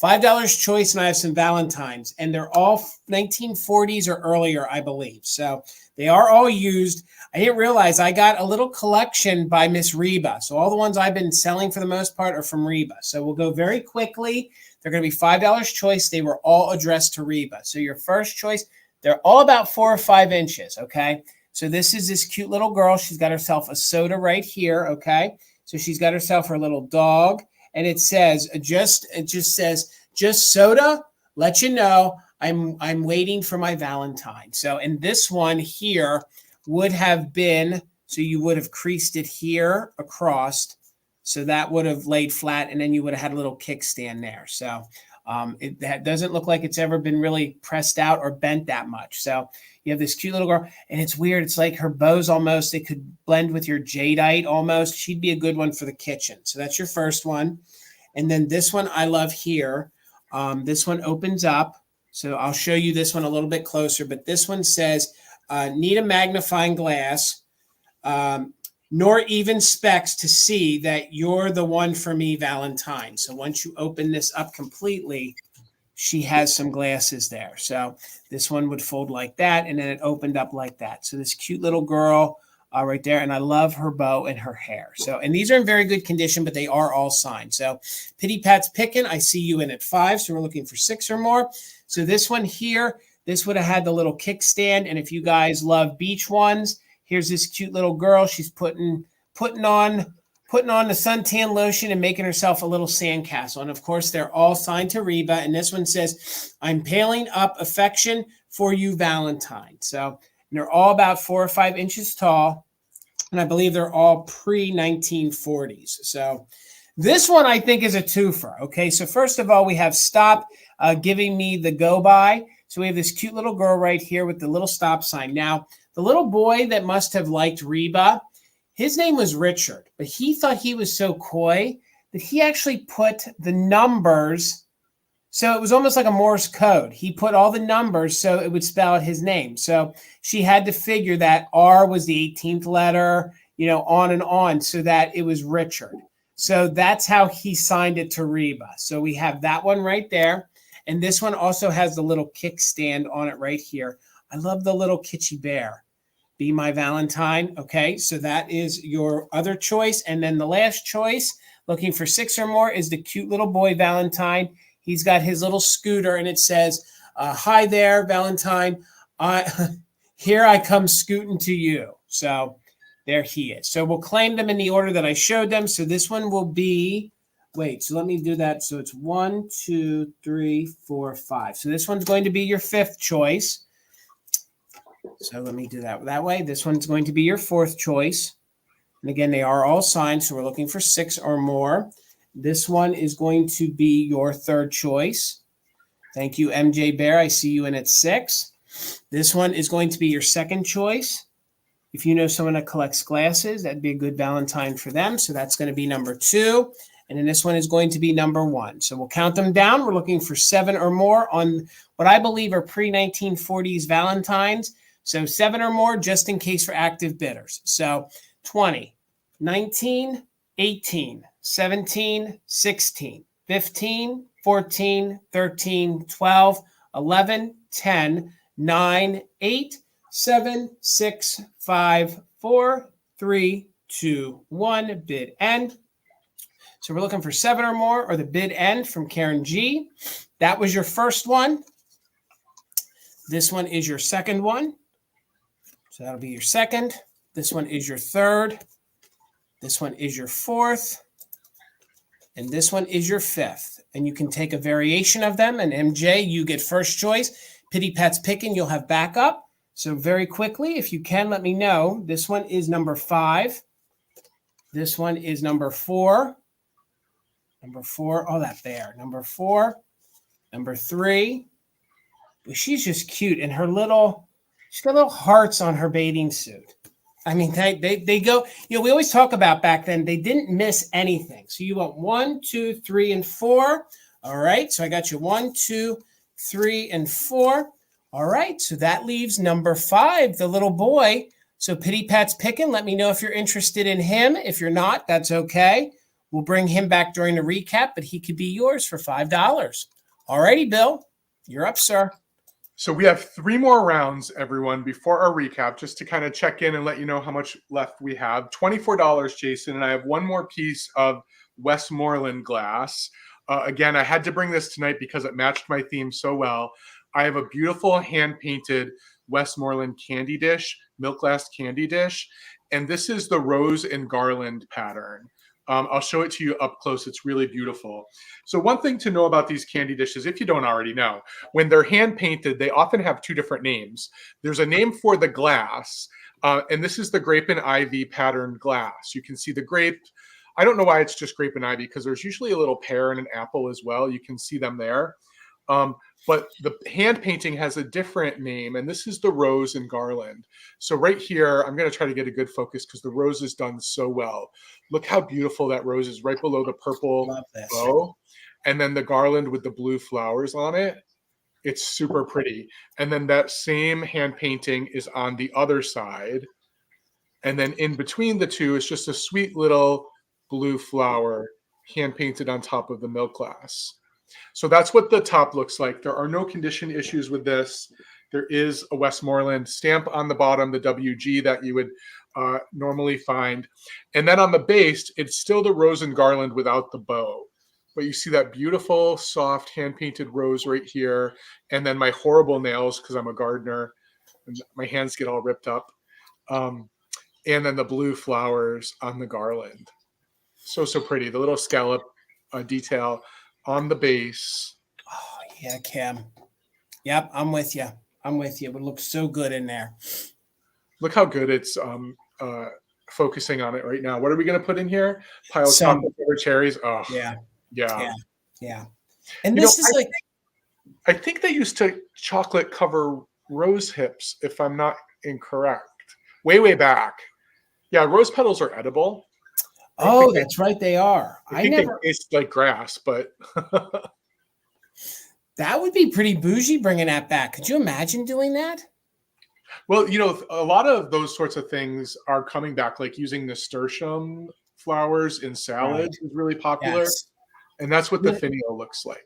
$5 choice, and I have some Valentines, and they're all 1940s or earlier, I believe. So they are all used. I didn't realize I got a little collection by Miss Reba. So all the ones I've been selling for the most part are from Reba. So we'll go very quickly. They're going to be $5 choice. They were all addressed to Reba. So your first choice, they're all about 4 or 5 inches, okay? So this is this cute little girl. She's got herself a soda right here, okay? So she's got herself her little dog. And it says, it just says, just soda, let you know I'm waiting for my Valentine. So, and this one here would have been, so you would have creased it here across. So that would have laid flat, and then you would have had a little kickstand there. So it doesn't look like it's ever been really pressed out or bent that much. So you have this cute little girl, and it's weird. It's like her bows almost, they could blend with your jadeite almost. She'd be a good one for the kitchen. So that's your first one. And then this one I love here. This one opens up. So I'll show you this one a little bit closer. But this one says, need a magnifying glass. nor even specs to see that you're the one for me, Valentine. So once you open this up completely, she has some glasses there. So this one would fold like that, and then it opened up like that. So this cute little girl right there, and I love her bow and her hair. So, and these are in very good condition, but they are all signed. So Pity Pat's picking. I see you in at 5, so we're looking for 6 or more. So this one here, this would have had the little kickstand, and if you guys love beach ones, here's this cute little girl. She's putting on the suntan lotion and making herself a little sandcastle. And of course, they're all signed to Reba. And this one says, I'm paling up affection for you, Valentine. So they're all about 4 or 5 inches tall. And I believe they're all pre-1940s. So this one I think is a twofer. Okay, so first of all, we have Stop giving me the go by. So we have this cute little girl right here with the little stop sign. Now, the little boy that must have liked Reba, his name was Richard, but he thought he was so coy that he actually put the numbers. So it was almost like a Morse code. He put all the numbers so it would spell out his name. So she had to figure that R was the 18th letter, on and on, so that it was Richard. So that's how he signed it to Reba. So we have that one right there. And this one also has the little kickstand on it right here. I love the little kitschy bear. Be my Valentine. Okay, so that is your other choice. And then the last choice, looking for 6 or more, is the cute little boy Valentine. He's got his little scooter, and it says, hi there, Valentine. Here I come scooting to you. So there he is. So we'll claim them in the order that I showed them. So this one will be, so let me do that. So it's 1, 2, 3, 4, 5. So this one's going to be your 5th choice. So let me do that way. This one's going to be your 4th choice. And again, they are all signed, so we're looking for 6 or more. This one is going to be your 3rd choice. Thank you, MJ Bear. I see you in at 6. This one is going to be your 2nd choice. If you know someone that collects glasses, that'd be a good Valentine for them. So that's going to be number 2. And then this one is going to be number 1. So we'll count them down. We're looking for 7 or more on what I believe are pre-1940s Valentines. So 7 or more, just in case for active bidders. So 20, 19, 18, 17, 16, 15, 14, 13, 12, 11, 10, 9, 8, 7, 6, 5, 4, 3, 2, 1. Bid end. So we're looking for 7 or more, or the bid end from Karen G. That was your first one. This one is your second one. So that'll be your second. This one is your third. This one is your fourth. And this one is your fifth. And you can take a variation of them. And MJ, you get first choice. Pity Pat's picking, you'll have backup. So very quickly, if you can, let me know. This one is number 5. This one is number 4. Number 4. Oh, that bear. Number 4. Number 3. She's just cute. And she's got little hearts on her bathing suit. I mean, they go, we always talk about back then, they didn't miss anything. So you want 1, 2, 3, and 4. All right. So I got you 1, 2, 3, and 4. All right. So that leaves number 5, the little boy. So Pity Pat's picking. Let me know if you're interested in him. If you're not, that's okay. We'll bring him back during the recap, but he could be yours for $5. All righty, Bill. You're up, sir. So we have 3 more rounds, everyone, before our recap, just to kind of check in and let you know how much left we have. $24, Jason, and I have one more piece of Westmorland glass. Again, I had to bring this tonight because it matched my theme so well. I have a beautiful hand-painted Westmorland candy dish, milk glass candy dish, and this is the rose and garland pattern. I'll show it to you up close. It's really beautiful. So one thing to know about these candy dishes, if you don't already know, when they're hand painted, they often have 2 different names. There's a name for the glass, and this is the grape and ivy patterned glass. You can see the grape. I don't know why it's just grape and ivy, because there's usually a little pear and an apple as well. You can see them there. But the hand painting has a different name, and this is the rose and garland. So right here, I'm going to try to get a good focus because the rose is done so well. Look how beautiful that rose is right below the purple bow. And then the garland with the blue flowers on it. It's super pretty. And then that same hand painting is on the other side. And then in between the two is just a sweet little blue flower hand painted on top of the milk glass. So that's what the top looks like. There are no condition issues with this. There is a Westmorland stamp on the bottom, the WG that you would normally find. And then on the base, it's still the rose and garland without the bow. But you see that beautiful, soft, hand-painted rose right here. And then my horrible nails, because I'm a gardener, and my hands get all ripped up. And then the blue flowers on the garland. So pretty. The little scallop detail on the base. Oh, yeah, Kim. Yep, I'm with you. I'm with you. It would look so good in there. Look how good it's focusing on it right now. What are we going to put in here? Pile of chocolate covered cherries. Oh, yeah. And this is I think they used to chocolate cover rose hips, if I'm not incorrect. Way back. Yeah, rose petals are edible. Oh, that's right. They are. I think they taste like grass, but that would be pretty bougie bringing that back. Could you imagine doing that? Well, a lot of those sorts of things are coming back, like using nasturtium flowers in salads is really popular. Yes. And that's what the finial looks like.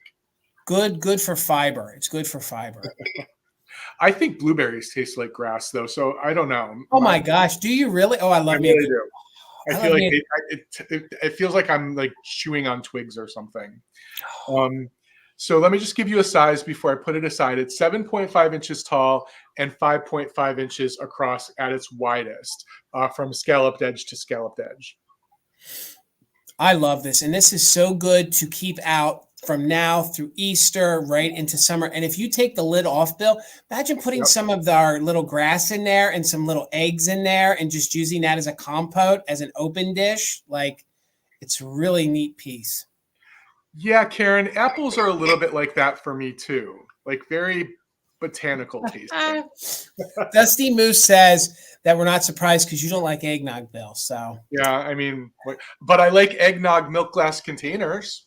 Good for fiber. It's good for fiber. I think blueberries taste like grass, though, so I don't know. Oh my gosh, do you really? Oh, I love it. I really do. I feel like it feels like I'm like chewing on twigs or something. So let me just give you a size before I put it aside. It's 7.5 inches tall and 5.5 inches across at its widest, from scalloped edge to scalloped edge. I love this. And this is so good to keep out from now through Easter right into summer. And if you take the lid off, Bill, imagine putting some of our little grass in there and some little eggs in there and just using that as a compote, as an open dish. Like, it's a really neat piece. Yeah, Karen, apples are a little bit like that for me too. Like very botanical tasting. Dusty Moose says that we're not surprised because you don't like eggnog, Bill. So yeah, I mean, but I like eggnog milk glass containers.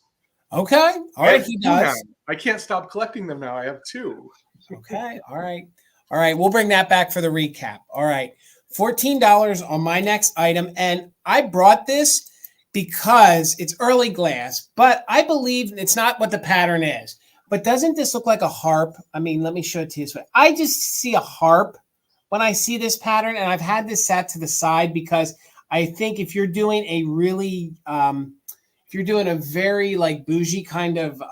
Okay. All right. He does. I can't stop collecting them now. I have 2. Okay. All right. We'll bring that back for the recap. All right. $14 on my next item. And I brought this because it's early glass, but I believe it's not what the pattern is. But doesn't this look like a harp? I mean, let me show it to you this way. I just see a harp when I see this pattern. And I've had this sat to the side because I think if you're doing a really, if you're doing a very like bougie kind of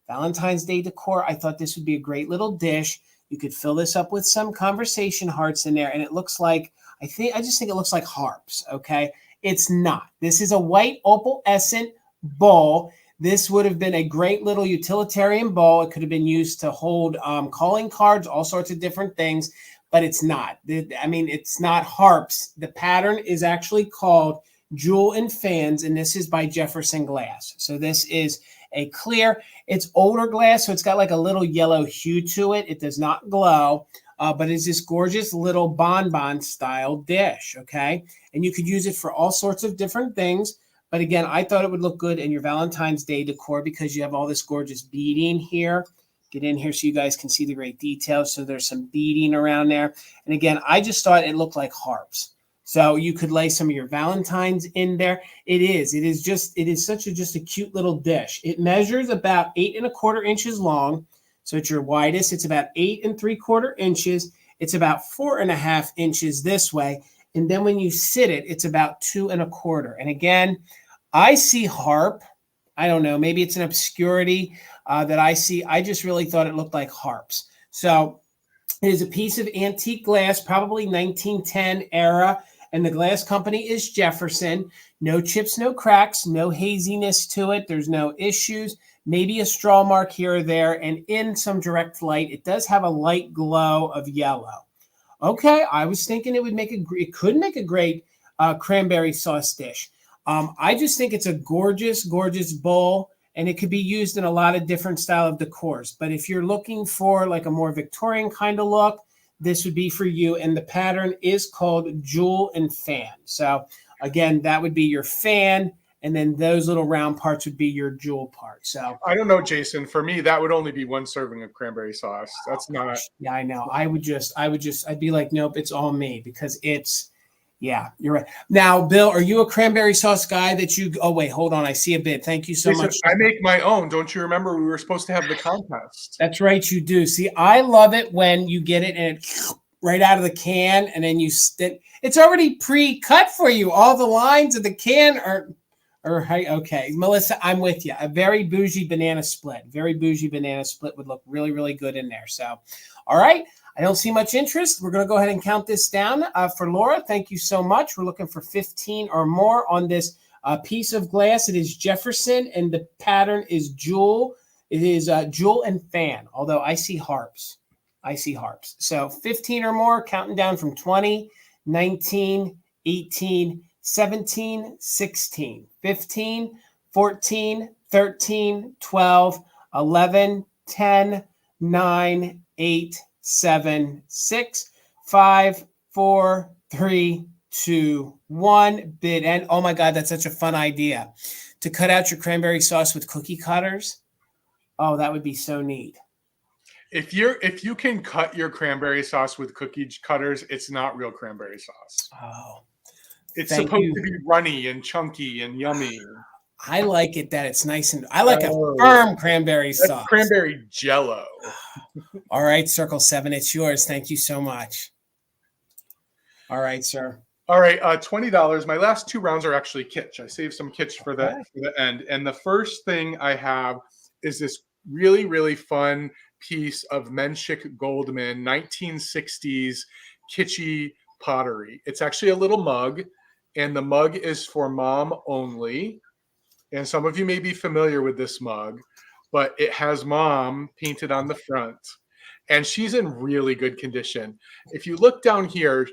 Valentine's Day decor, I thought this would be a great little dish. You could fill this up with some conversation hearts in there. And it looks like, I just think it looks like harps. Okay. It's not. This is a white opalescent bowl. This would have been a great little utilitarian bowl. It could have been used to hold calling cards, all sorts of different things, but it's not. I mean, it's not harps. The pattern is actually called Jewel and Fans, and this is by Jefferson Glass. So this is a clear, it's older glass, so it's got like a little yellow hue to it. It does not glow, but it's this gorgeous little bonbon style dish, okay? And you could use it for all sorts of different things. But again, I thought it would look good in your Valentine's Day decor because you have all this gorgeous beading here. Get in here so you guys can see the great details. So there's some beading around there. And again, I just thought it looked like harps. So you could lay some of your Valentines in there. It is just a cute little dish. It measures about 8 1/4 inches long. So at your widest, it's about 8 3/4 inches. It's about 4 1/2 inches this way. And then when you sit it, it's about 2 1/4. And again, I see harp. I don't know. Maybe it's an obscurity that I see. I just really thought it looked like harps. So it is a piece of antique glass, probably 1910 era. And the glass company is Jefferson. No chips, no cracks, no haziness to it. There's no issues. Maybe a straw mark here or there. And in some direct light, it does have a light glow of yellow. Okay, I was thinking it could make a great cranberry sauce dish. I just think it's a gorgeous, gorgeous bowl, and it could be used in a lot of different style of decors. But if you're looking for like a more Victorian kind of look, this would be for you. And the pattern is called Jewel and Fan. So again, that would be your fan. And then those little round parts would be your jewel part. So I don't know, Jason. For me, that would only be 1 serving of cranberry sauce. That's not. Yeah, I know. I'd be like, nope, it's all me because it's Yeah, you're right. Now, Bill, are you a cranberry sauce guy that you? Oh wait, hold on. I see a bit. Thank you so much. I make my own. Don't you remember we were supposed to have the contest? That's right, you do. See, I love it when you get it and it's right out of the can, and then you stick. It's already pre-cut for you. All the lines of the can are okay. Melissa, I'm with you. A very bougie banana split. Very bougie banana split would look really, really good in there. So, all right. I don't see much interest. We're going to go ahead and count this down for Laura. Thank you so much. We're looking for 15 or more on this piece of glass. It is Jefferson, and the pattern is jewel. It is jewel and fan, although I see harps. So 15 or more, counting down from 20, 19, 18, 17, 16, 15, 14, 13, 12, 11, 10, 9, 8, 7, 6, 5, 4, 3, 2, 1. Bid end. Oh my God, that's such a fun idea. To cut out your cranberry sauce with cookie cutters. Oh, that would be so neat. If you can cut your cranberry sauce with cookie cutters, it's not real cranberry sauce. Oh. It's supposed to be runny and chunky and yummy. I like it that it's nice and I like a firm cranberry sauce. Cranberry jello. All right, Circle 7, it's yours. Thank you so much. All right, sir. All right, $20. My last two rounds are actually kitsch. I saved some kitsch for the end. And the first thing I have is this really, really fun piece of Menschik Goldman 1960s kitschy pottery. It's actually a little mug, and the mug is for mom only. And some of you may be familiar with this mug, but it has mom painted on the front, and she's in really good condition. If you look down here,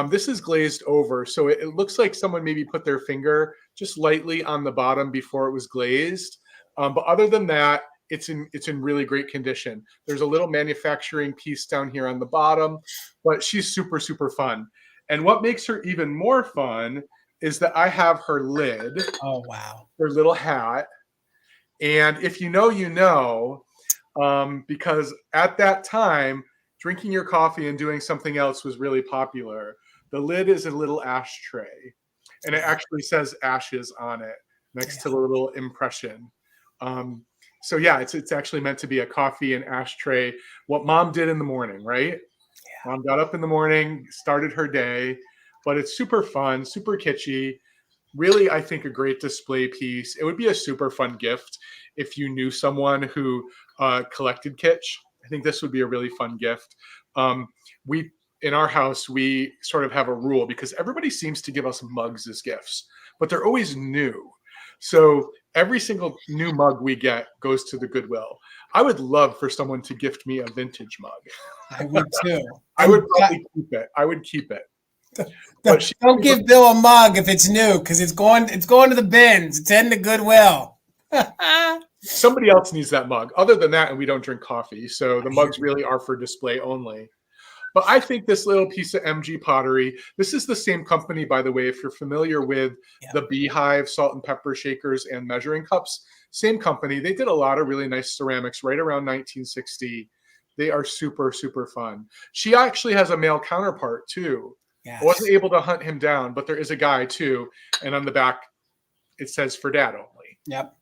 this is glazed over, so it looks like someone maybe put their finger just lightly on the bottom before it was glazed. But other than that, it's in really great condition. There's a little manufacturing piece down here on the bottom, but she's super, super fun. And what makes her even more fun is that I have her lid. Oh, wow. Her little hat. And if you know, you know, because at that time, drinking your coffee and doing something else was really popular. The lid is a little ashtray, and it actually says ashes on it next to the little impression. So yeah, it's actually meant to be a coffee and ashtray. What mom did in the morning, right? Yeah. Mom got up in the morning, started her day, but it's super fun, super kitschy. Really, I think a great display piece. It would be a super fun gift if you knew someone who collected kitsch. I think this would be a really fun gift. In our house, we sort of have a rule because everybody seems to give us mugs as gifts, but they're always new. So every single new mug we get goes to the Goodwill. I would love for someone to gift me a vintage mug. I would too. I would probably keep it. I would keep it. Don't give Bill a mug if it's new, because it's going to the bins. It's in the Goodwill. Somebody else needs that mug. Other than that, and we don't drink coffee, so the mugs really are for display only. But I think this little piece of MG pottery, this is the same company, by the way, if you're familiar with the Beehive salt and pepper shakers and measuring cups, same company. They did a lot of really nice ceramics right around 1960. They are super, super fun. She actually has a male counterpart too. Yes. I wasn't able to hunt him down, but there is a guy too. And on the back, it says for dad only. Yep.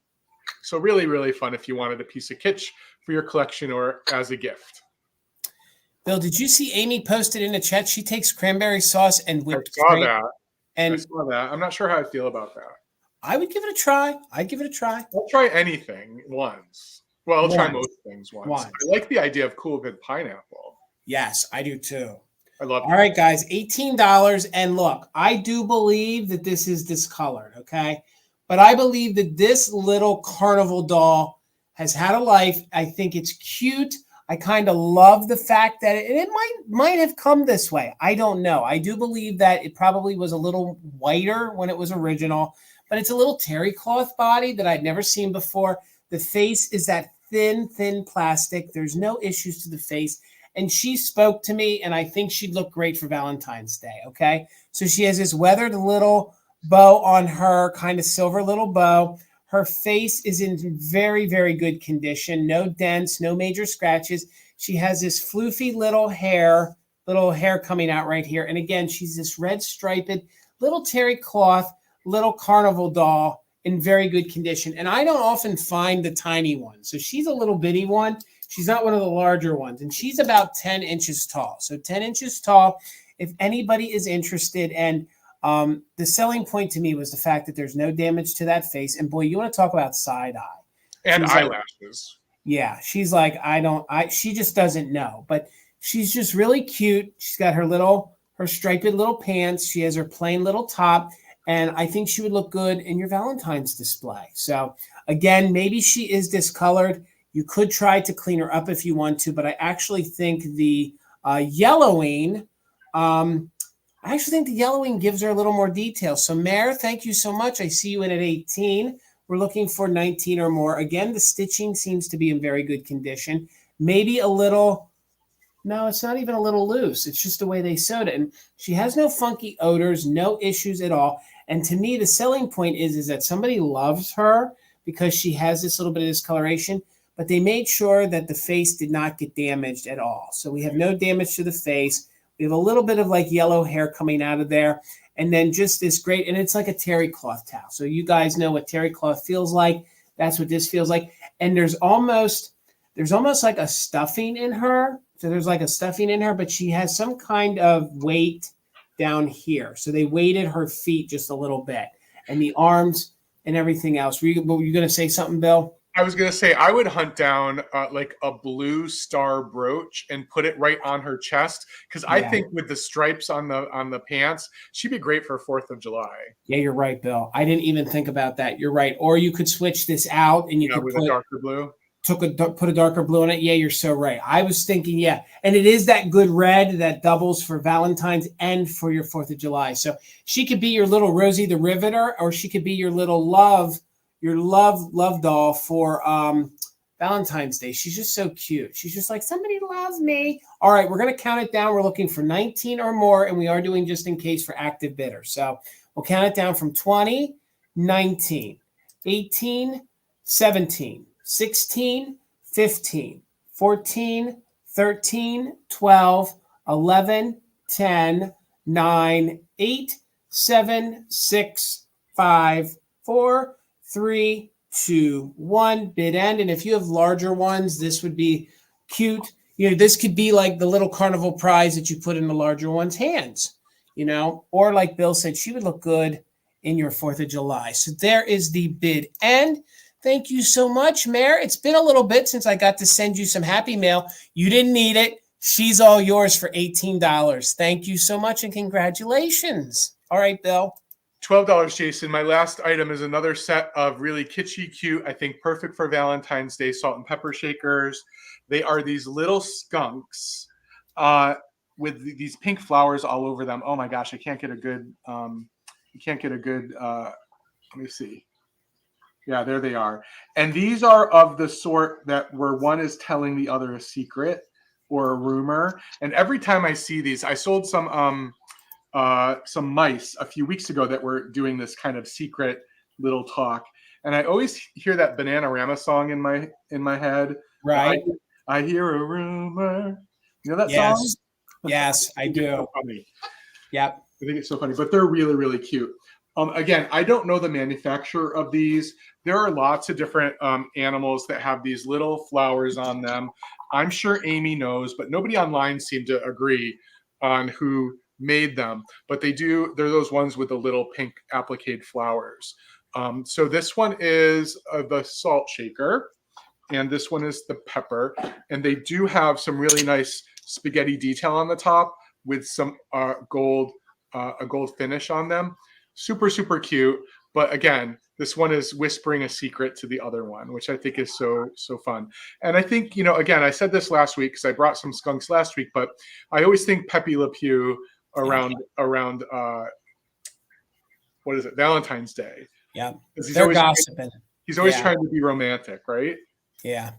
So really, really fun if you wanted a piece of kitsch for your collection or as a gift. Bill, did you see Amy posted in the chat? She takes cranberry sauce and whipped cream. I saw that. I'm not sure how I feel about that. I would give it a try. I'd give it a try. I'll try anything once. Well, I'll try most things once. I like the idea of cool with pineapple. Yes, I do too. I love it. All right, guys, $18. And look, I do believe that this is discolored, okay? But I believe that this little carnival doll has had a life. I think it's cute. I kind of love the fact that it might have come this way. I don't know. I do believe that it probably was a little whiter when it was original, but it's a little terry cloth body that I'd never seen before. The face is that thin plastic. There's no issues to the face. And she spoke to me, and I think she'd look great for Valentine's Day, okay? So she has this weathered little bow on her, kind of silver little bow. Her face is in very, very good condition. No dents, no major scratches. She has this floofy little hair little hair coming out right here. And again, she's this red striped little terry cloth, little carnival doll in very good condition. And I don't often find the tiny one. So she's a little bitty one. She's not one of the larger ones. And she's about 10 inches tall. So 10 inches tall, if anybody is interested. And the selling point to me was the fact that there's no damage to that face. And boy, you want to talk about side eye. And she's eyelashes. Yeah, she's like, she just doesn't know. But she's just really cute. She's got her striped little pants. She has her plain little top. And I think she would look good in your Valentine's display. So again, maybe she is discolored. You could try to clean her up if you want to, but I actually think the yellowing, gives her a little more detail. So Mare, thank you so much. I see you in at 18. We're looking for 19 or more. Again, the stitching seems to be in very good condition. Maybe a little, no, it's not even a little loose. It's just the way they sewed it. And she has no funky odors, no issues at all. And to me, the selling point is that somebody loves her because she has this little bit of discoloration, but they made sure that the face did not get damaged at all. So we have no damage to the face. We have a little bit of like yellow hair coming out of there. And then just this great, and it's like a terry cloth towel. So you guys know what terry cloth feels like. That's what this feels like. And there's almost like a stuffing in her. So there's like a stuffing in her, but she has some kind of weight down here. So they weighted her feet just a little bit and the arms and everything else. Were you going to say something, Bill? I was going to say, I would hunt down like a blue star brooch and put it right on her chest. Cause I think with the stripes on the pants, she'd be great for 4th of July. Yeah, you're right, Bill. I didn't even think about that. You're right. Or you could switch this out and you could put a darker blue. Put a darker blue in it. Yeah, you're so right. I was thinking, and it is that good red that doubles for Valentine's and for your 4th of July. So she could be your little Rosie the Riveter, or she could be your little love doll for Valentine's Day. She's just so cute. She's just like, somebody loves me. All right, we're going to count it down. We're looking for 19 or more, and we are doing just in case for active bidders. So we'll count it down from 20, 19, 18, 17, 16, 15, 14, 13, 12, 11, 10, 9, 8, 7, 6, 5, 4, 3, 2, 1. Bid end. And if you have larger ones, this would be cute. This could be like the little carnival prize that you put in the larger one's hands, or like Bill said, she would look good in your 4th of July. So there is the bid end. Thank you so much, Mare. It's been a little bit since I got to send you some happy mail. You didn't need it. She's all yours for $18. Thank you so much and congratulations. All right, Bill. $12, Jason. My last item is another set of really kitschy, cute, I think perfect for Valentine's Day salt and pepper shakers. They are these little skunks with these pink flowers all over them. Oh my gosh, I can't get a good, let me see. Yeah, there they are. And these are of the sort that where one is telling the other a secret or a rumor. And every time I see these, I sold some mice a few weeks ago that were doing this kind of secret little talk. And I always hear that Bananarama song in my head. Right. I hear a rumor. You know that song? Yes, I do. So funny. Yep. I think it's so funny, but they're really, really cute. Again, I don't know the manufacturer of these. There are lots of different animals that have these little flowers on them. I'm sure Amy knows, but nobody online seemed to agree on who made them. But they're those ones with the little pink applique flowers. So this one is the salt shaker, and this one is the pepper. And they do have some really nice spaghetti detail on the top with some a gold finish on them. Super, super cute. But again, this one is whispering a secret to the other one, which I think is so fun. And I think, again, I said this last week because I brought some skunks last week, but I always think Pepe Le Pew around what is it, Valentine's Day. Yeah, they're gossiping. He's always trying to be romantic, right? Yeah.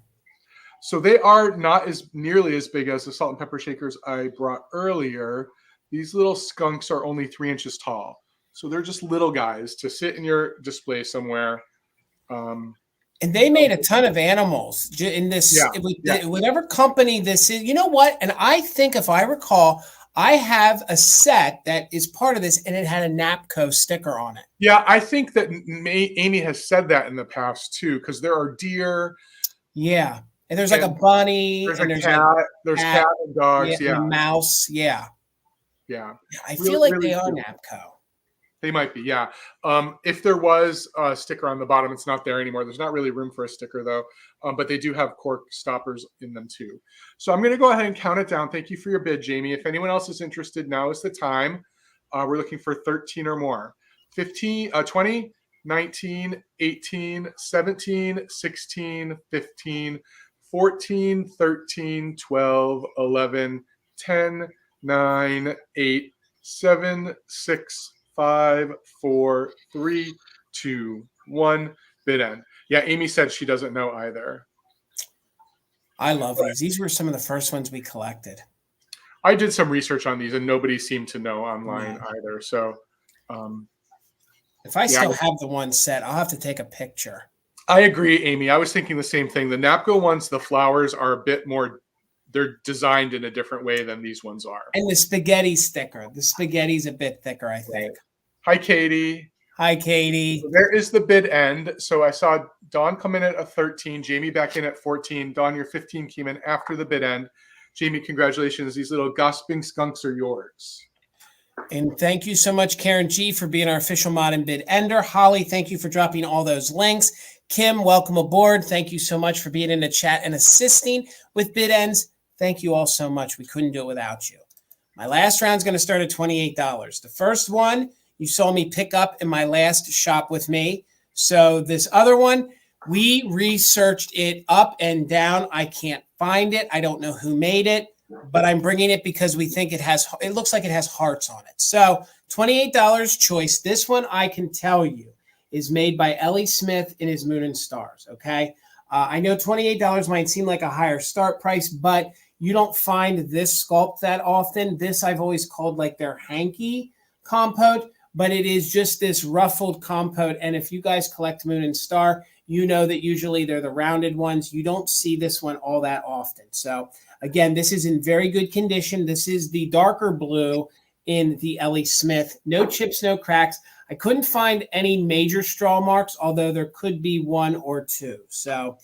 So they are not nearly as big as the salt and pepper shakers I brought earlier. These little skunks are only 3 inches tall. So they're just little guys to sit in your display somewhere. And they made a ton of animals in this, whatever company this is. You know what? And I think if I recall, I have a set that is part of this, and it had a NAPCO sticker on it. Yeah, I think that Amy has said that in the past too, because there are deer. Yeah, and there's like a bunny. There's and a cat. There's cat and dogs. Yeah, and a mouse. Yeah. I feel like they are NAPCO. They might be, yeah. If there was a sticker on the bottom, it's not there anymore. There's not really room for a sticker, though. But they do have cork stoppers in them, too. So I'm going to go ahead and count it down. Thank you for your bid, Jamie. If anyone else is interested, now is the time. We're looking for 13 or more. 20, 19, 18, 17, 16, 15, 14, 13, 12, 11, 10, 9, 8, 7, 6, 5, 4, 3, 2, 1. Bid end. Yeah, Amy said she doesn't know either. I love these. These were some of the first ones we collected. I did some research on these, and nobody seemed to know online either. So, if I still have the one set, I'll have to take a picture. I agree, Amy. I was thinking the same thing. The NAPCO ones, the flowers are a bit more. They're designed in a different way than these ones are. And the spaghetti sticker. The spaghetti's a bit thicker, I think. Hi, Katie. Hi, Katie. So there is the bid end. So I saw Dawn come in at a 13, Jamie back in at 14. Dawn, your 15 came in after the bid end. Jamie, congratulations. These little gossiping skunks are yours. And thank you so much, Karen G, for being our official mod and bid ender. Holly, thank you for dropping all those links. Kim, welcome aboard. Thank you so much for being in the chat and assisting with bid ends. Thank you all so much. We couldn't do it without you. My last round is going to start at $28. The first one you saw me pick up in my last shop with me. So this other one, we researched it up and down. I can't find it. I don't know who made it, but I'm bringing it because we think it looks like it has hearts on it. So $28 choice. This one I can tell you is made by Ellie Smith in his Moon and Stars. Okay. I know $28 might seem like a higher start price, but you don't find this sculpt that often. This I've always called like their hanky compote, but it is just this ruffled compote. And if you guys collect Moon and Star, you know that usually they're the rounded ones. You don't see this one all that often. So again, this is in very good condition. This is the darker blue in the Ellie Smith. No chips, no cracks. I couldn't find any major straw marks, although there could be one or two. So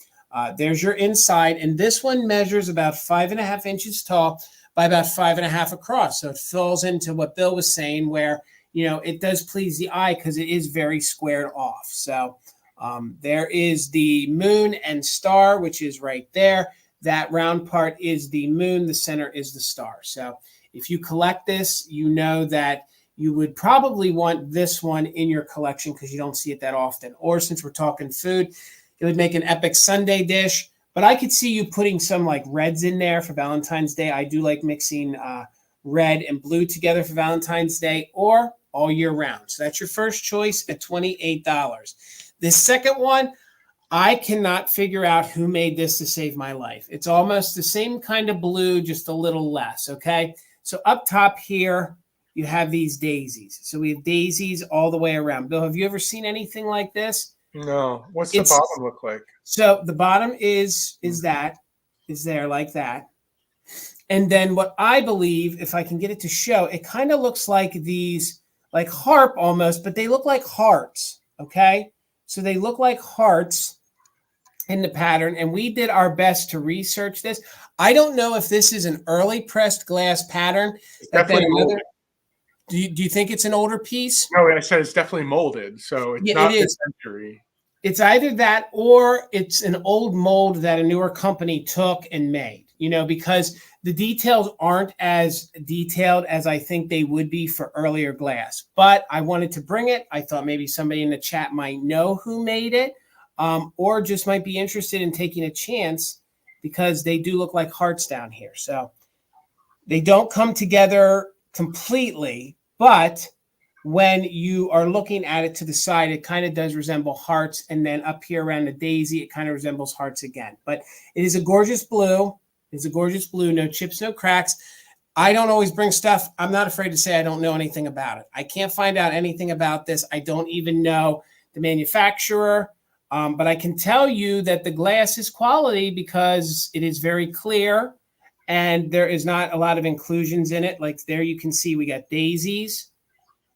there's your inside. And this one measures about 5.5 inches tall by about 5.5 across. So it falls into what Bill was saying where, you know, it does please the eye because it is very squared off. So there is the Moon and Star, which is right there. That round part is the moon. The center is the star. So if you collect this, you know that you would probably want this one in your collection because you don't see it that often. Or since we're talking food, it would make an epic Sunday dish. But I could see you putting some like reds in there for Valentine's Day. I do like mixing red and blue together for Valentine's Day or all year round. So that's your first choice at $28. The second one, I cannot figure out who made this to save my life. It's almost the same kind of blue, just a little less, okay? So up top here, you have these daisies. So we have daisies all the way around. Bill, have you ever seen anything like this? No. What's the bottom look like? So the bottom is there like that. And then what I believe, if I can get it to show, it kind of looks like these, like harp almost, but they look like hearts, okay? So they look like hearts in the pattern, and we did our best to research this. I don't know if this is an early pressed glass pattern. Do you think it's an older piece? No, I said it's definitely molded, so it's not this century. It's either that or it's an old mold that a newer company took and made, you know, because the details aren't as detailed as I think they would be for earlier glass. But I wanted to bring it. I thought maybe somebody in the chat might know who made it. Or just might be interested in taking a chance because they do look like hearts down here. So they don't come together completely, but when you are looking at it to the side, it kind of does resemble hearts. And then up here around the daisy, it kind of resembles hearts again. But it is a gorgeous blue. It's a gorgeous blue, no chips, no cracks. I don't always bring stuff. I'm not afraid to say I don't know anything about it. I can't find out anything about this. I don't even know the manufacturer. But I can tell you that the glass is quality because it is very clear and there is not a lot of inclusions in it. Like there you can see we got daisies.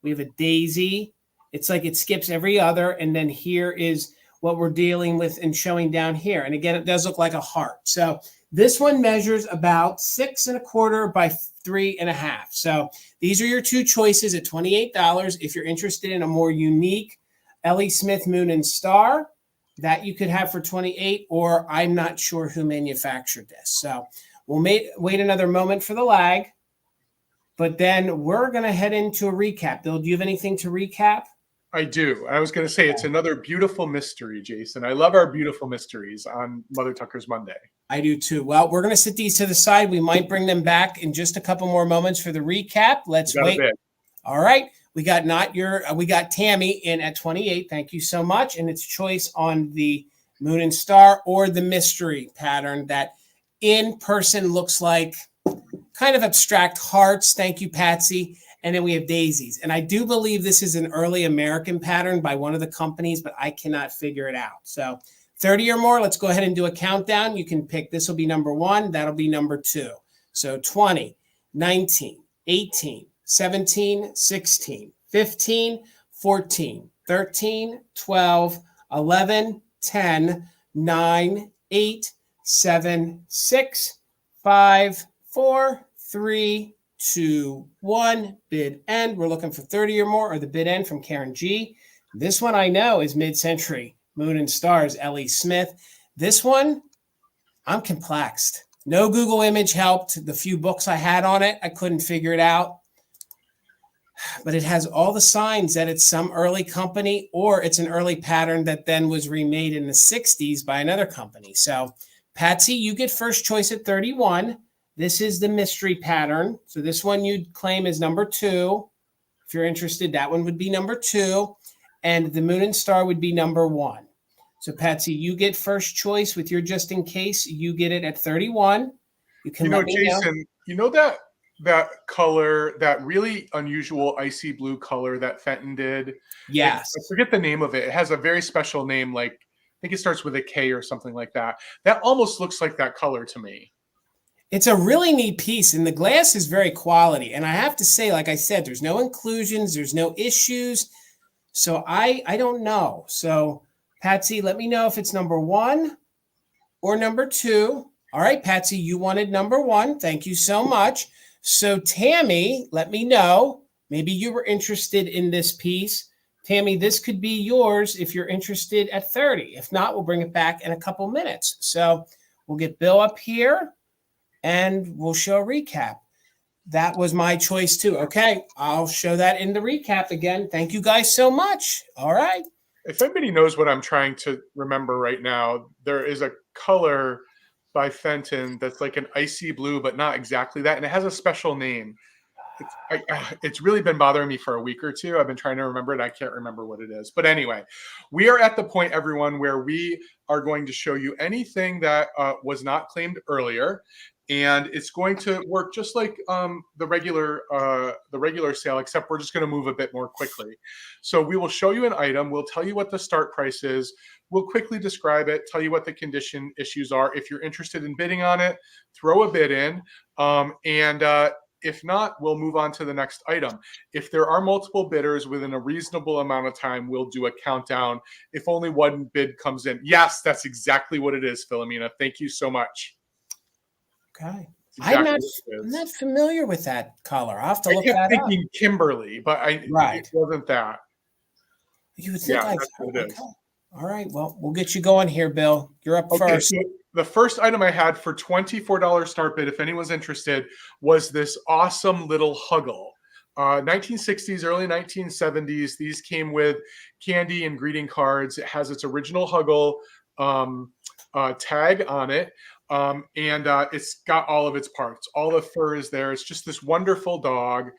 We have a daisy. It's like it skips every other. And then here is what we're dealing with and showing down here. And again, it does look like a heart. So this one measures about 6¼ by 3½. So these are your two choices at $28. If you're interested in a more unique L.E. Smith Moon and Star, that you could have for $28, or I'm not sure who manufactured this. So we'll wait another moment for the lag, but then we're going to head into a recap. Bill, do you have anything to recap? I do. I was going to say it's another beautiful mystery, Jason. I love our beautiful mysteries on Mother Tucker's Monday. I do too. Well, we're going to sit these to the side. We might bring them back in just a couple more moments for the recap. Let's wait. All right. We got Tammy in at 28. Thank you so much. And it's choice on the Moon and Star or the mystery pattern that in person looks like kind of abstract hearts. Thank you, Patsy. And then we have daisies. And I do believe this is an early American pattern by one of the companies, but I cannot figure it out. So 30 or more, let's go ahead and do a countdown. You can pick, this will be number 1. That'll be number 2. So 20, 19, 18, 17, 16, 15, 14, 13, 12, 11, 10, 9, 8, 7, 6, 5, 4, 3, 2, 1. Bid end. We're looking for 30 or more, or the bid end from Karen G. This one I know is mid-century Moon and Stars, L.E. Smith. This one, I'm complexed. No Google image helped. The few books I had on it, I couldn't figure it out. But it has all the signs that it's some early company or it's an early pattern that then was remade in the 60s by another company. So, Patsy, you get first choice at 31. This is the mystery pattern. So this one you'd claim is number 2. If you're interested, that one would be number 2. And the Moon and Star would be number 1. So, Patsy, you get first choice with your just in case. You get it at 31. You can let me know. Jason, you know that color, that really unusual icy blue color that Fenton did? Yes. I forget the name of it. It has a very special name, like I think it starts with a K or something like that. That almost looks like that color to me. It's a really neat piece, and the glass is very quality. And I have to say, like I said, there's no inclusions, there's no issues. So I don't know. So, Patsy, let me know if it's number 1 or number 2. All right, Patsy, you wanted number 1. Thank you so much. So, Tammy, let me know. Maybe you were interested in this piece. Tammy, this could be yours if you're interested at 30. If not, we'll bring it back in a couple minutes. So we'll get Bill up here and we'll show a recap. That was my choice too. Okay, I'll show that in the recap again. Thank you guys so much. All right. If anybody knows what I'm trying to remember right now, there is a color by Fenton that's like an icy blue, but not exactly that. And it has a special name. It's really been bothering me for a week or two. I've been trying to remember it. I can't remember what it is. But anyway, we are at the point, everyone, where we are going to show you anything that was not claimed earlier. And it's going to work just like the regular sale, except we're just going to move a bit more quickly. So we will show you an item. We'll tell you what the start price is. We'll quickly describe it, tell you what the condition issues are. If you're interested in bidding on it, throw a bid in. If not, we'll move on to the next item. If there are multiple bidders within a reasonable amount of time, we'll do a countdown. If only one bid comes in. Yes, that's exactly what it is, Philomena. Thank you so much. Okay. Exactly I'm not familiar with that color. I'll have to look that up. I kept thinking Kimberly, but it wasn't that. You would think that's what it is. All right. Well, we'll get you going here, Bill. You're up first. So the first item I had for $24 start bid, if anyone's interested, was this awesome little Huggle. 1960s, early 1970s. These came with candy and greeting cards. It has its original Huggle tag on it. It's got all of its parts. All the fur is there. It's just this wonderful dog.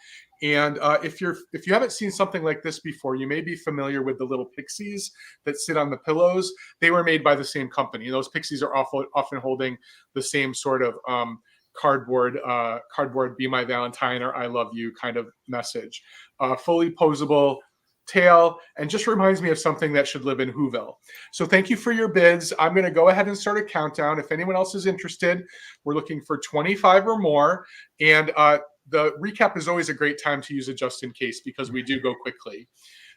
And if you haven't seen something like this before, you may be familiar with the little pixies that sit on the pillows. They were made by the same company. Those pixies are often holding the same sort of cardboard "Be My Valentine" or "I love you" kind of message. Fully posable, tail, and just reminds me of something that should live in Whoville. So thank you for your bids. I'm going to go ahead and start a countdown. If anyone else is interested, we're looking for 25 or more. And the recap is always a great time to use it just in case, because we do go quickly.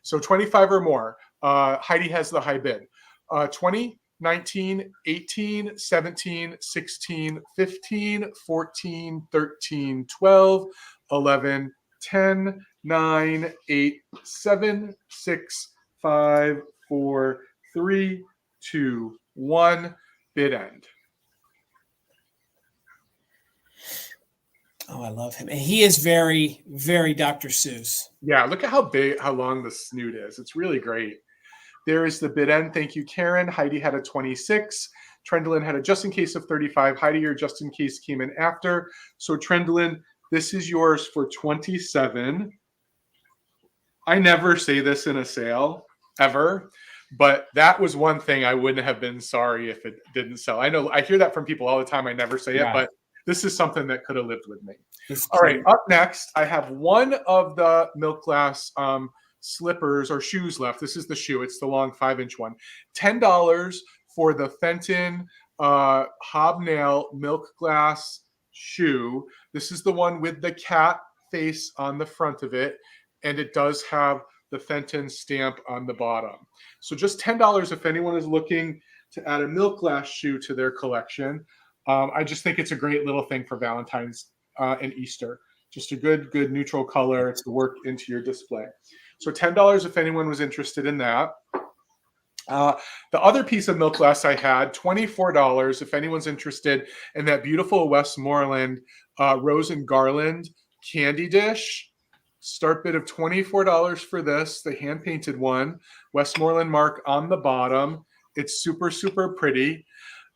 So 25 or more. Heidi has the high bid. 20, 19, 18, 17, 16, 15, 14, 13, 12, 11, 10, 9, 8, 7, 6, 5, 4, 3, 2, 1. Bid end. Oh, I love him. And he is very, very Dr. Seuss. Yeah, look at how long the snoot is. It's really great. There is the bid end. Thank you, Karen. Heidi had a 26. Trendlin had a just in case of 35. Heidi, your just in case came in after. So Trendlin, this is yours for 27. I never say this in a sale, ever. But that was one thing I wouldn't have been sorry if it didn't sell. I know I hear that from people all the time. I never say it, but this is something that could have lived with me. All right, up next, I have one of the milk glass slippers or shoes left. This is the shoe. It's the long 5-inch one. $10 for the Fenton hobnail milk glass shoe. This is the one with the cat face on the front of it, and it does have the Fenton stamp on the bottom. So just $10 if anyone is looking to add a milk glass shoe to their collection. I just think it's a great little thing for Valentine's and Easter. Just a good neutral color to work into your display. So $10 if anyone was interested in that. The other piece of milk glass I had, $24 if anyone's interested in that beautiful Westmorland rose and garland candy dish. Start bid of $24 for this, the hand-painted one. Westmorland mark on the bottom. It's super, super pretty.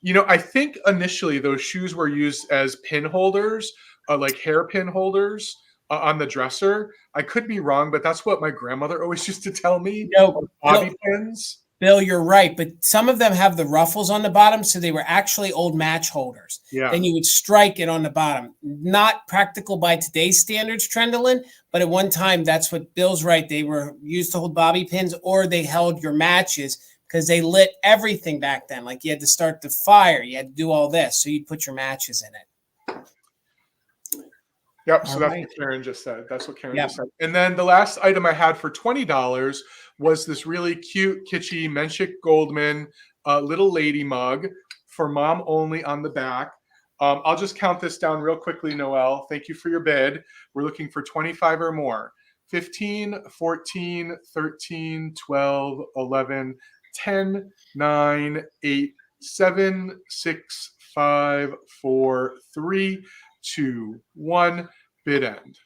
You know, I think initially those shoes were used as pin holders, like hairpin holders on the dresser. I could be wrong, but that's what my grandmother always used to tell me. No, bobby pins. Bill, you're right, but some of them have the ruffles on the bottom, so they were actually old match holders. Yeah. Then you would strike it on the bottom. Not practical by today's standards, Trendlin, but at one time, that's what Bill's right. They were used to hold bobby pins, or they held your matches because they lit everything back then. Like you had to start the fire, you had to do all this, so you'd put your matches in it. Yep, so that's what Karen just said. That's what Karen just said. And then the last item I had for $20 was this really cute, kitschy Menschik Goldman little lady mug for mom only on the back. I'll just count this down real quickly, Noelle. Thank you for your bid. We're looking for 25 or more. 15, 14, 13, 12, 11, 10, 9, 8, 7, 6, 5, 4, 3, 2, 1. Bid end.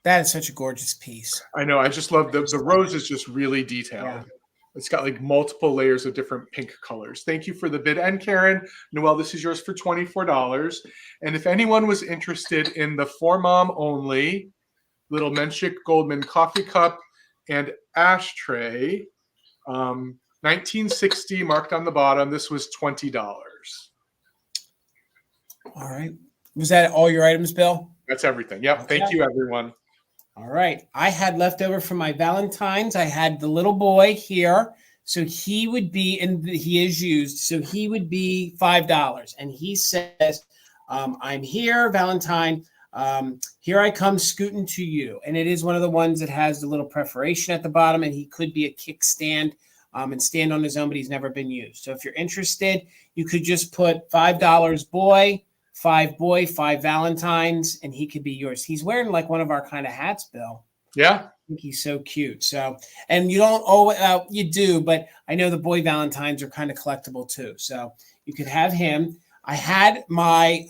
That is such a gorgeous piece. I know. I just love the rose is just really detailed. Yeah. It's got like multiple layers of different pink colors. Thank you for the bid end, Karen. Noelle, this is yours for $24. And if anyone was interested in the for mom only little Menschik Goldman coffee cup and ashtray, 1960 marked on the bottom, this was $20. All right. Was that all your items, Bill? That's everything. Yep. Okay. Thank you, everyone. All right. I had leftover from my Valentines. I had the little boy here. So he would be, and he is used. So he would be $5. And he says, I'm here, Valentine. Here I come scooting to you. And it is one of the ones that has the little perforation at the bottom. And he could be a kickstand and stand on his own, but he's never been used. So if you're interested, you could just put $5 boy, 5 boy, 5 Valentines, and he could be yours. He's wearing like one of our kind of hats, Bill. Yeah. I think he's so cute. So, and you don't always, you do, but I know the boy Valentines are kind of collectible too. So you could have him. I had my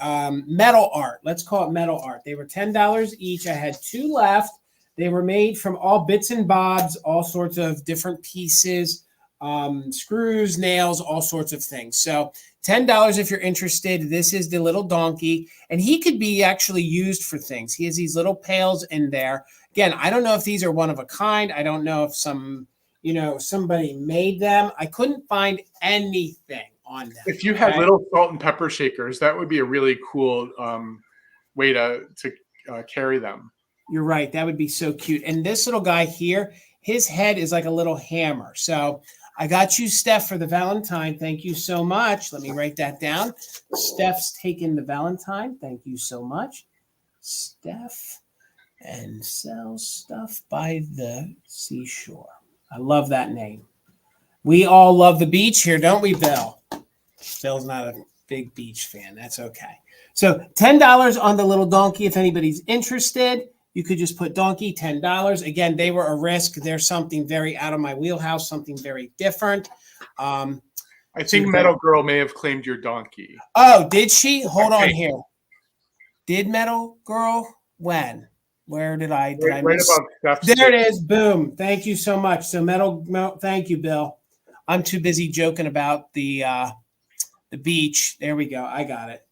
metal art. Let's call it metal art. They were $10 each. I had 2 left. They were made from all bits and bobs, all sorts of different pieces, screws, nails, all sorts of things. So $10 if you're interested. This is the little donkey, and he could be actually used for things. He has these little pails in there. Again, I don't know if these are one of a kind. I don't know if somebody made them. I couldn't find anything on them. If you had little salt and pepper shakers, that would be a really cool way to carry them. You're right. That would be so cute. And this little guy here, his head is like a little hammer. So I got you, Steph, for the Valentine. Thank you so much. Let me write that down. Steph's taking the Valentine. Thank you so much. Steph and sells stuff by the seashore. I love that name. We all love the beach here, don't we, Bill? Bill's not a big beach fan. That's okay. So $10 on the little donkey. If anybody's interested, you could just put donkey, $10. Again, they were a risk. There's something very out of my wheelhouse, something very different. I think Metal Girl may have claimed your donkey. Oh, did she? Hold on here. Did Metal Girl? When? Where did I right above there it is. Boom. Thank you so much. So thank you, Bill. I'm too busy joking about the beach. There we go. I got it.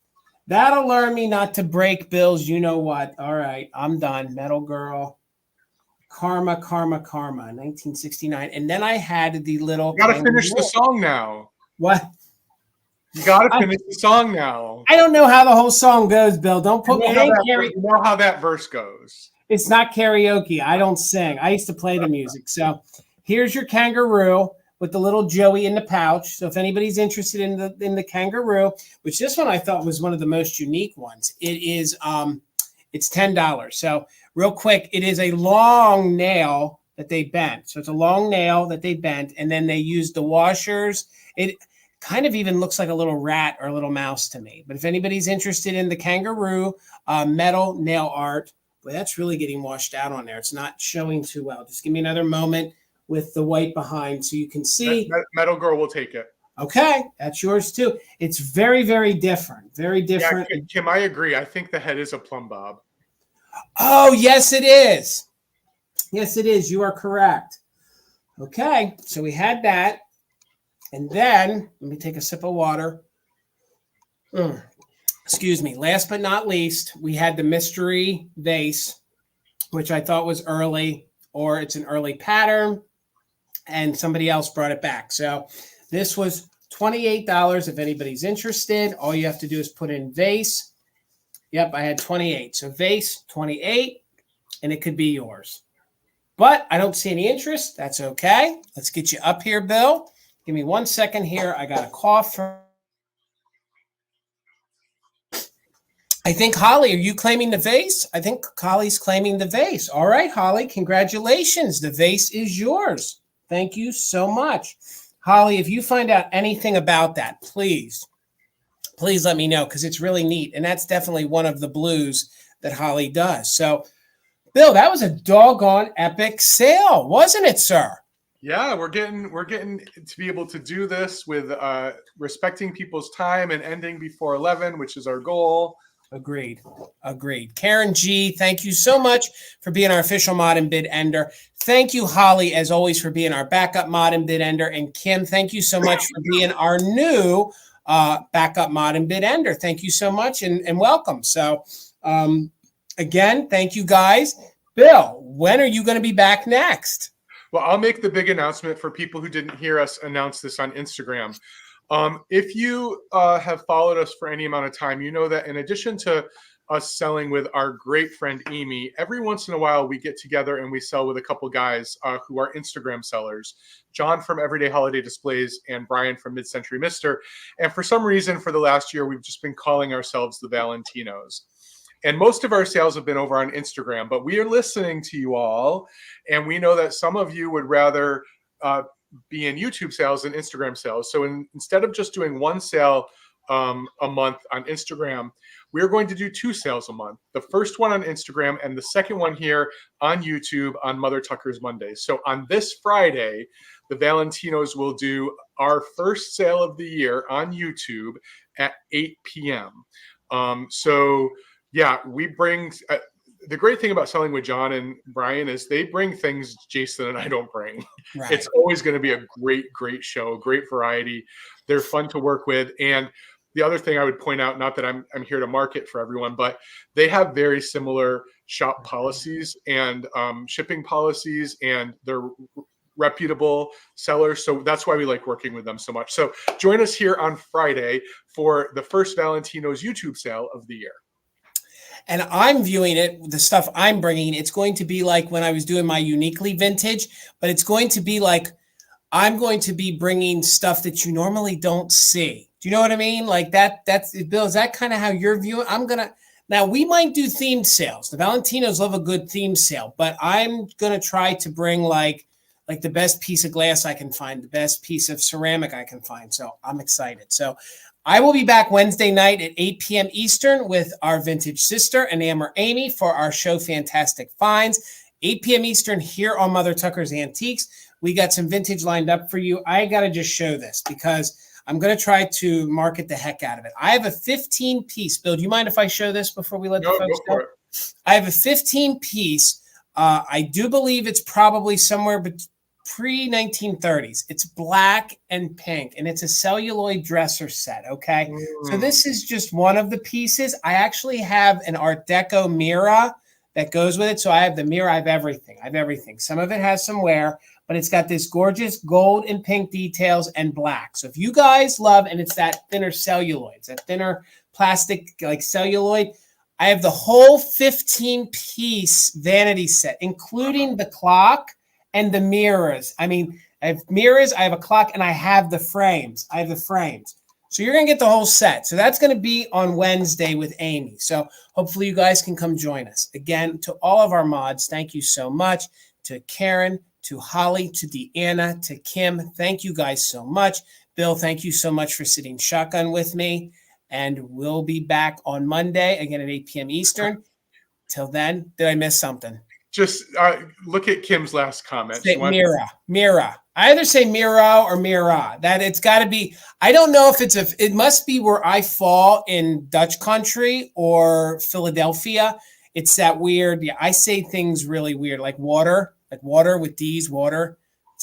That'll learn me not to break Bill's. You know what? All right. I'm done. Metal Girl. Karma, 1969. And then I had the little. You got to finish the song now. What? You got to finish the song now. I don't know how the whole song goes, Bill. Don't put me. You know how that verse goes. It's not karaoke. I don't sing. I used to play the music. So here's your kangaroo with the little Joey in the pouch. So if anybody's interested in the kangaroo, which this one I thought was one of the most unique ones, it is it's $10. So real quick, it is a long nail that they bent. So it's a long nail that they bent, and then they used the washers. It kind of even looks like a little rat or a little mouse to me. But if anybody's interested in the kangaroo metal nail art, boy, that's really getting washed out on there. It's not showing too well. Just give me another moment with the white behind so you can see. Metal Girl will take it. Okay, that's yours too. It's very, very different. Very different. Yeah, Kim, I agree. I think the head is a plumb bob. Oh, yes, it is. Yes, it is. You are correct. Okay, so we had that. And then, let me take a sip of water. Excuse me. Last but not least, we had the mystery vase, which I thought was early, or it's an early pattern, and somebody else brought it back. So this was $28 if anybody's interested. All you have to do is put in vase. Yep, I had 28. So vase, 28, and it could be yours. But I don't see any interest. That's okay. Let's get you up here, Bill. Give me 1 second here. I got a cough. I think, Holly, are you claiming the vase? I think Holly's claiming the vase. All right, Holly, congratulations. The vase is yours. Thank you so much. Holly, if you find out anything about that, please let me know, because it's really neat. And that's definitely one of the blues that Holly does. So, Bill, that was a doggone epic sale, wasn't it, sir? Yeah, we're getting to be able to do this with respecting people's time and ending before 11, which is our goal. Agreed. Karen G, thank you so much for being our official mod and bid ender. Thank you, Holly, as always, for being our backup mod and bid ender. And Kim, thank you so much for being our new backup mod and bid ender. Thank you so much and welcome. So again, thank you guys. Bill, when are you going to be back next? Well, I'll make the big announcement for people who didn't hear us announce this on Instagram. If you have followed us for any amount of time, you know that in addition to us selling with our great friend Amy, every once in a while we get together and we sell with a couple guys who are Instagram sellers, John from Everyday Holiday Displays and Brian from Mid-Century Mister. And for some reason, for the last year, we've just been calling ourselves the Valentinos. And most of our sales have been over on Instagram, but we are listening to you all. And we know that some of you would rather be in YouTube sales than Instagram sales. So instead of just doing one sale a month on Instagram, we're going to do 2 sales a month. The first one on Instagram and the second one here on YouTube on Mother Tucker's Mondays. So on this Friday, the Valentinos will do our first sale of the year on YouTube at 8 p.m. Yeah, we bring the great thing about selling with John and Brian is they bring things Jason and I don't bring. Right. It's always going to be a great show, great variety. They're fun to work with. And the other thing I would point out, not that I'm here to market for everyone, but they have very similar shop policies and shipping policies, and they're reputable sellers. So that's why we like working with them so much. So join us here on Friday for the first Valentino's YouTube sale of the year. And I'm viewing it, the stuff I'm bringing, it's going to be like when I was doing my uniquely vintage, but it's going to be like, I'm going to be bringing stuff that you normally don't see. Do you know what I mean? Like that's Bill, is that kind of how you're viewing? Now we might do themed sales. The Valentinos love a good theme sale, but I'm going to try to bring like the best piece of glass I can find, the best piece of ceramic I can find. So I'm excited. So I will be back Wednesday night at 8 p.m. Eastern with our vintage sister, Anammer Amy, for our show Fantastic Finds. 8 p.m. Eastern here on Mother Tucker's Antiques. We got some vintage lined up for you. I got to just show this because I'm going to try to market the heck out of it. I have a 15-piece. Bill, do you mind if I show this before we let the folks go? I have a 15-piece. I do believe it's probably somewhere pre-1930s. It's black and pink, and it's a celluloid dresser set, okay? So this is just one of the pieces. I actually have an Art Deco mirror that goes with it. So I have the mirror. I have everything. Some of it has some wear, but it's got this gorgeous gold and pink details and black. So if you guys love, and it's that thinner celluloid, it's that thinner plastic like celluloid, I have the whole 15-piece vanity set, including the clock and the mirrors. I mean, I have mirrors, I have a clock, and I have the frames. So you're going to get the whole set. So that's going to be on Wednesday with Amy. So hopefully you guys can come join us. Again, to all of our mods, thank you so much. To Karen, to Holly, to Deanna, to Kim, thank you guys so much. Bill, thank you so much for sitting shotgun with me. And we'll be back on Monday, again at 8 p.m. Eastern. Till then, did I miss something? Just look at Kim's last comment. Mira. I either say Miro or Mira. That it's got to be. I don't know if it must be where I fall in Dutch country or Philadelphia. It's that weird. Yeah, I say things really weird, like water with D's, water.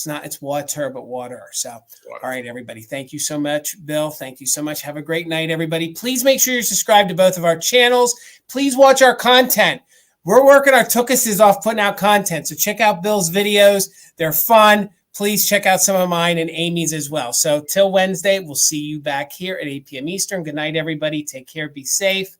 It's water, but water. So, all right, everybody. Thank you so much, Bill. Thank you so much. Have a great night, everybody. Please make sure you're subscribed to both of our channels. Please watch our content. We're working our tuckuses off putting out content. So check out Bill's videos. They're fun. Please check out some of mine and Amy's as well. So till Wednesday, we'll see you back here at 8 p.m. Eastern. Good night, everybody. Take care. Be safe.